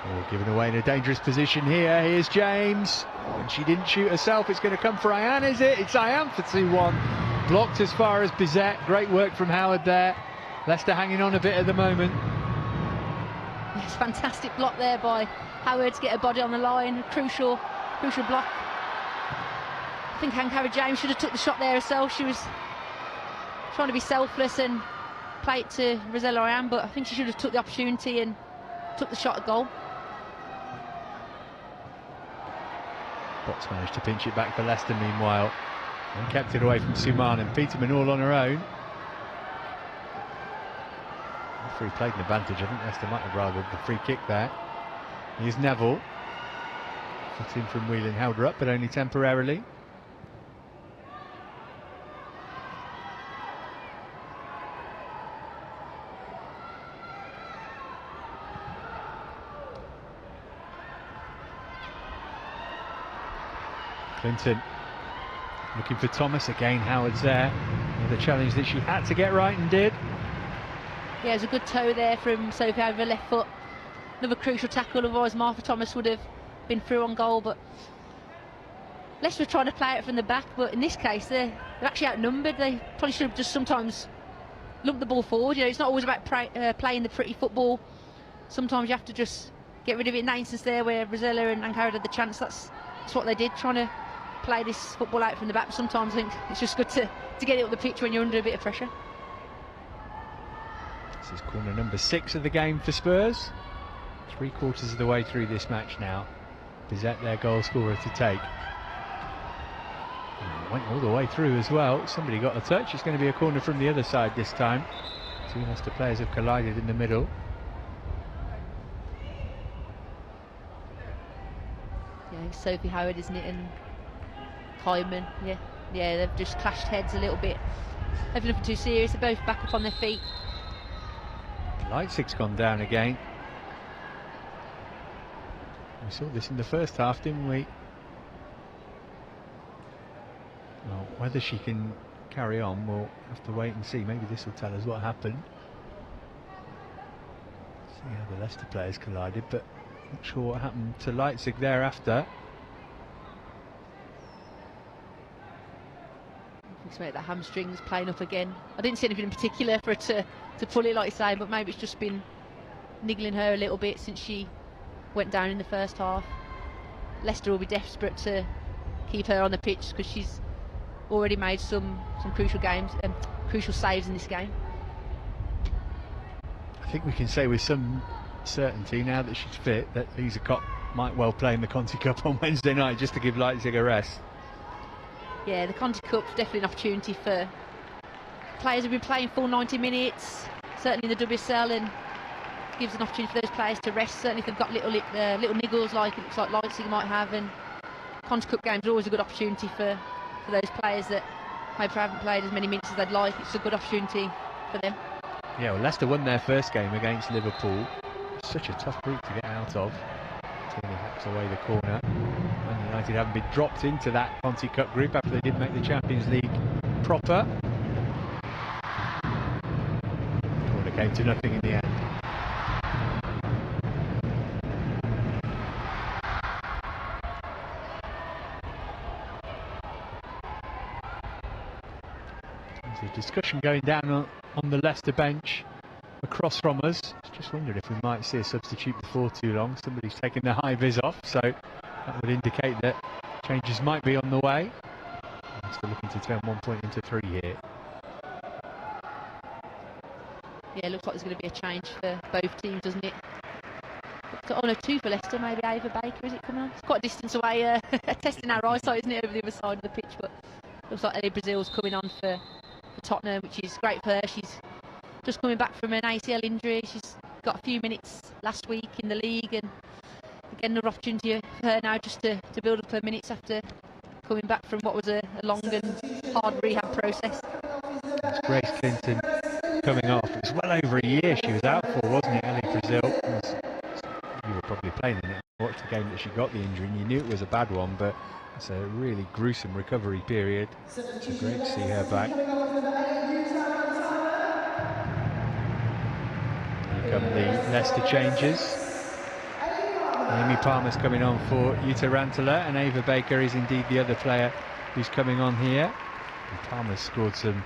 Oh, given away in a dangerous position here. Here's James. Oh, and she didn't shoot herself. It's going to come for Ayan, is it? It's Ayan for 2-1. Blocked as far as Bizet. Great work from Howard there. Leicester hanging on a bit at the moment. Yes, fantastic block there by Howard to get her body on the line. Crucial block. I think Ankara James should have took the shot there herself. She was trying to be selfless and play it to Rosella Ayan, but I think she should have took the opportunity and took the shot at goal. Potts managed to pinch it back for Leicester meanwhile, and kept it away from Suman, and Peterman all on her own. Referee played an advantage. I think Leicester might have rather the free kick there. Here's Neville. Foot in from Whelan, held her up, but only temporarily. Clinton looking for Thomas again. Howard's there. The challenge that she had to get right and did. Yeah, it was a good toe there from Sophie over her left foot. Another crucial tackle, otherwise Martha Thomas would have been through on goal. But Leicester were trying to play it from the back, but in this case they're actually outnumbered. They probably should have just sometimes lumped the ball forward. You know, it's not always about playing the pretty football. Sometimes you have to just get rid of it. In that instance there where Rosella and Ankara had the chance, that's what they did, trying to play this football out from the back, but sometimes I think it's just good to get it up the pitch when you're under a bit of pressure. This is corner number 6 of the game for Spurs. 3/4 of the way through this match now. Bizet their goal scorer to take. Went all the way through as well. Somebody got a touch. It's going to be a corner from the other side this time. 2 Leicester players have collided in the middle. Yeah, Sophie Howard, isn't it, and Hyman. Yeah, they've just clashed heads a little bit. They've nothing too serious. They're both back up on their feet. Leipzig's gone down again. We saw this in the first half, didn't we? Well, whether she can carry on, we'll have to wait and see. Maybe this will tell us what happened. See how the Leicester players collided, but not sure what happened to Leipzig thereafter. That hamstring's playing up again. I didn't see anything in particular for her to pull it, like you say, but maybe it's just been niggling her a little bit since she went down in the first half. Leicester will be desperate to keep her on the pitch because she's already made some crucial saves in this game. I think we can say with some certainty now that she's fit that Lisa Kopp might well play in the Conti Cup on Wednesday night just to give Leipzig a rest. Yeah, the Conti Cup's definitely an opportunity for players who've been playing full 90 minutes, certainly in the WSL, and gives an opportunity for those players to rest, certainly if they've got little niggles like it looks like Leipzig might have, and Conti Cup games are always a good opportunity for those players that maybe haven't played as many minutes as they'd like. It's a good opportunity for them. Yeah, well, Leicester won their first game against Liverpool. Such a tough group to get out of. Tierney hacks away the corner. Man United haven't been dropped into that Conti Cup group after they did make the Champions League proper. Corner came to nothing in the end. There's a discussion going down on the Leicester bench across from us. Just wondered if we might see a substitute before too long. Somebody's taken the high vis off, so that would indicate that changes might be on the way. Still looking to turn 1 point into 3 here. Yeah, it looks like there's going to be a change for both teams, doesn't it? Oh no, 2 for Leicester, maybe Ava Baker, is it coming on? It's quite a distance away, testing our eyesight, isn't it, over the other side of the pitch, but looks like Ellie Brazil's coming on for Tottenham, which is great for her. She's just coming back from an ACL injury. She's got a few minutes last week in the league, and again another opportunity for her now just to build up her minutes after coming back from what was a long and hard rehab process. It's Grace Clinton coming off. It was well over a year she was out for, wasn't it, Ellie Brazil? You were probably playing in it. Watched the game that she got the injury, and you knew it was a bad one, but it's a really gruesome recovery period. So great to see her back. Here come the Leicester changes. Amy Palmer's coming on for Jutta Rantaler, and Ava Baker is indeed the other player who's coming on here. And Palmer's scored some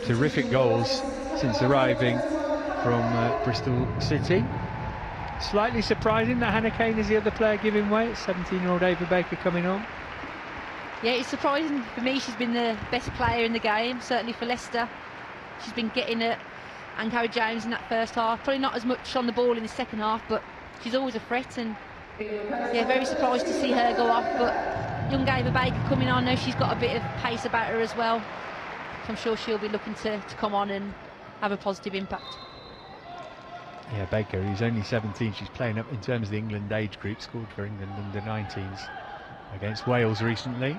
terrific goals since arriving from Bristol City. Slightly surprising that Hannah Kane is the other player giving way. It's 17-year-old Ava Baker coming on. Yeah, it's surprising for me. She's been the best player in the game, certainly for Leicester. She's been getting at Ankara Jones in that first half. Probably not as much on the ball in the second half, but she's always a threat, and yeah, very surprised to see her go off. But young Ava Baker coming on, I know she's got a bit of pace about her as well. So I'm sure she'll be looking to come on and have a positive impact. Yeah, Baker, who's only 17, she's playing up in terms of the England age group, scored for England under 19s against Wales recently.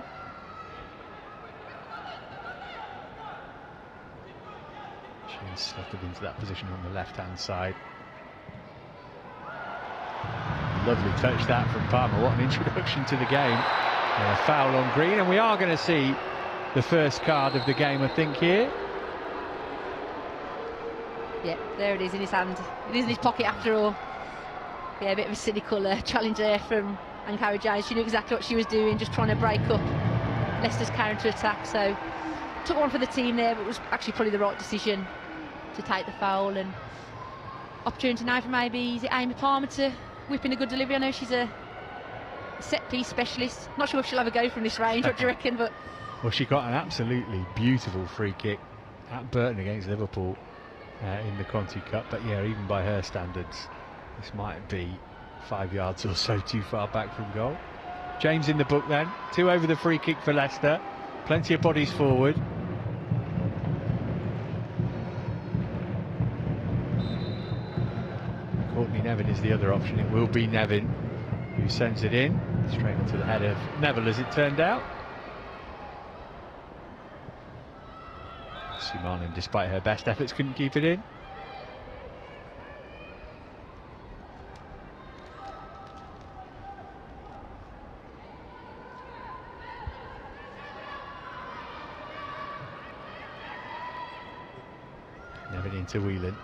She's slotted into that position on the left-hand side. Lovely touch that from Palmer. What an introduction to the game. And a foul on Green, and we are going to see the first card of the game, I think, here. Yeah, there it is in his hand. It is in his pocket after all. Yeah, a bit of a cynical challenge there from Ankara Jones. She knew exactly what she was doing, just trying to break up Leicester's counter-attack. So took one for the team there, but it was actually probably the right decision to take the foul. And opportunity now for maybe, is it Amy Palmer to whip in a good delivery? I know she's a set piece specialist. Not sure if she'll ever go from this range. What do you reckon? But well, she got an absolutely beautiful free kick at Burton against Liverpool in the Conti Cup. But yeah, even by her standards, this might be 5 yards or so too far back from goal. James in the book then. 2 over the free kick for Leicester. Plenty of bodies forward. Courtney Nevin is the other option. It will be Nevin who sends it in. Straight into the head of Neville, as it turned out. Sumanen, despite her best efforts, couldn't keep it in. Nevin into Whelan.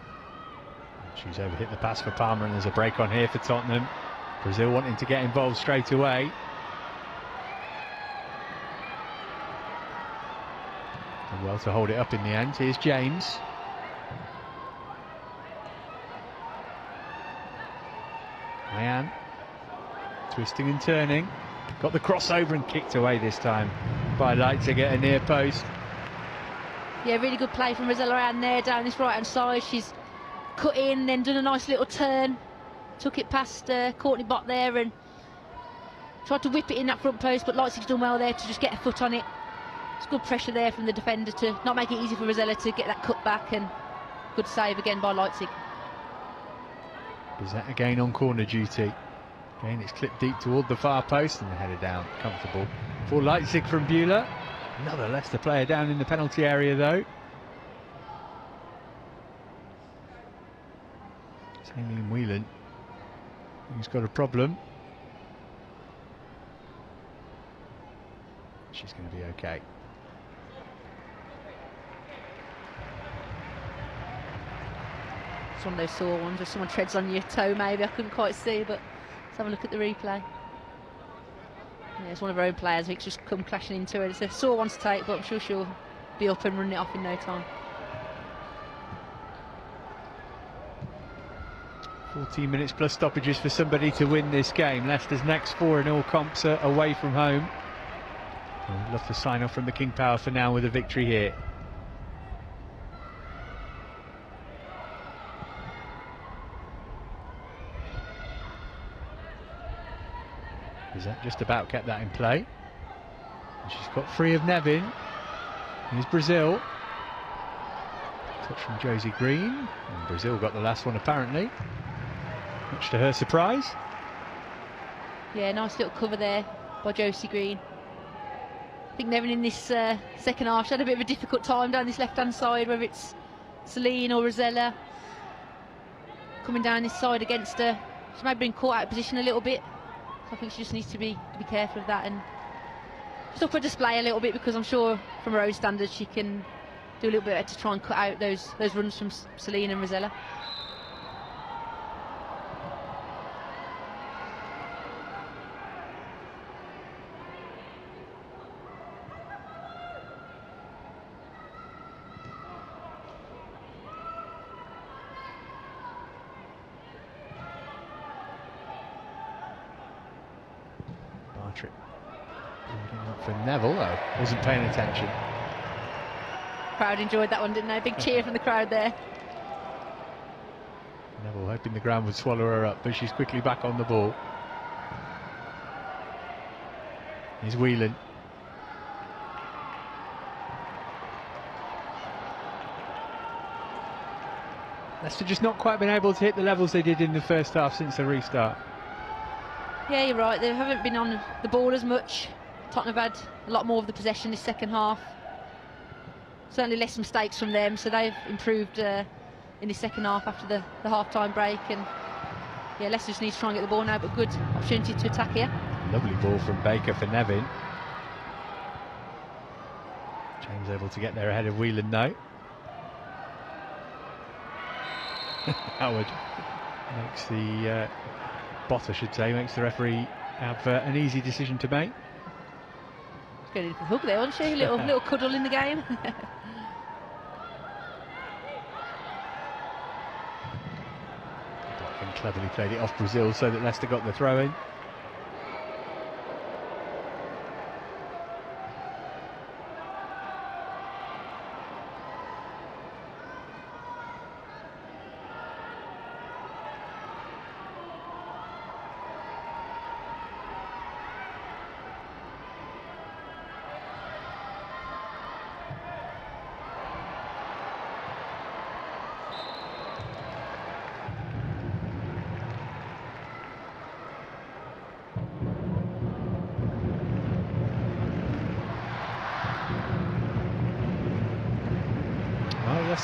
She's overhit the pass for Palmer, and there's a break on here for Tottenham. Brazil wanting to get involved straight away. And well to hold it up in the end. Here's James. Mayan twisting and turning. Got the crossover and kicked away this time by Leipzig at a near post. yeah, really good play from Rosella Ann there down this right hand side. She's cut in, then done a nice little turn, took it past Courtney Bott there and tried to whip it in that front post, but Leipzig's done well there to just get a foot on it. It's good pressure there from the defender to not make it easy for Rosella to get that cut back, and good save again by Leipzig. Bizet again on corner duty. Again, it's clipped deep toward the far post and headed down comfortable for Leipzig from Bühler. Another Leicester player down in the penalty area though. It's Aileen Whelan who's got a problem. She's going to be okay. It's one of those sore ones where someone treads on your toe maybe. I couldn't quite see, but let's have a look at the replay. Yeah, it's one of her own players. It's just come crashing into her. It's a sore one to take, but I'm sure she'll be up and running it off in no time. 14 minutes plus stoppages for somebody to win this game. Leicester's next 4 in all comps are away from home. We'd love to sign off from the King Power for now with a victory here. Bizet just about kept that in play. And she's got free of Nevin. Here's Brazil. Touch from Josie Green. And Brazil got the last one apparently, much to her surprise. Yeah, nice little cover there by Josie Green. I think Nevin in this second half, she had a bit of a difficult time down this left-hand side, whether it's Celine or Rosella coming down this side against her. She may have been caught out of position a little bit, so I think she just needs to be careful of that and just up for display a little bit, because I'm sure from her own standards she can do a little bit better to try and cut out those runs from Celine and Rosella. For Neville, though, wasn't paying attention. Crowd enjoyed that one, didn't they? Big cheer from the crowd there. Neville hoping the ground would swallow her up, but she's quickly back on the ball. Here's Whelan. Leicester just not quite been able to hit the levels they did in the first half since the restart. Yeah, you're right. They haven't been on the ball as much. Tottenham have had a lot more of the possession this second half. Certainly less mistakes from them, so they've improved in the second half after the half-time break. And yeah, Leicester just needs to try and get the ball now, but good opportunity to attack here. Lovely ball from Baker for Nevin. James able to get there ahead of Whelan though. Howard makes the Bott, I should say, makes the referee have an easy decision to make. Getting the hook there, wasn't she? Little cuddle in the game. And cleverly played it off Brazil so that Leicester got the throw in.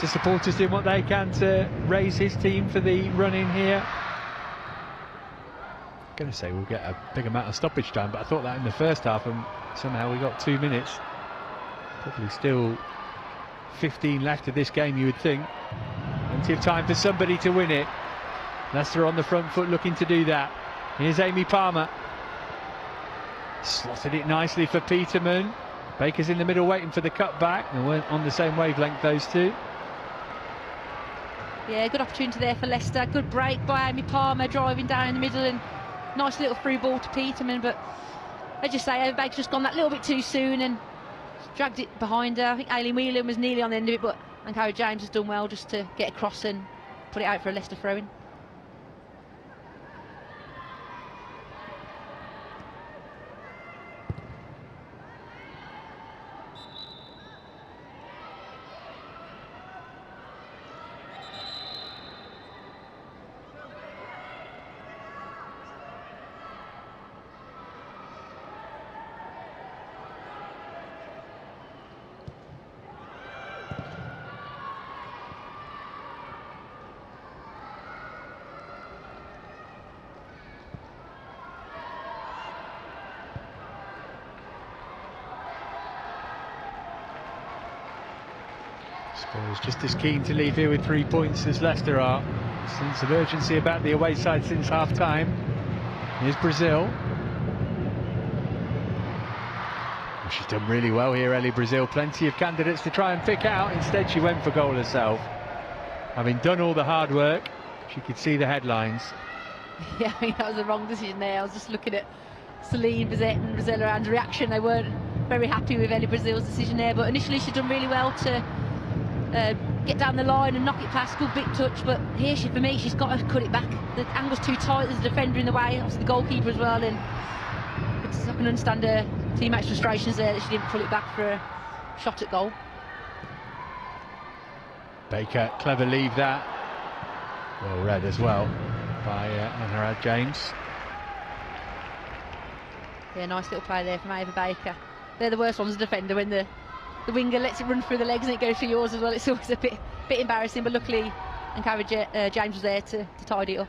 Leicester supporters doing what they can to raise his team for the run in here. I'm going to say we'll get a big amount of stoppage time, but I thought that in the first half and somehow we got 2 minutes. Probably still 15 left of this game, you would think. Plenty of time for somebody to win it. Leicester on the front foot looking to do that. Here's Amy Palmer. Slotted it nicely for Peterman. Baker's in the middle waiting for the cut back. They weren't on the same wavelength, those two. Yeah, good opportunity there for Leicester. Good break by Amy Palmer, driving down in the middle, and nice little through ball to Peterman. But as you say, Baker's just gone that little bit too soon and dragged it behind her. I think Aileen Whelan was nearly on the end of it, but I think Harry James has done well just to get across and put it out for a Leicester throw-in. Spurs just as keen to leave here with 3 points as Leicester are. Sense of urgency about the away side since half-time. Here's Brazil. Well, she's done really well here, Ellie Brazil. Plenty of candidates to try and pick out. Instead, she went for goal herself. Having done all the hard work, she could see the headlines. Yeah, I mean, that was the wrong decision there. I was just looking at Celine, Bizet and Brazil around reaction. They weren't very happy with Ellie Brazil's decision there, but initially she'd done really well to get down the line and knock it past. Good big touch, but here for me she's got to cut it back. The angle's too tight, there's a defender in the way, obviously the goalkeeper as well, and I can understand her teammates' frustrations there that she didn't pull it back for a shot at goal. Baker, clever leave that. Well read as well by Harrop James. Yeah, nice little play there from Ava Baker. They're the worst ones, the defender, when the winger lets it run through the legs and it goes through yours as well. It's always a bit embarrassing, but luckily James was there to tidy it up.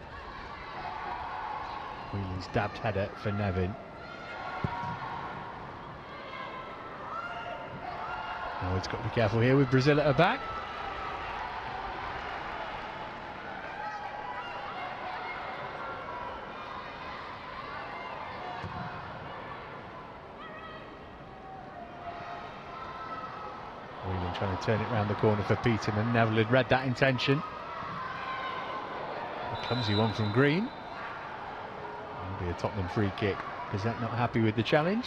Wheelan's dabbed header for Nevin. Oh, it's got to be careful here with Brazil at her back. Whelan trying to turn it round the corner for Peterman. Neville had read that intention. A clumsy one from Green. That'll be a Tottenham free kick. Is that not happy with the challenge?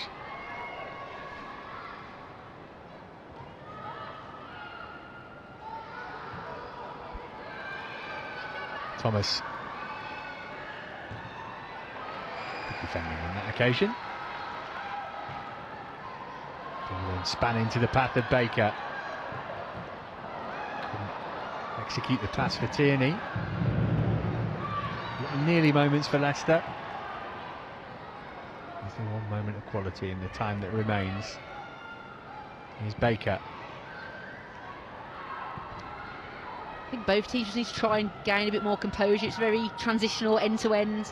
Thomas. Good defending on that occasion. Then span into the path of Baker. Couldn't execute the pass for Tierney. Nearly moments for Leicester. I think one moment of quality in the time that remains. Here's Baker. I think both teams need to try and gain a bit more composure. It's very transitional, end to end.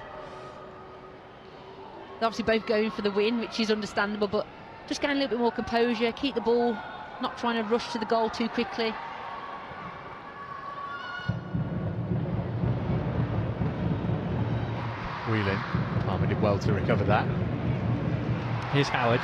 They're obviously both going for the win, which is understandable, but just gain a little bit more composure, keep the ball, not trying to rush to the goal too quickly. Whelan. Palmer did well to recover that. Here's Howard.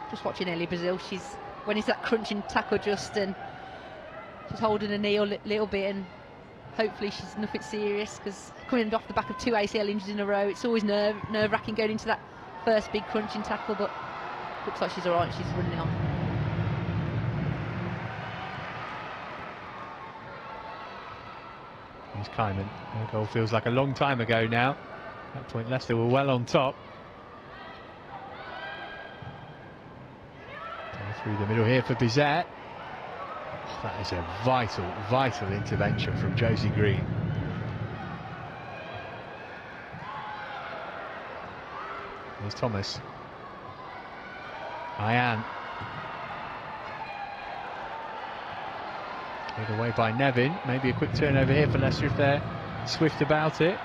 Just watching Ellie Brazil, when it's that crunching tackle just, and she's holding her knee a little bit, and hopefully she's nothing serious, because coming off the back of 2 ACL injuries in a row, it's always nerve-wracking going into that first big crunching tackle, but looks like she's all right, she's running it on. Here's Kleiman. Her goal feels like a long time ago now. At that point Leicester were well on top. Through the middle here for Bizet. That is a vital intervention from Josie Green. Here's Thomas. Ayan. Cleared away by Nevin. Maybe a quick turnover here for Leicester if they're swift about it.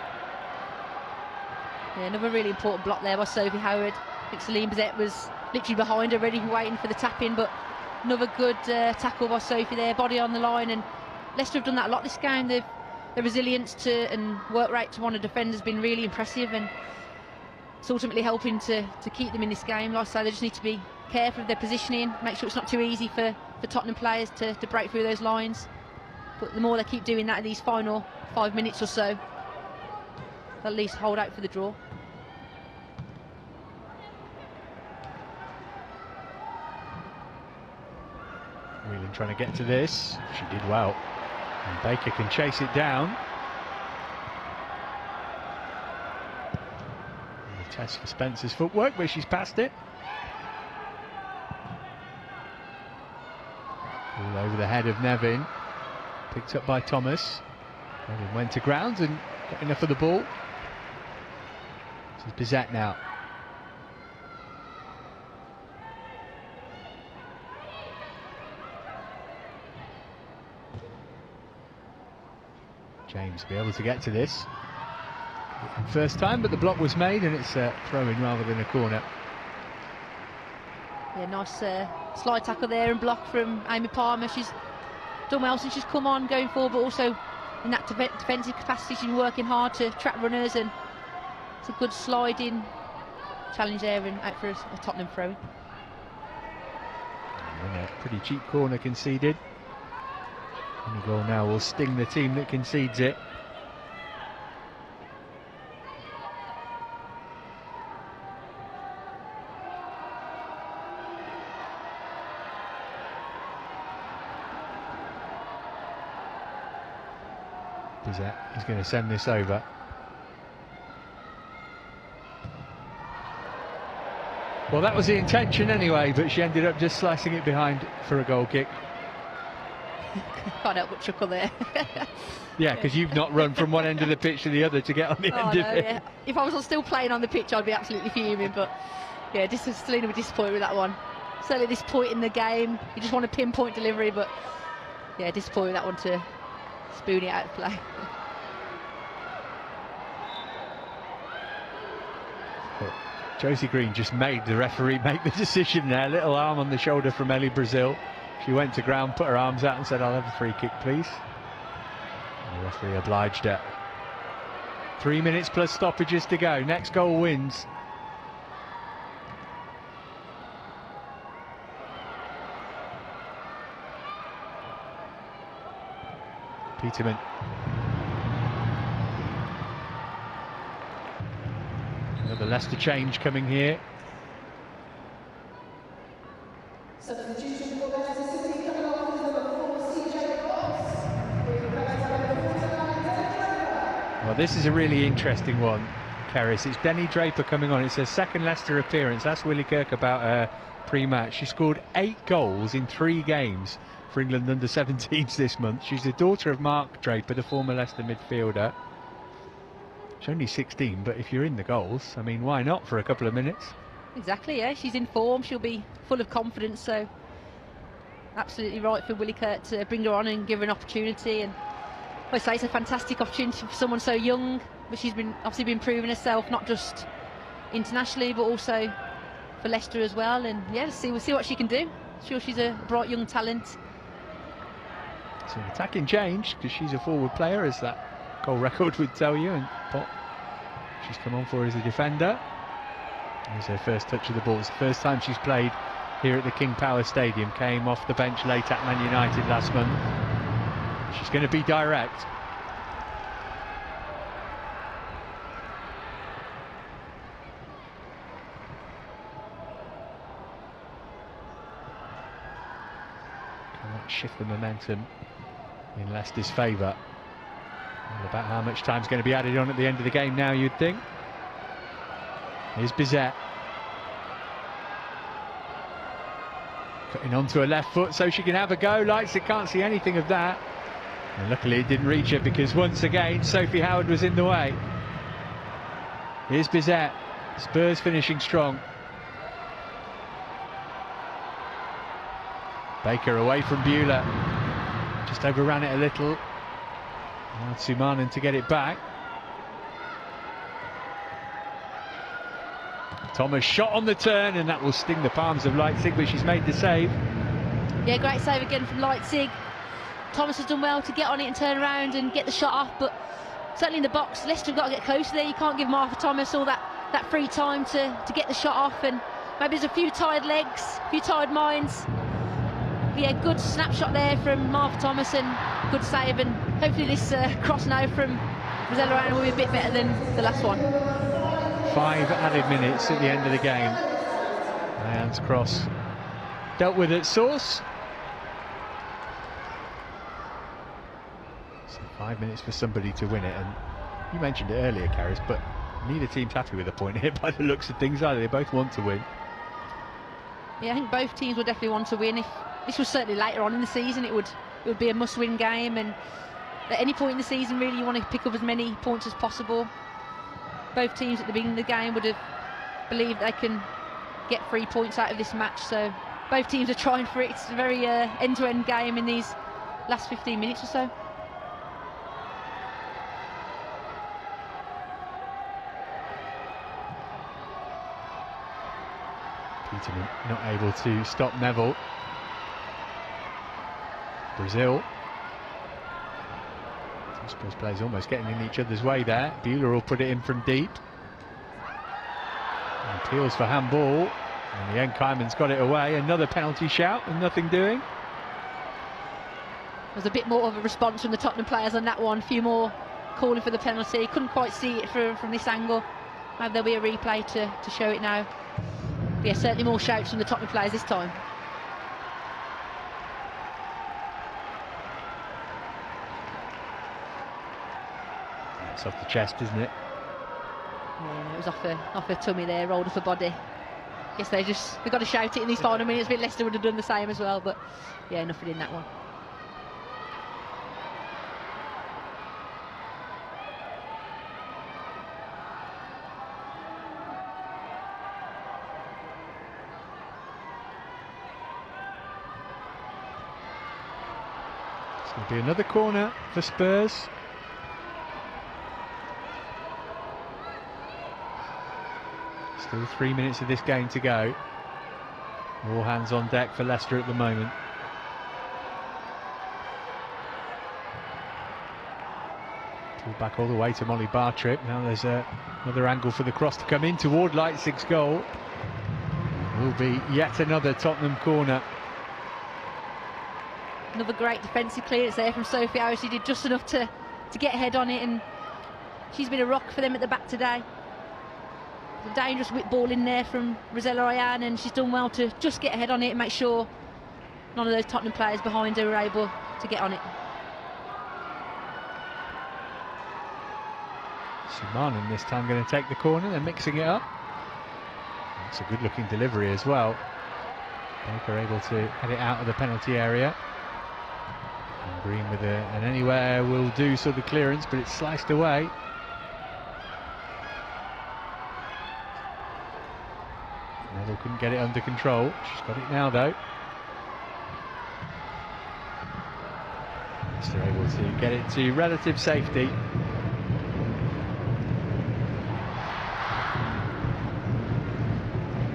Yeah, another really important block there by Sophie Howard. I think Celine Bizet was literally behind her, ready, waiting for the tap-in, but another good tackle by Sophie there, body on the line, and Leicester have done that a lot this game. Their resilience and work rate to one of the defenders has been really impressive, and it's ultimately helping to keep them in this game. Like I say, they just need to be careful of their positioning, make sure it's not too easy for Tottenham players to break through those lines. But the more they keep doing that in these final 5 minutes or so, they'll at least hold out for the draw. Whelan trying to get to this. She did well. And Baker can chase it down. And the test for Spencer's footwork, but she's passed it. All over the head of Nevin. Picked up by Thomas. Nevin went to ground and got enough of the ball. This is Bizet now. James be able to get to this. First time, but the block was made and it's a throw-in rather than a corner. Yeah, nice slide tackle there and block from Amy Palmer. She's done well since she's come on going forward, but also in that defensive capacity she's been working hard to trap runners, and it's a good sliding challenge there and out for a Tottenham throw-in. And a pretty cheap corner conceded. Any goal now will sting the team that concedes it. Bizet is going to send this over. Well, that was the intention anyway, but she ended up just slicing it behind for a goal kick. Can't help but chuckle there. Yeah, because you've not run from one end of the pitch to the other to get on the end of it. Yeah. If I was still playing on the pitch, I'd be absolutely fuming. But yeah, Selena would be disappointed with that one. Certainly at this point in the game, you just want a pinpoint delivery, but yeah, disappointed with that one to spoon it out of play. But Josie Green just made the referee make the decision there. Little arm on the shoulder from Ellie Brazil. She went to ground, put her arms out and said, "I'll have a free kick, please." And the referee obliged her. 3 minutes plus stoppages to go. Next goal wins. Peterman. Another Leicester change coming here. Well, this is a really interesting one, Kerys. It's Denny Draper coming on. It's her second Leicester appearance. Asked Willie Kirk about her pre-match. She scored 8 goals in 3 games for England under-17s this month. She's the daughter of Mark Draper, the former Leicester midfielder. She's only 16, but if you're in the goals, I mean, why not for a couple of minutes? Exactly, yeah. She's in form. She'll be full of confidence, so absolutely right for Willie Kirk to bring her on and give her an opportunity. And I say it's a fantastic opportunity for someone so young, but she's obviously been proving herself not just internationally but also for Leicester as well. And yeah, we'll see what she can do. Sure, she's a bright young talent. It's an attacking change because she's a forward player, as that goal record would tell you. And she's come on for as a defender. Here's her first touch of the ball. It's the first time she's played here at the King Power Stadium. Came off the bench late at Man United last month. She's going to be direct. Cannot shift the momentum in Leicester's favour. All about how much time's going to be added on at the end of the game now, you'd think. Here's Bizet. Cutting onto her left foot so she can have a go. Leipzig can't see anything of that. And luckily it didn't reach her, because once again Sophie Howard was in the way. Here's Bizet. Spurs finishing strong. Baker away from Beulah. Just overran it a little. Now Sumanen to get it back. Thomas shot on the turn, and that will sting the palms of Leipzig, but she's made the save. Yeah, great save again from Leipzig. Thomas has done well to get on it and turn around and get the shot off, but certainly in the box, Leicester have got to get closer there. You can't give Martha Thomas all that free time to get the shot off, and maybe there's a few tired legs, a few tired minds. But yeah, good snapshot there from Martha Thomas, and good save, and hopefully this cross now from Rosella Ann will be a bit better than the last one. 5 added minutes at the end of the game. Diane's cross dealt with at source. So 5 minutes for somebody to win it, and you mentioned it earlier, Kerys, but neither team's happy with the point here by the looks of things either. They both want to win. Yeah, I think both teams will definitely want to win. If this was certainly later on in the season, it would be a must-win game, and at any point in the season really you want to pick up as many points as possible. Both teams at the beginning of the game would have believed they can get 3 points out of this match, so both teams are trying for it. It's a very end-to-end game in these last 15 minutes or so. Peterman not able to stop Neville. Brazil. Spurs players almost getting in each other's way there. Beulah will put it in from deep. And appeals for handball. And the end, Kaiman's got it away. Another penalty shout and nothing doing. There's a bit more of a response from the Tottenham players on that one. A few more calling for the penalty. Couldn't quite see it from this angle. Maybe there'll be a replay to show it now. But yeah, certainly more shouts from the Tottenham players this time. It's off the chest, isn't it? Yeah, it was off her tummy there, rolled off her body. Guess they've got to shout it in these final minutes. But Leicester would have done the same as well, but yeah, nothing in that one. It's going to be another corner for Spurs. Still 3 minutes of this game to go. All hands on deck for Leicester at the moment. Pulled back all the way to Molly Bartrip. Now there's another angle for the cross to come in toward Leipzig's goal. Will be yet another Tottenham corner. Another great defensive clearance there from Sophie Howard. She did just enough to get ahead on it, and she's been a rock for them at the back today. A dangerous whip ball in there from Rosella Ryan, and she's done well to just get ahead on it and make sure none of those Tottenham players behind her are able to get on it. Sumanen this time going to take the corner. They're mixing it up. That's a good looking delivery as well. Baker able to head it out of the penalty area. And Green with an anywhere will do sort of clearance, but it's sliced away. Neville couldn't get it under control. She's got it now though. They're able to get it to relative safety.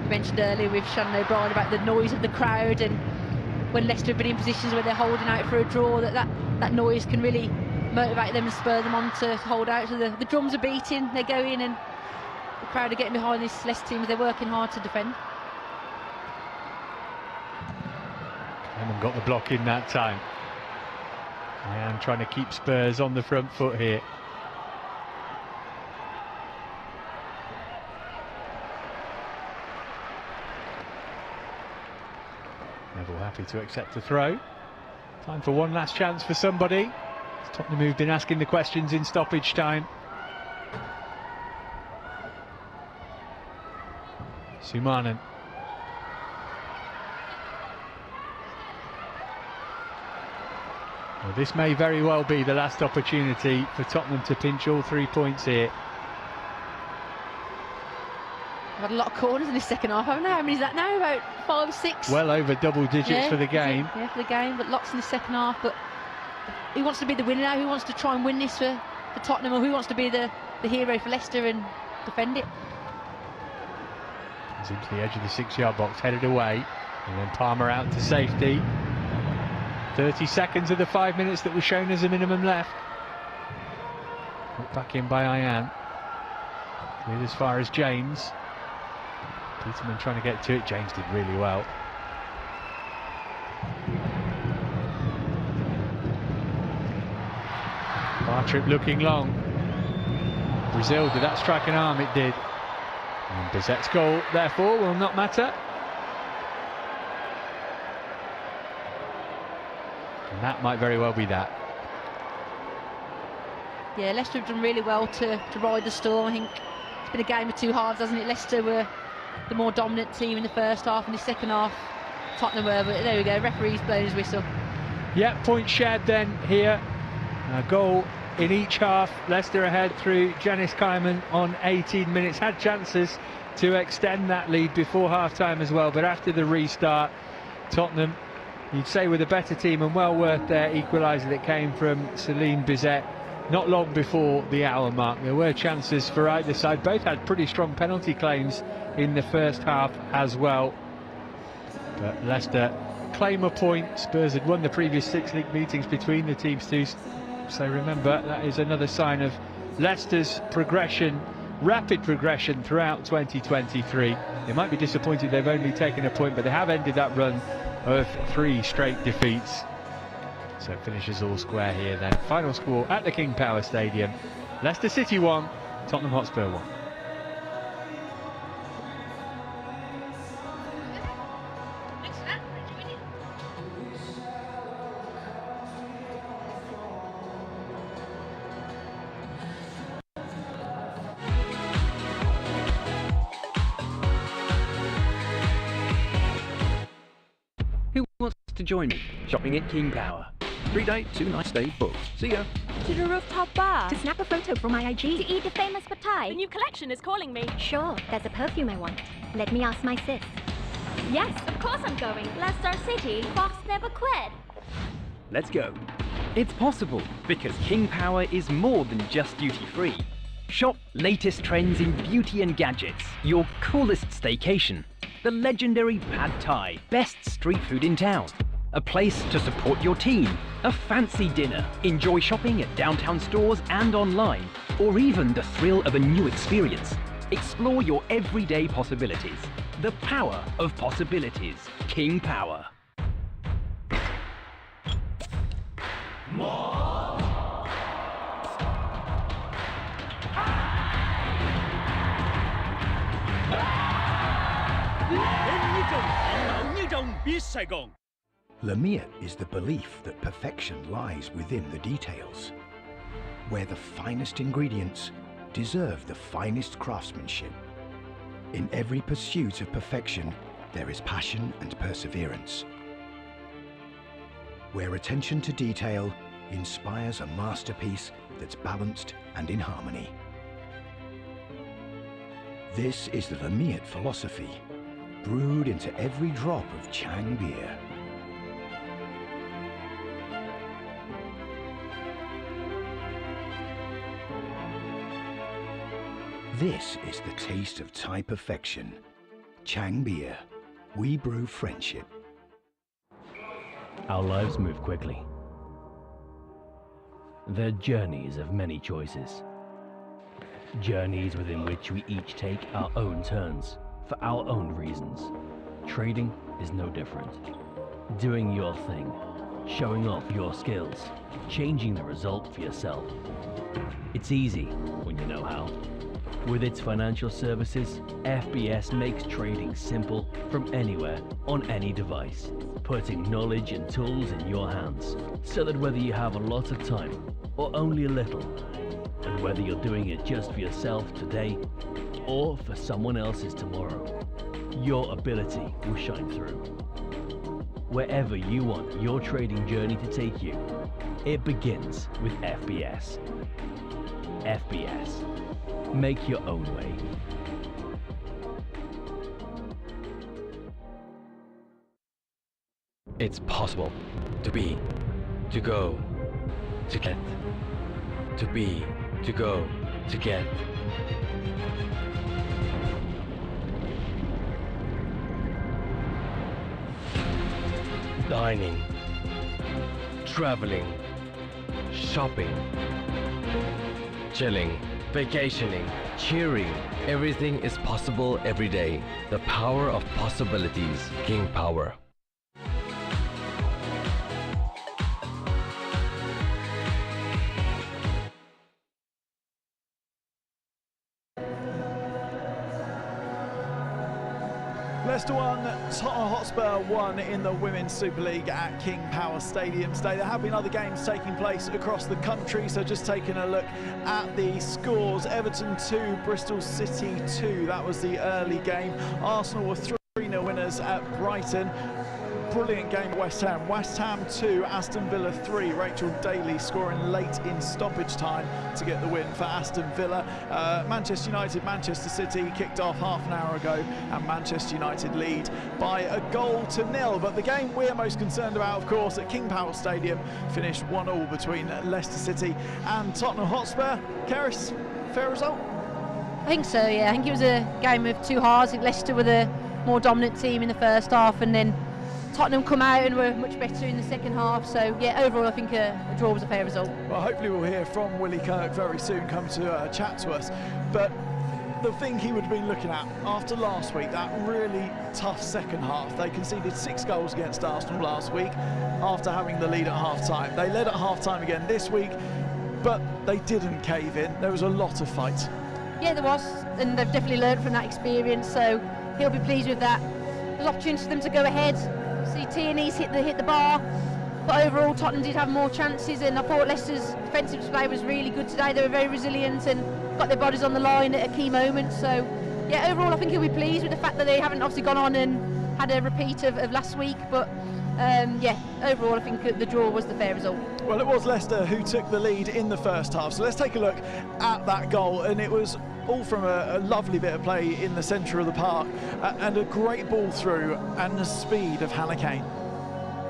You mentioned earlier with Shannon O'Brien about the noise of the crowd, and when Leicester have been in positions where they're holding out for a draw, that noise can really motivate them and spur them on to hold out. So the drums are beating, they go in, and the crowd are getting behind this Leicester team. They're working hard to defend. Haven't got the block in that time. I am trying to keep Spurs on the front foot here. Neville happy to accept the throw. Time for one last chance for somebody. Tottenham who've been asking the questions in stoppage time. Sumanen. Well, this may very well be the last opportunity for Tottenham to pinch all 3 points here. I've had a lot of corners in this second half, haven't I? How many is that now? About 5 or 6? Well over double digits for the game. Yeah, for the game, but lots in the second half. But who wants to be the winner now? Who wants to try and win this for Tottenham, or who wants to be the hero for Leicester and defend it? It's into the edge of the 6-yard box, headed away, and then Palmer out to safety. 30 seconds of the 5 minutes that was shown as a minimum left. Put back in by Ayan. Cleared as far as James. Peterman trying to get to it. James did really well. Bartrip looking long. Brazil, did that strike an arm? It did. And Bizet's goal, therefore, will not matter. And that might very well be that. Yeah, Leicester have done really well to ride the storm. I think it's been a game of two halves, hasn't it? Leicester were the more dominant team in the first half, and the second half Tottenham were, but there we go, referee's blown his whistle. Yeah, point shared then here. A goal in each half. Leicester ahead through Janice Kaiman on 18 minutes. Had chances to extend that lead before half-time as well, but after the restart, Tottenham, you'd say, with a better team, and well worth their equaliser that came from Celine Bizet not long before the hour mark. There were chances for either side. Both had pretty strong penalty claims in the first half as well. But Leicester claim a point. Spurs had won the previous 6 league meetings between the teams too. So remember, that is another sign of Leicester's progression, rapid progression throughout 2023. They might be disappointed they've only taken a point, but they have ended that run of 3 straight defeats. So finishes all square here then. Final score at the King Power Stadium. Leicester City 1, Tottenham Hotspur 1. Who wants to join me shopping at King Power? 3-day, 2-night stay booked. See ya. To the rooftop bar. To snap a photo for my IG. To eat a famous pad thai. The new collection is calling me. Sure, there's a perfume I want. Let me ask my sis. Yes, of course I'm going. Leicester City, Fox never quit. Let's go. It's possible because King Power is more than just duty-free. Shop latest trends in beauty and gadgets, your coolest staycation, the legendary pad thai, best street food in town, a place to support your team, a fancy dinner, enjoy shopping at downtown stores and online, or even the thrill of a new experience. Explore your everyday possibilities. The power of possibilities. King Power. Lamiat is the belief that perfection lies within the details, where the finest ingredients deserve the finest craftsmanship. In every pursuit of perfection, there is passion and perseverance, where attention to detail inspires a masterpiece that's balanced and in harmony. This is the Lamiat philosophy, brewed into every drop of Chang beer. This is the taste of Thai perfection. Chang beer. We brew friendship. Our lives move quickly. They're journeys of many choices. Journeys within which we each take our own turns, for our own reasons. Trading is no different. Doing your thing, showing off your skills, changing the result for yourself. It's easy when you know how. With its financial services, FBS makes trading simple from anywhere, on any device, putting knowledge and tools in your hands, so that whether you have a lot of time or only a little, and whether you're doing it just for yourself today or for someone else's tomorrow, your ability will shine through. wherever you want your trading journey to take you. It begins with FBS. FBS. Make your own way. It's possible to be, to go, to get, to be, to go, to get. Dining, traveling, shopping, chilling, vacationing, cheering. Everything is possible every day. The power of possibilities. King Power. Leicester 1, Tottenham Hotspur 1 in the Women's Super League at King Power Stadium today. There have been other games taking place across the country, so just taking a look at the scores. Everton 2, Bristol City 2, that was the early game. Arsenal were 3-0 winners at Brighton. Brilliant game at West Ham. West Ham 2, Aston Villa 3. Rachel Daly scoring late in stoppage time to get the win for Aston Villa. Manchester United, Manchester City kicked off half an hour ago, and Manchester United lead by a 1-0. But the game we're most concerned about, of course, at King Power Stadium, finished 1-1 between Leicester City and Tottenham Hotspur. Kerys, fair result? I think so, yeah. I think it was a game of two halves. I think Leicester were the more dominant team in the first half, and then Tottenham come out and were much better in the second half. So yeah, overall I think a draw was a fair result. Well, hopefully we'll hear from Willie Kirk very soon, come to chat to us. But the thing he would have been looking at after last week, that really tough second half. They conceded 6 goals against Arsenal last week after having the lead at half-time. They led at half-time again this week, but they didn't cave in. There was a lot of fight. Yeah, there was, and they've definitely learned from that experience, so he'll be pleased with that. There's opportunity for them to go ahead. See Tierney's hit the bar, but overall Tottenham did have more chances, and I thought Leicester's defensive display was really good today. They were very resilient and got their bodies on the line at a key moment. So yeah, overall I think he'll be pleased with the fact that they haven't obviously gone on and had a repeat of last week, but yeah, overall I think the draw was the fair result. Well, it was Leicester who took the lead in the first half, so let's take a look at that goal, and it was all from a lovely bit of play in the centre of the park, and a great ball through, and the speed of Hannah Kane.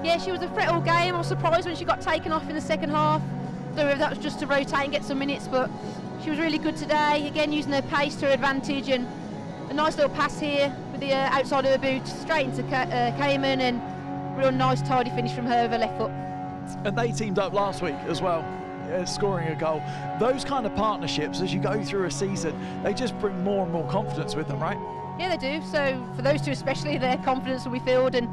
Yeah, she was a threat all game. I was surprised when she got taken off in the second half. I don't know if that was just to rotate and get some minutes, but she was really good today, again using her pace to her advantage, and a nice little pass here with the outside of her boot straight into Cayman, and real nice tidy finish from her with her left foot. And they teamed up last week as well, scoring a goal. Those kind of partnerships, as you go through a season, they just bring more and more confidence with them, right? Yeah, they do. So for those two especially, their confidence will be filled, and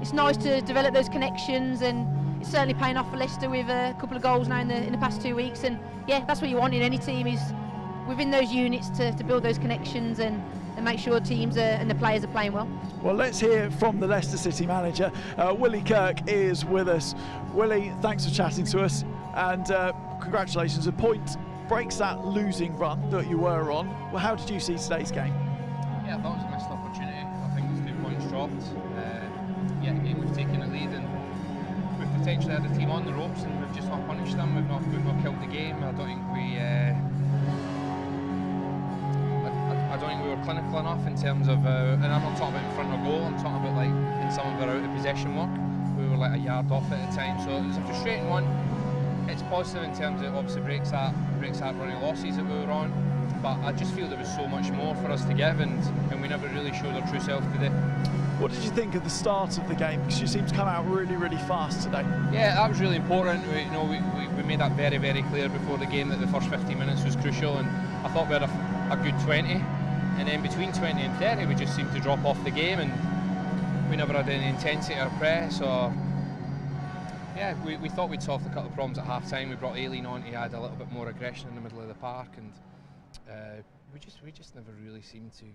it's nice to develop those connections, and it's certainly paying off for Leicester with a couple of goals now in the past 2 weeks. And yeah, that's what you want in any team, is within those units to build those connections and make sure teams and the players are playing well. Well, let's hear from the Leicester City manager. Willie Kirk is with us. Willie, thanks for chatting to us, and congratulations. A point breaks that losing run that you were on. Well, how did you see today's game? Yeah, I thought it was a missed opportunity. I think there's 2 points dropped. Yeah, again we've taken the lead, and we've potentially had the team on the ropes, and we've just not punished them. We've not killed the game. I don't think we were clinical enough in terms of, and I'm not talking about in front of goal, I'm talking about like in some of our out of possession work. We were like a yard off at the time, so it was a frustrating one. It's positive in terms of it obviously breaks that running losses that we were on, but I just feel there was so much more for us to give, and we never really showed our true self today. What did you think of the start of the game? Because you seemed to come out really, really fast today. Yeah, that was really important. We made that very, very clear before the game that the first 15 minutes was crucial, and I thought we had a good 20. And then between 20 and 30 we just seemed to drop off the game, and we never had any intensity or press. Or yeah, we thought we'd solved a couple of problems at half time. We brought Aileen on to add a little bit more aggression in the middle of the park, and we just never really seemed to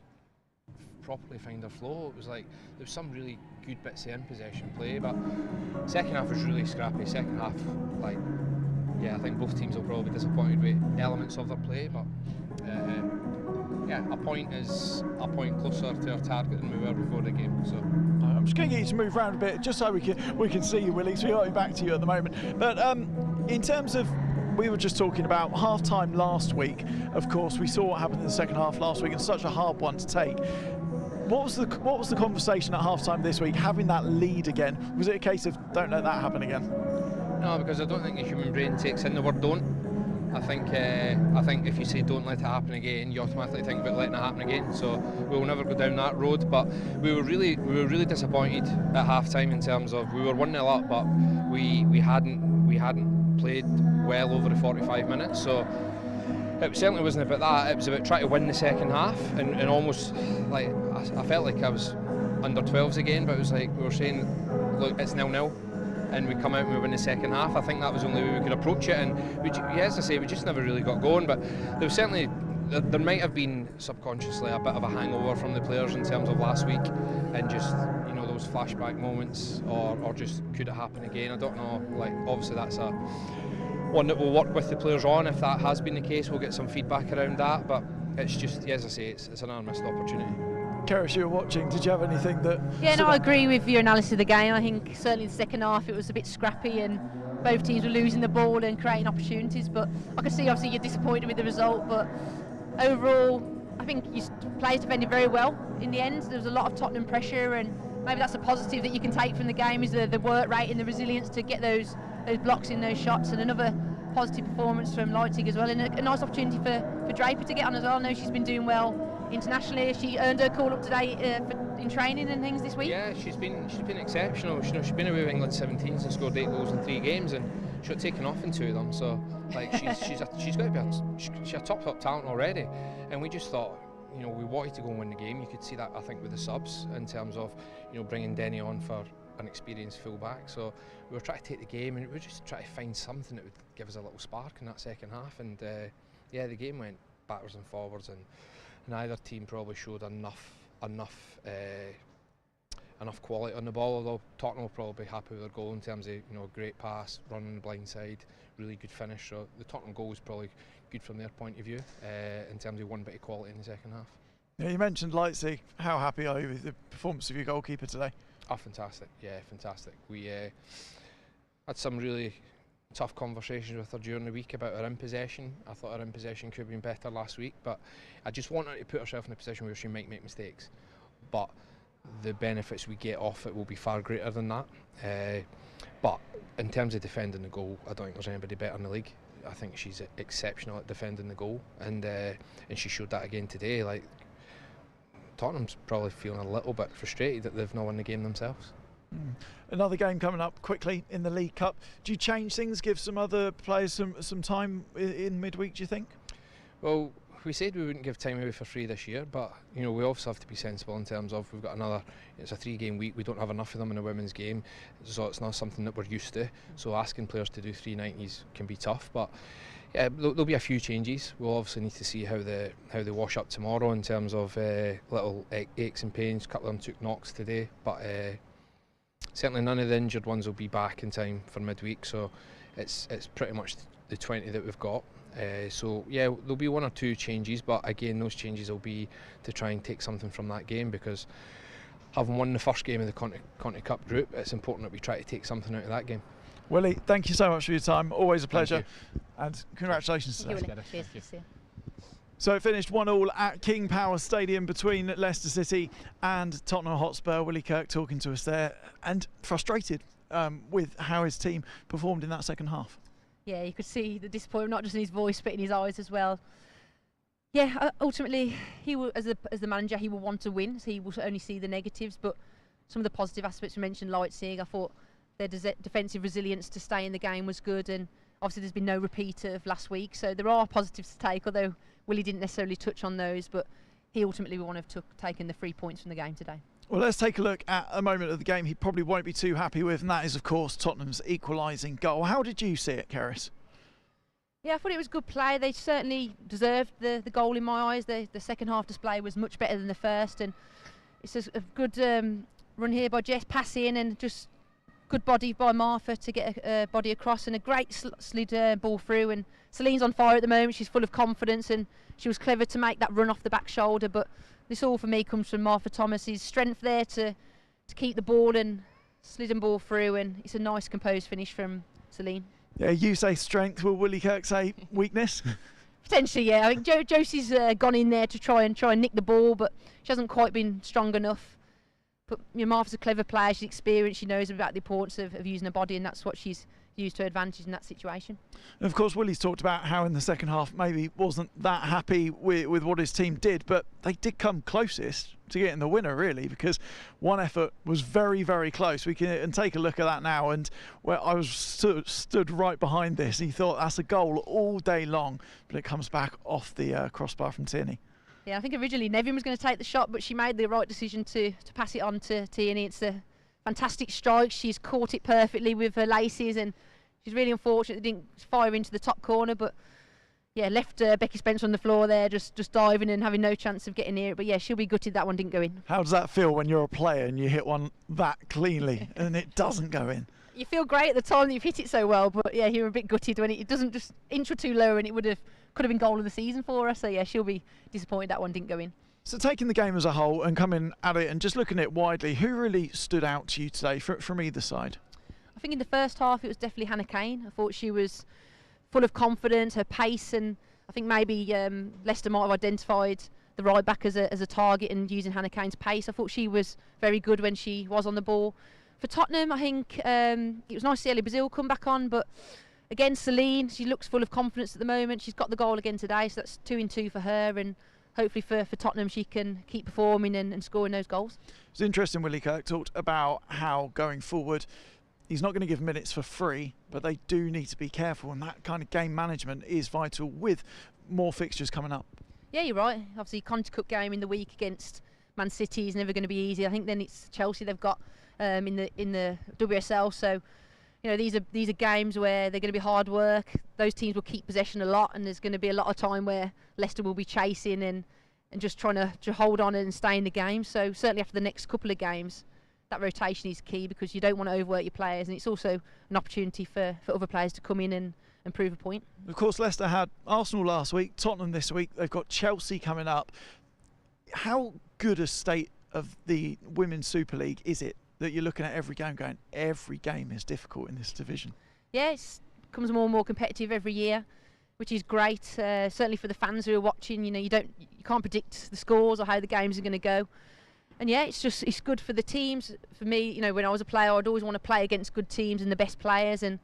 properly find our flow. It was like there was some really good bits of in possession play, but second half was really scrappy. Second half, like, yeah, I think both teams will probably be disappointed with elements of their play, but yeah, a point is a point closer to our target than we were before the game. So I'm just going to get you to move around a bit, just so we can see you, Willie. So we'll be back to you at the moment. But in terms of, we were just talking about half-time last week. Of course, we saw what happened in the second half last week, and such a hard one to take. What was the conversation at half-time this week, having that lead again? Was it a case of don't let that happen again? no, because I don't think the human brain takes in the word don't. I think if you say don't let it happen again, you automatically think about letting it happen again. So we will never go down that road. But we were really disappointed at half time in terms of we were 1-0 up, but we hadn't played well over the 45 minutes. So it certainly wasn't about that. It was about trying to win the second half and almost like I felt like I was under 12s again. But it was like we were saying, look, it's 0-0. And we come out and we win the second half. I think that was the only way we could approach it, and as I say, we just never really got going. But there was certainly, there might have been subconsciously a bit of a hangover from the players in terms of last week, and just those flashback moments, or just could it happen again? I don't know. Like obviously that's a one that we'll work with the players on. If that has been the case, we'll get some feedback around that. But it's just, as I say, it's another missed opportunity. Kerys, you were watching. Did you have anything that? Yeah, no, I agree with your analysis of the game. I think certainly in the second half it was a bit scrappy and both teams were losing the ball and creating opportunities. But I can see obviously you're disappointed with the result. But overall, I think your players defended very well in the end. There was a lot of Tottenham pressure, and maybe that's a positive that you can take from the game is the work rate and the resilience to get those blocks in those shots. And another positive performance from Leipzig as well, and a nice opportunity for Draper to get on as well. I know she's been doing well internationally. She earned her call up today in training and things this week. Yeah, she's been exceptional. She's been away with England 17s and scored 8 goals in 3 games, and she got taken off in 2 of them. So like she's got to be she's a top talent already. And we just thought, we wanted to go and win the game. You could see that I think with the subs in terms of bringing Denny on for an experienced fullback. So we were trying to take the game, and we were just trying to find something that would give us a little spark in that second half. And the game went backwards and forwards, and neither team probably showed enough quality on the ball, although Tottenham will probably be happy with their goal in terms of great pass, run on the blind side, really good finish. So the Tottenham goal was probably good from their point of view in terms of one bit of quality in the second half. Yeah, you mentioned Leipzig. How happy are you with the performance of your goalkeeper today? Oh, fantastic! Yeah, fantastic. We had some really tough conversations with her during the week about her in possession. I thought her in possession could have been better last week, but I just want her to put herself in a position where she might make mistakes, but the benefits we get off it will be far greater than that. But in terms of defending the goal, I don't think there's anybody better in the league. I think she's exceptional at defending the goal, and she showed that again today. Like Tottenham's probably feeling a little bit frustrated that they've not won the game themselves. Another game coming up quickly in the League Cup. Do you change things, give some other players some time in midweek, do you think? Well, we said we wouldn't give time away for free this year, but we also have to be sensible in terms of we've got it's a 3-game week, we don't have enough of them in the women's game, so it's not something that we're used to. So asking players to do 3 90s can be tough, but yeah, there'll be a few changes. We'll obviously need to see how they wash up tomorrow in terms of little aches and pains. A couple of them took knocks today, but certainly none of the injured ones will be back in time for midweek, so it's pretty much the 20 that we've got. So yeah, there'll be 1 or 2 changes, but again those changes will be to try and take something from that game, because having won the first game of the Conti Cup group, it's important that we try to take something out of that game. Willie, thank you so much for your time, always a pleasure, and congratulations today. Cheers. So it finished 1-1 at King Power Stadium between Leicester City and Tottenham Hotspur. Willie Kirk talking to us there, and frustrated with how his team performed in that second half. Yeah, you could see the disappointment, not just in his voice but in his eyes as well. Yeah, ultimately, he will, as the manager, he will want to win, so he will only see the negatives. But some of the positive aspects we mentioned, Leipzig, I thought their defensive resilience to stay in the game was good, and obviously there's been no repeat of last week, so there are positives to take, although Willie didn't necessarily touch on those, but he ultimately would want to have taken the 3 points from the game today. Well, let's take a look at a moment of the game he probably won't be too happy with, and that is, of course, Tottenham's equalising goal. How did you see it, Kerys? Yeah, I thought it was good play. They certainly deserved the goal in my eyes. The second half display was much better than the first, and it's a good run here by Jess, pass in and just good body by Martha to get a body across, and a great slid ball through. And Celine's on fire at the moment. She's full of confidence, and she was clever to make that run off the back shoulder. But this all for me comes from Martha Thomas's strength there to keep the ball and slid and ball through, and it's a nice composed finish from Celine. Yeah, you say strength, will Willie Kirk say weakness? Potentially, yeah. I think Josie's gone in there to try and nick the ball, but she hasn't quite been strong enough. But Martha's a clever player, she's experienced, she knows about the importance of using her body, and that's what she's used to her advantage in that situation. And of course, Willie's talked about how in the second half maybe wasn't that happy with what his team did, but they did come closest to getting the winner, really, because one effort was very, very close. We can take a look at that now, and where I was stood right behind this, he thought that's a goal all day long, but it comes back off the crossbar from Tierney. Yeah, I think originally Nevin was going to take the shot, but she made the right decision to pass it on to Tierney. It's a fantastic strike. She's caught it perfectly with her laces, and she's really unfortunate they didn't fire into the top corner, but yeah, left Becky Spencer on the floor there, just diving and having no chance of getting near it. But yeah, she'll be gutted that one didn't go in. How does that feel when you're a player and you hit one that cleanly and it doesn't go in? You feel great at the time that you've hit it so well, but yeah, you're a bit gutted when it doesn't, just inch or two lower, and it could have been goal of the season for her. So yeah, she'll be disappointed that one didn't go in. So taking the game as a whole and coming at it and just looking at it widely, who really stood out to you today from either side? I think in the first half it was definitely Hannah Kane. I thought she was full of confidence, her pace, and I think maybe Leicester might have identified the right back as a target and using Hannah Kane's pace. I thought she was very good when she was on the ball. For Tottenham, I think it was nice to see Ellie Brazil come back on, but again, Celine, she looks full of confidence at the moment. She's got the goal again today, so that's 2 in 2 for her, and hopefully for Tottenham she can keep performing and scoring those goals. It's interesting, Willie Kirk talked about how going forward he's not going to give minutes for free, but they do need to be careful, and that kind of game management is vital with more fixtures coming up. Yeah, you're right. Obviously, Conti Cup game in the week against Man City is never going to be easy. I think then it's Chelsea they've got in the WSL, so you know these are games where they're going to be hard work. Those teams will keep possession a lot, and there's going to be a lot of time where Leicester will be chasing and just trying to hold on and stay in the game. So certainly after the next couple of games, that rotation is key, because you don't want to overwork your players, and it's also an opportunity for other players to come in and prove a point. Of course, Leicester had Arsenal last week, Tottenham this week, they've got Chelsea coming up. How good a state of the Women's Super League is it that you're looking at every game going, every game is difficult in this division? Yeah, it becomes more and more competitive every year, which is great. Certainly for the fans who are watching, you know, you can't predict the scores or how the games are going to go. And yeah, it's good for the teams. For me, you know, when I was a player, I'd always want to play against good teams and the best players, and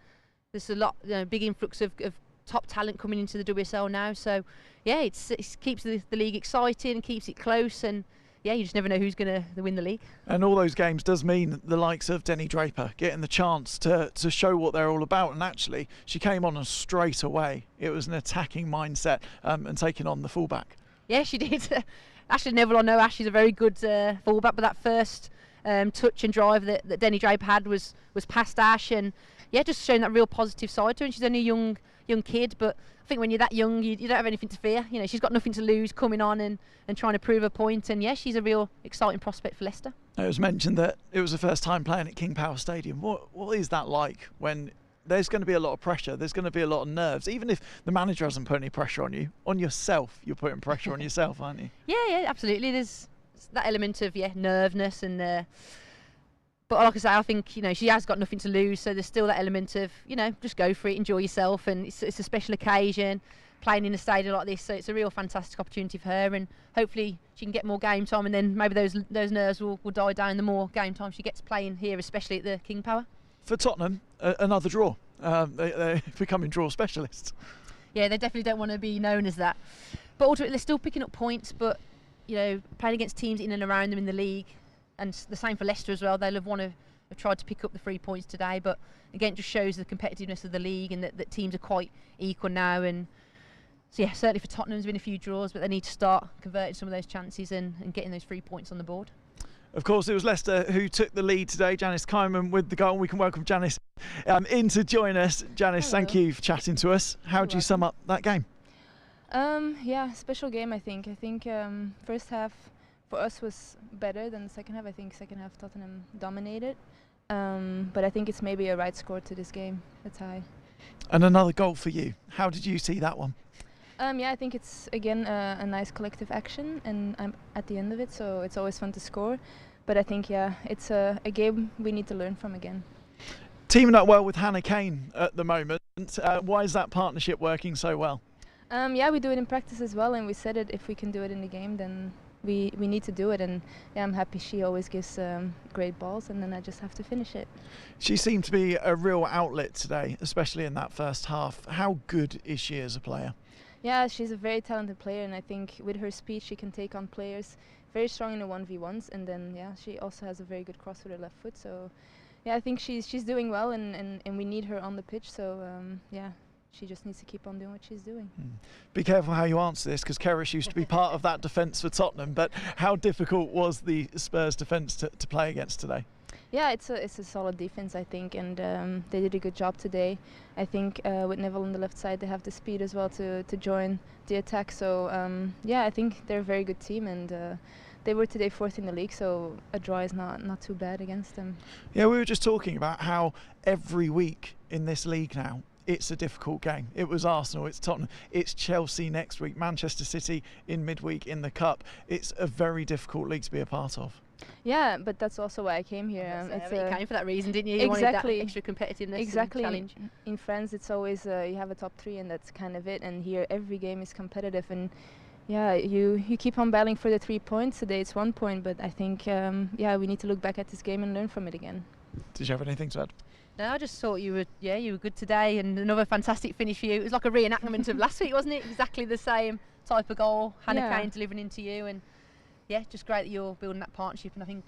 there's a lot, big influx of top talent coming into the WSL now. So yeah, it keeps the league exciting and keeps it close, and yeah, you just never know who's going to win the league. And all those games does mean the likes of Denny Draper getting the chance to show what they're all about. And actually, she came on and straight away it was an attacking mindset and taking on the fullback. Yeah, she did. Ashley Neville, I know Ashley's a very good fullback, but that first touch and drive that Denny Draper had was past Ash, and yeah, just showing that real positive side to her. And she's only a young kid, but I think when you're that young, you don't have anything to fear. You know, she's got nothing to lose coming on and trying to prove her point. And yeah, she's a real exciting prospect for Leicester. It was mentioned that it was the first time playing at King Power Stadium. What is that like when there's going to be a lot of pressure, there's going to be a lot of nerves? Even if the manager hasn't put any pressure on you, on yourself, you're putting pressure on yourself, aren't you? Yeah, absolutely. There's that element of nervousness, and but like I say, I think, you know, she has got nothing to lose, so there's still that element of, you know, just go for it, enjoy yourself, and it's a special occasion playing in a stadium like this, so it's a real fantastic opportunity for her, and hopefully she can get more game time, and then maybe those nerves will die down the more game time she gets playing here, especially at the King Power. For Tottenham, another draw. They're becoming draw specialists. Yeah, they definitely don't want to be known as that, but ultimately they're still picking up points, but you know, playing against teams in and around them in the league, and the same for Leicester as well. They'll have tried to pick up the 3 points today, but again, it just shows the competitiveness of the league, and that teams are quite equal now. And so yeah, certainly for Tottenham, there's been a few draws, but they need to start converting some of those chances and getting those 3 points on the board. Of course, it was Leicester who took the lead today. Janice Kyman with the goal. We can welcome Janice in to join us. Janice, hello. Thank you for chatting to us. How do you sum up that game? Yeah, special game, I think. First half for us was better than the second half. I think second half Tottenham dominated. but I think it's maybe a right score to this game, a tie. And another goal for you. How did you see that one? Yeah, I think it's again a nice collective action, and I'm at the end of it, so it's always fun to score. But I think, yeah, it's a game we need to learn from again. Teaming up well with Hannah Kane at the moment. Why is that partnership working so well? Yeah, we do it in practice as well, and we said it, if we can do it in the game, then we need to do it. And yeah, I'm happy she always gives great balls, and then I just have to finish it. She seemed to be a real outlet today, especially in that first half. How good is she as a player? Yeah, she's a very talented player, and I think with her speed she can take on players. Very strong in the 1v1s, and then yeah, she also has a very good cross with her left foot. So yeah, I think she's doing well, and we need her on the pitch. So yeah, she just needs to keep on doing what she's doing. Be careful how you answer this, because Kerys used to be part of that defence for Tottenham. But how difficult was the Spurs defence to play against today? Yeah, it's a solid defense, I think, and they did a good job today. I think with Neville on the left side, they have the speed as well to join the attack. So yeah, I think they're a very good team, and they were today 4th in the league, so a draw is not too bad against them. Yeah, we were just talking about how every week in this league now, it's a difficult game. It was Arsenal, it's Tottenham, it's Chelsea next week, Manchester City in midweek in the Cup. It's a very difficult league to be a part of. Yeah, but that's also why I came here. You came for that reason, didn't you? You exactly. wanted that extra competitiveness exactly. and challenge. In France, it's always you have a top 3, and that's kind of it. And here, every game is competitive, and yeah, you keep on battling for the 3 points. Today, it's 1 point, but I think yeah, we need to look back at this game and learn from it again. Did you have anything to add? No, I just thought you were good today, and another fantastic finish for you. It was like a reenactment of last week, wasn't it? Exactly the same type of goal. Hannah Kane delivering into you, and yeah, just great that you're building that partnership. And I think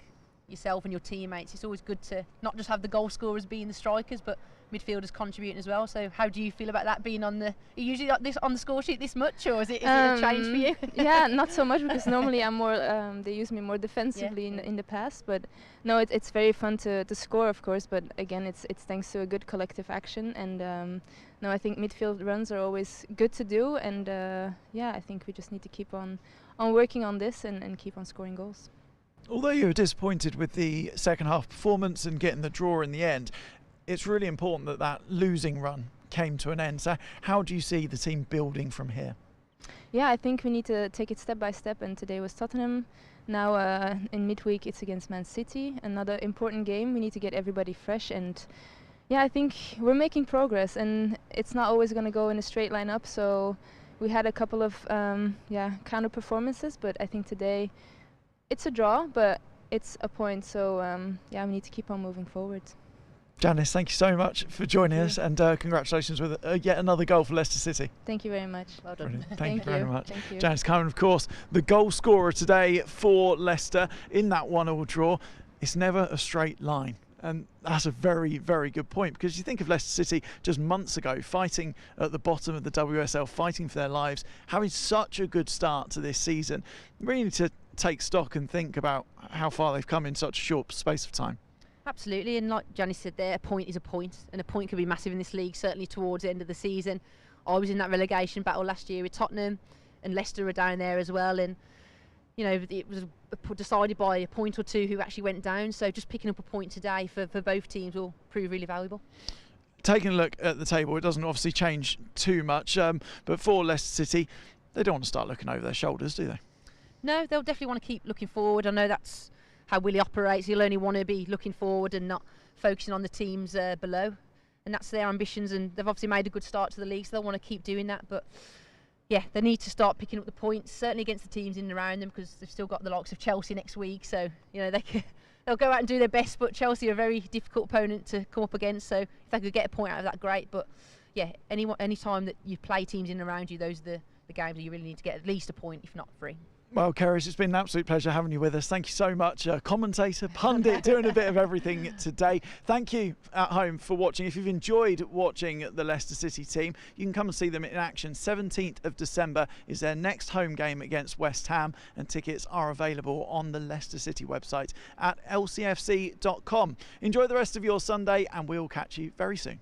yourself and your teammates, it's always good to not just have the goal scorers being the strikers, but midfielders contributing as well. So how do you feel about that, being on the, are you usually like this on the score sheet this much, or is it a change for you? Yeah, not so much, because normally I'm more they use me more defensively in the past, but no, it's very fun to score, of course, but again, it's thanks to a good collective action. And no, I think midfield runs are always good to do, and yeah, I think we just need to keep on working on this and keep on scoring goals. Although you were disappointed with the second half performance and getting the draw in the end, it's really important that losing run came to an end. So how do you see the team building from here? Yeah, I think we need to take it step by step, and today was Tottenham. Now in midweek it's against Man City, another important game. We need to get everybody fresh, and yeah, I think we're making progress, and it's not always going to go in a straight line up. So we had a couple of counter performances, but I think today it's a draw, but it's a point. So yeah, we need to keep on moving forward. Janice, thank you so much for joining us, and congratulations with yet another goal for Leicester City. Thank you very much. Well done. Thank you very much. Thank you. Janice Cowan, of course, the goal scorer today for Leicester in that 1-1 draw. It's never a straight line. And that's a very, very good point, because you think of Leicester City just months ago, fighting at the bottom of the WSL, fighting for their lives, having such a good start to this season. Really need to take stock and think about how far they've come in such a short space of time. Absolutely, and like Janice said there, a point is a point, and a point could be massive in this league, certainly towards the end of the season. I was in that relegation battle last year with Tottenham, and Leicester were down there as well, and you know, it was decided by a point or two who actually went down, so just picking up a point today for both teams will prove really valuable. Taking a look at the table, it doesn't obviously change too much, but for Leicester City, they don't want to start looking over their shoulders, do they? No, they'll definitely want to keep looking forward. I know that's how Willie operates. He'll only want to be looking forward and not focusing on the teams below, and that's their ambitions, and they've obviously made a good start to the league, so they'll want to keep doing that. But yeah, they need to start picking up the points, certainly against the teams in and around them, because they've still got the likes of Chelsea next week, so you know they'll go out and do their best, but Chelsea are a very difficult opponent to come up against, so if they could get a point out of that, great. But yeah, any time that you play teams in and around you, those are the games that you really need to get at least a point, if not 3. Well, Kerys, it's been an absolute pleasure having you with us. Thank you so much. Commentator, pundit, doing a bit of everything today. Thank you at home for watching. If you've enjoyed watching the Leicester City team, you can come and see them in action. 17th of December is their next home game against West Ham, and tickets are available on the Leicester City website at lcfc.com. Enjoy the rest of your Sunday, and we'll catch you very soon.